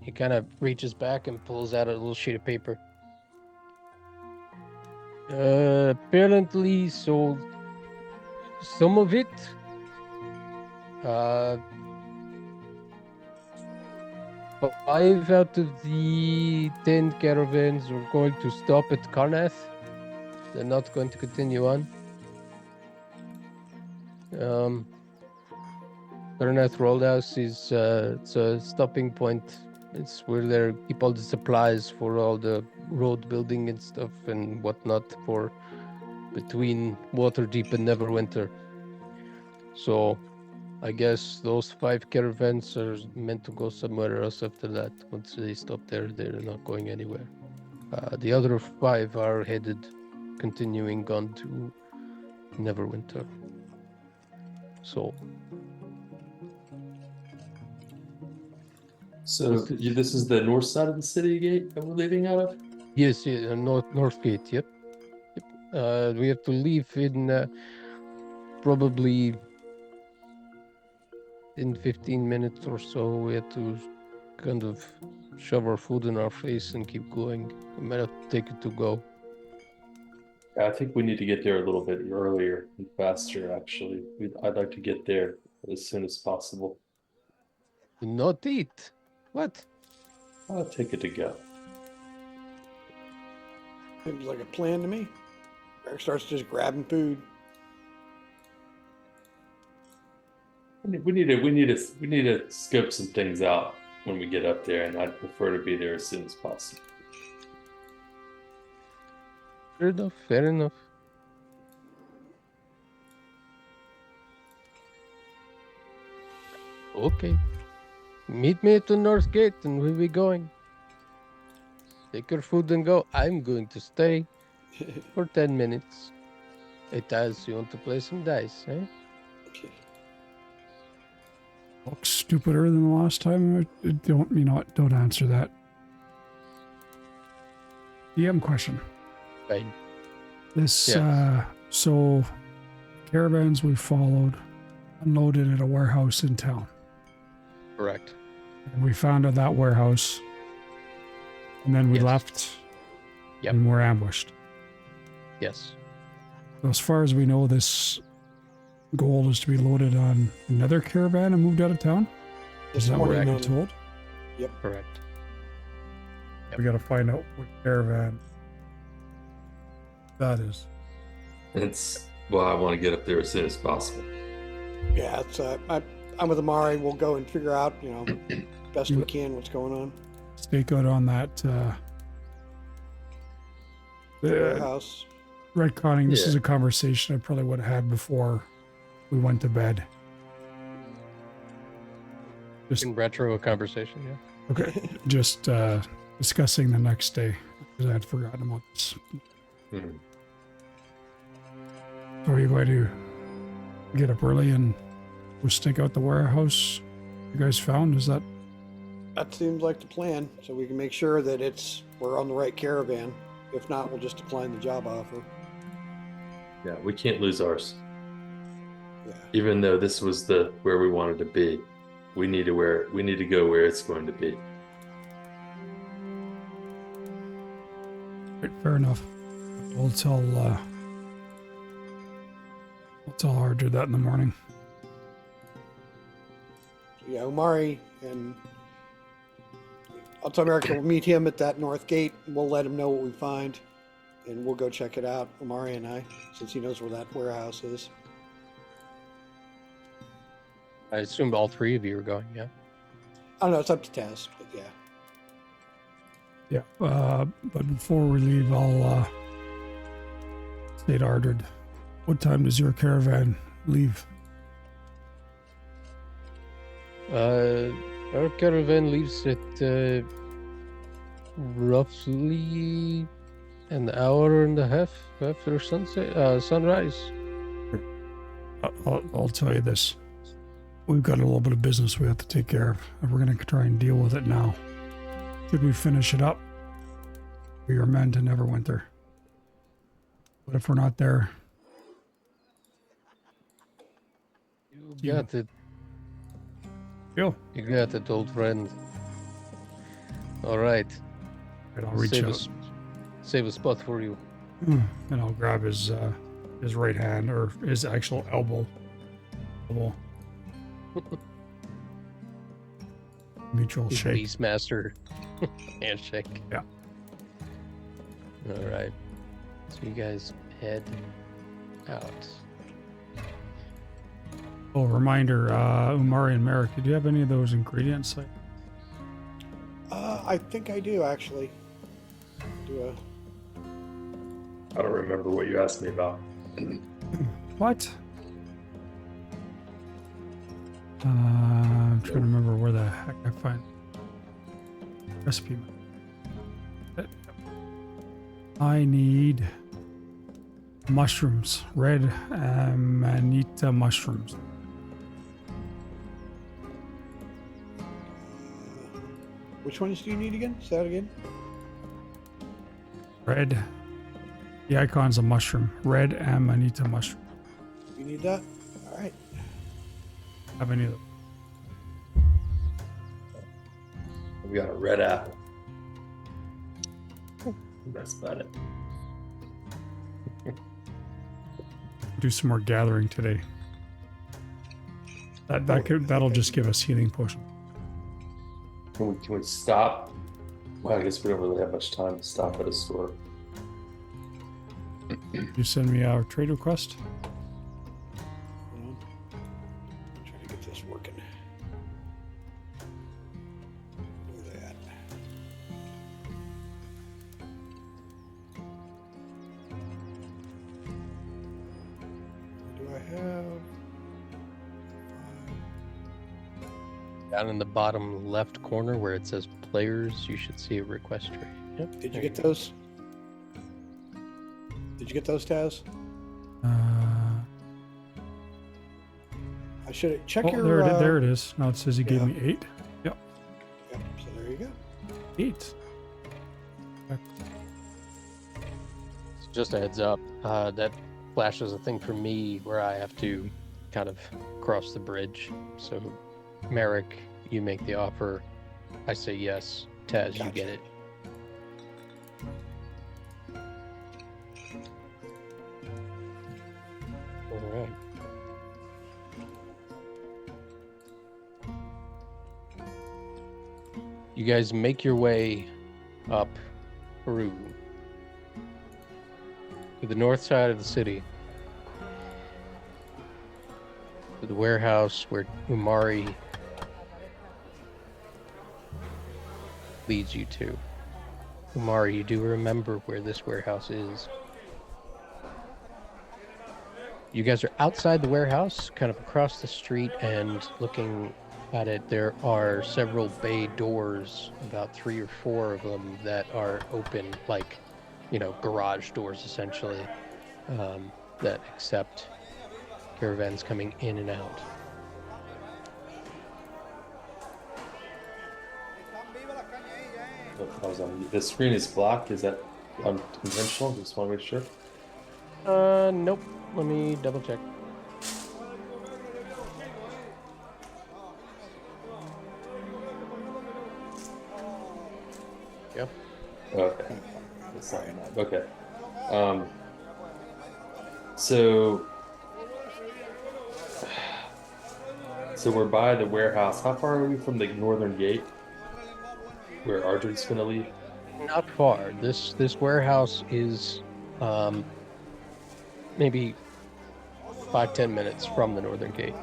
He kind of reaches back and pulls out a little sheet of paper. Apparently, so some of it, 5 out of the 10 caravans are going to stop at Karnath. They're not going to continue on. Karnath Roadhouse is it's a stopping point. It's where they keep all the supplies for all the road building and stuff and whatnot for between Waterdeep and Neverwinter. So I guess those 5 caravans are meant to go somewhere else after that. Once they stop there, they're not going anywhere. The other 5 are headed, continuing on to Neverwinter. So this is the north side of the city gate that we're leaving out of? yes, North Gate. Yep. We have to leave in probably in 15 minutes or so. We have to kind of shove our food in our face and keep going. We might have to take it to go. I think we need to get there a little bit earlier and faster, actually. I'd like to get there as soon as possible. Not eat. What? I'll take it to go. Seems like a plan to me. Eric starts just grabbing food. We need to scope some things out when we get up there, and I'd prefer to be there as soon as possible. Fair enough. Fair enough. Okay. Meet me at the North Gate and we'll be going. Take your food and go. I'm going to stay for 10 minutes. Hey, Taz, you want to play some dice, eh? Look stupider than the last time. Don't answer that. DM question. Fine. This, Yes. so caravans we followed unloaded at a warehouse in town. Correct. And we found out that warehouse, and then we Yes. left, Yep. and were ambushed. Yes. So as far as we know, this gold is to be loaded on another caravan and moved out of town. Is that what we've been told? Correct. We got to find out what caravan that is. I want to get up there as soon as possible. Yeah, it's I'm with Amari. We'll go and figure out, best we can what's going on. Stake out on that. The Warehouse. retconning. This Yeah. is a conversation I probably would have had before we went to bed. Just In retro a conversation, yeah. okay. Just discussing the next day because I had forgotten about this. Hmm. So are you going to get up early and go stake out the warehouse you guys found? Is that That seems like the plan, so we can make sure that we're on the right caravan. If not, we'll just decline the job offer. Yeah, we can't lose ours. Yeah. Even though this was where we wanted to be, we need to go where it's going to be. right? Fair enough. We'll tell Archer that in the morning. Yeah, Omari and I'll tell America we'll meet him at that north gate. We'll let him know what we find, and we'll go check it out. Omari and I, since he knows where that warehouse is. I assumed all 3 of you were going, yeah. I don't know. It's up to Taz, but yeah. Yeah. But before we leave, I'll say to Ardred, what time does your caravan leave? Our caravan leaves at roughly an hour and a half after sunrise. I'll tell you this. we've got a little bit of business we have to take care of, and we're going to try and deal with it now. Should we finish it up, we are meant to Neverwinter. But if we're not there, You got it. yo, You got it, old friend. All right. and I'll reach out. Save a spot for you. And I'll grab his right hand, or his actual elbow. Mutual shake. Beastmaster handshake. Yeah. All right. So you guys head out. Oh, reminder, Umari and Merrick, did you have any of those ingredients? I think I do actually. I don't remember what you asked me about. What? I'm trying to remember where the heck I find recipe. I need mushrooms, red manita mushrooms. Which ones do you need again? Say that again. Red. The icon's a mushroom. Red amanita mushroom. You need that? All right. Have any of them? We got a red apple. That's about it. Do some more gathering today. That'll just give us healing potion. Can we stop? Well, I guess we don't really have much time to stop at a store. You send me our trade request. Hold on. I'm trying to get this working. Where are they at? What do I have? Down in the bottom left corner where it says players, you should see a request trade. Yep. Did you get those? Did you get those, Taz? I should check Oh, your. there it is. Now it says he gave yeah. me 8. Yep, Yep, so there you go. 8. Just a heads up, that flashes a thing for me where I have to kind of cross the bridge. So, Merrick, you make the offer. I say yes. Taz, you Gotcha. get it. All right. You guys make your way up Peru to the north side of the city, to the warehouse where Umari leads you to. Umari, you do remember where this warehouse is. You guys are outside the warehouse, kind of across the street, and looking at it, there are several bay doors, about 3 or 4 of them that are open, like, you know, garage doors essentially, that accept caravans coming in and out. The screen is blocked. Is that unintentional? Just want to make sure. Nope. Let me double check. Yep. Okay. That's not enough. Okay. So we're by the warehouse. How far are we from the northern gate where Ardred's gonna leave? Not far. This warehouse is maybe 5-10 minutes from the northern gate.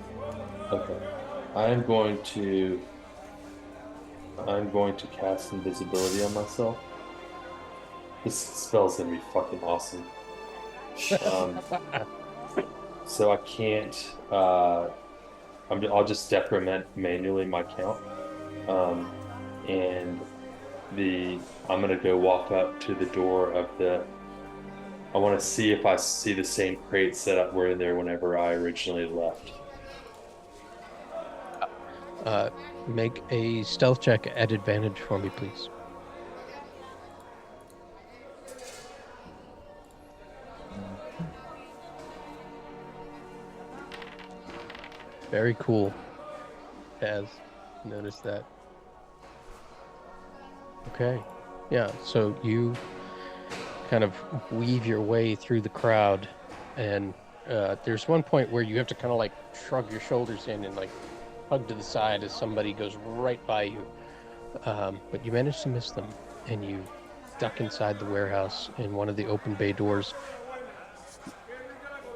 Okay. I'm going to cast invisibility on myself. This spell's gonna be fucking awesome. So I can't. I'll just decrement manually my count, and I'm gonna go walk up to the door of the. I want to see if I see the same crates that were in there whenever I originally left. Make a stealth check at advantage for me, please. Very cool. Taz, notice that. Okay. Yeah, so you kind of weave your way through the crowd, and there's one point where you have to kind of like shrug your shoulders in and like hug to the side as somebody goes right by you. But you manage to miss them, and you duck inside the warehouse in one of the open bay doors.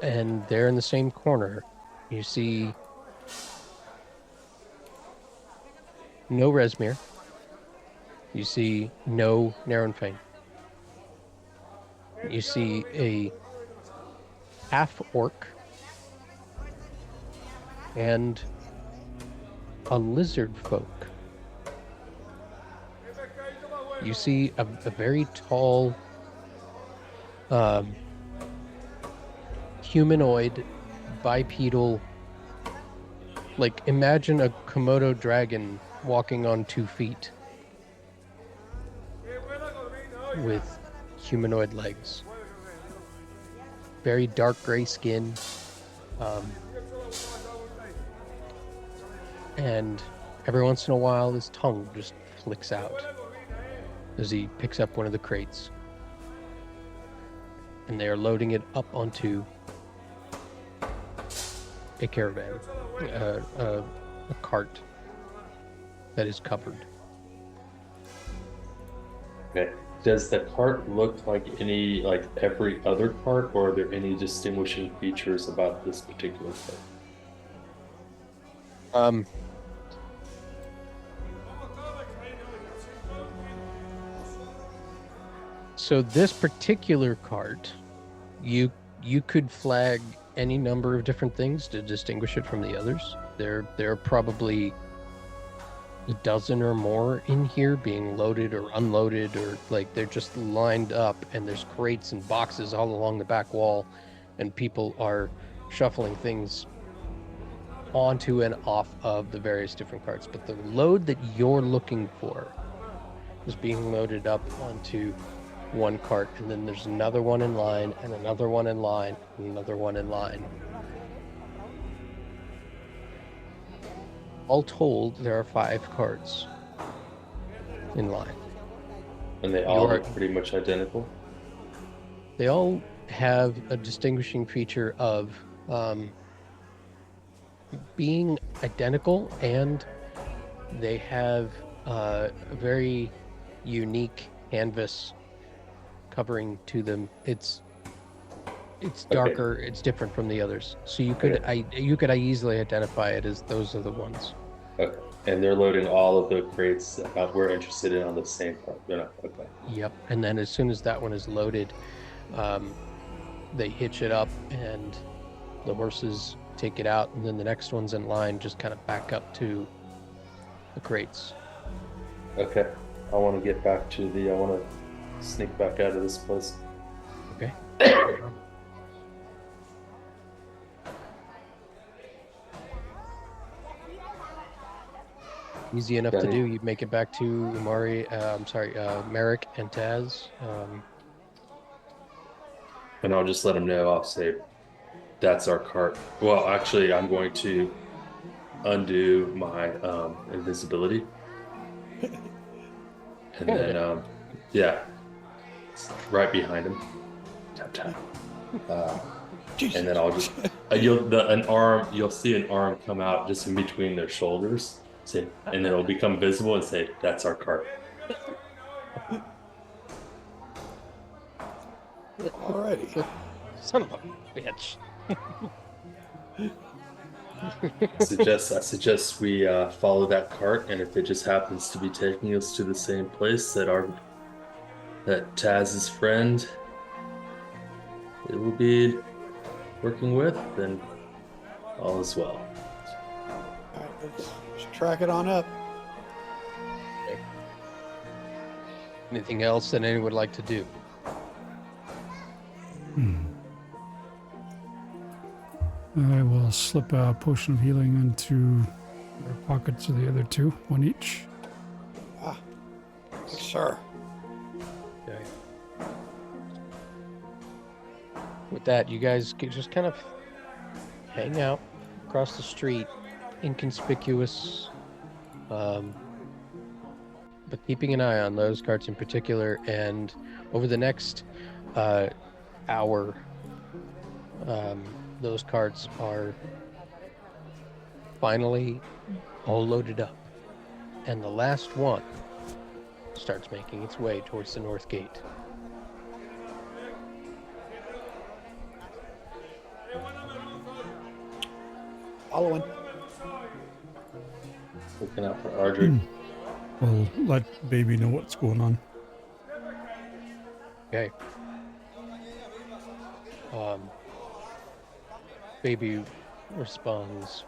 And there in the same corner, you see no Resmir. You see no Narenfane. You see a half-orc and a lizard folk. You see a very tall humanoid bipedal, like imagine a Komodo dragon walking on 2 feet with humanoid legs. Very dark gray skin. And every once in a while his tongue just flicks out as he picks up one of the crates. And they are loading it up onto a caravan, a cart that is covered. Okay. Does the cart look like every other cart, or are there any distinguishing features about this particular cart? So this particular cart, you could flag any number of different things to distinguish it from the others. There are probably a dozen or more in here being loaded or unloaded, or like they're just lined up, and there's crates and boxes all along the back wall, and people are shuffling things onto and off of the various different carts. But the load that you're looking for is being loaded up onto one cart, and then there's another one in line, and another one in line, and another one in line. All told, there are 5 carts in line. And they all look pretty much identical? They all have a distinguishing feature of being identical, and they have a very unique canvas covering to them. It's darker. Okay. It's different from the others, so you could easily identify it as those are the ones. Okay, and they're loading all of the crates that we're interested in on the same part. They're not okay. Yep, and then as soon as that one is loaded, they hitch it up, and the horses take it out, and then the next ones in line just kind of back up to the crates. Okay, I want to get back to I want to sneak back out of this place. Okay. Easy enough to do. You make it back to Merrick and Taz. And I'll just let them know. I'll say, that's our cart. Well, actually, I'm going to undo my invisibility. And then, right behind him. Tap, tap. And then I'll just, you'll see an arm come out just in between their shoulders. Say, and then it'll become visible and say, that's our cart. Alrighty. Son of a bitch. I suggest we follow that cart, and if it just happens to be taking us to the same place that Taz's friend it will be working with, then all is well. All right, let's track it on up. Okay. Anything else that anyone would like to do? I will slip a potion of healing into Our pockets are the other two, one each. Yes, sir. Okay. With that, you guys can just kind of hang out across the street, inconspicuous, but keeping an eye on those carts in particular. And over the next hour, those carts are finally all loaded up, and the last one starts making its way towards the north gate. Following. Looking out for Ardred. We'll let baby know what's going on. Okay. Baby responds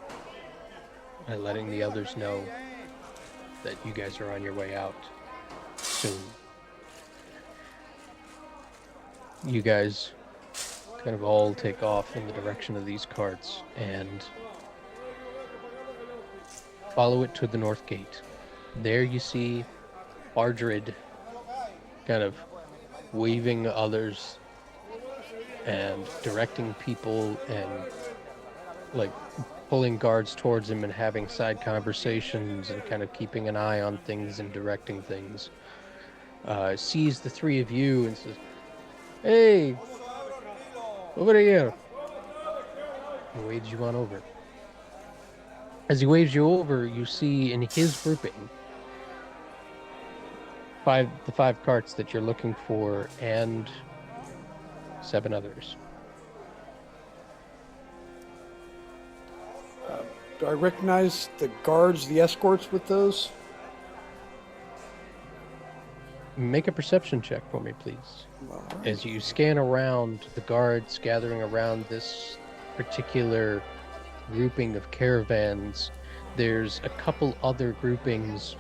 by letting the others know that you guys are on your way out soon. You guys kind of all take off in the direction of these carts and follow it to the north gate. There you see Ardred kind of waving others and directing people and like pulling guards towards him and having side conversations and kind of keeping an eye on things and directing things. Sees the three of you and says, "Hey, over here." He waves you on over. As he waves you over, you see in his grouping the five carts that you're looking for and 7 others. Do I recognize the guards, the escorts with those? Make a perception check for me, please. All right. As you scan around the guards gathering around this particular grouping of caravans, there's a couple other groupings,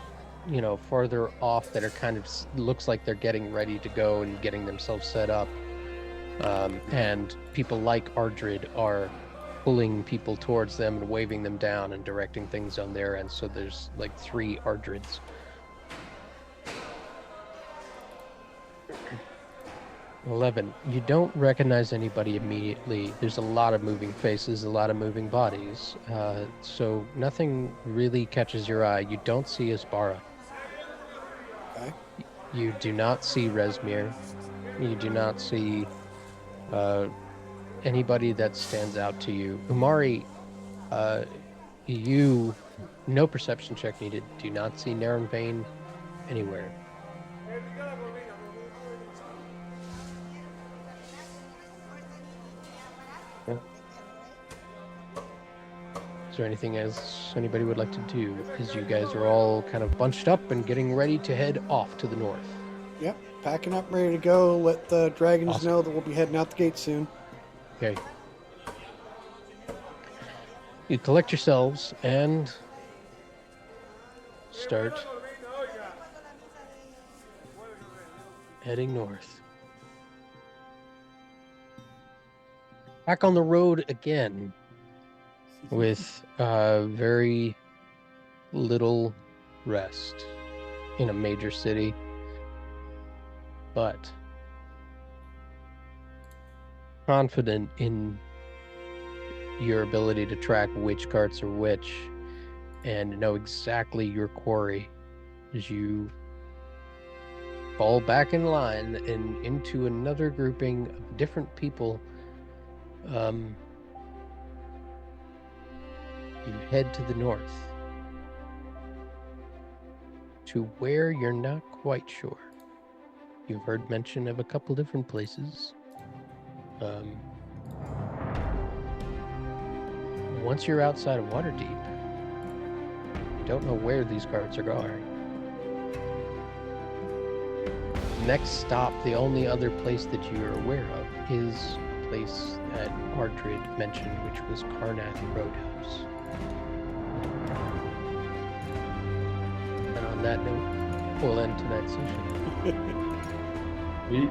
farther off that are kind of looks like they're getting ready to go and getting themselves set up. And people like Ardred are pulling people towards them and waving them down and directing things on their end. So there's like 3 Ardreds. "11. You don't recognize anybody immediately. There's a lot of moving faces, a lot of moving bodies. So nothing really catches your eye. You don't see Asbara. Okay. You do not see Resmir. You do not see anybody that stands out to you. Umari, you, no perception check needed, do not see Naren Vane anywhere. Yeah. Is there anything else anybody would like to do? As you guys are all kind of bunched up and getting ready to head off to the north. Yep. Packing up, ready to go. Let the dragons Awesome. know that we'll be heading out the gate soon. Okay. You collect yourselves and start heading north. Back on the road again with very little rest in a major city, but confident in your ability to track which carts are which and know exactly your quarry as you fall back in line and into another grouping of different people. You head to the north to where you're not quite sure. You've heard mention of a couple different places. Once you're outside of Waterdeep, you don't know where these carts are going. Next stop, the only other place that you are aware of is a place that Ardred mentioned, which was Karnak Roadhouse. And on that note, we'll end tonight's session. We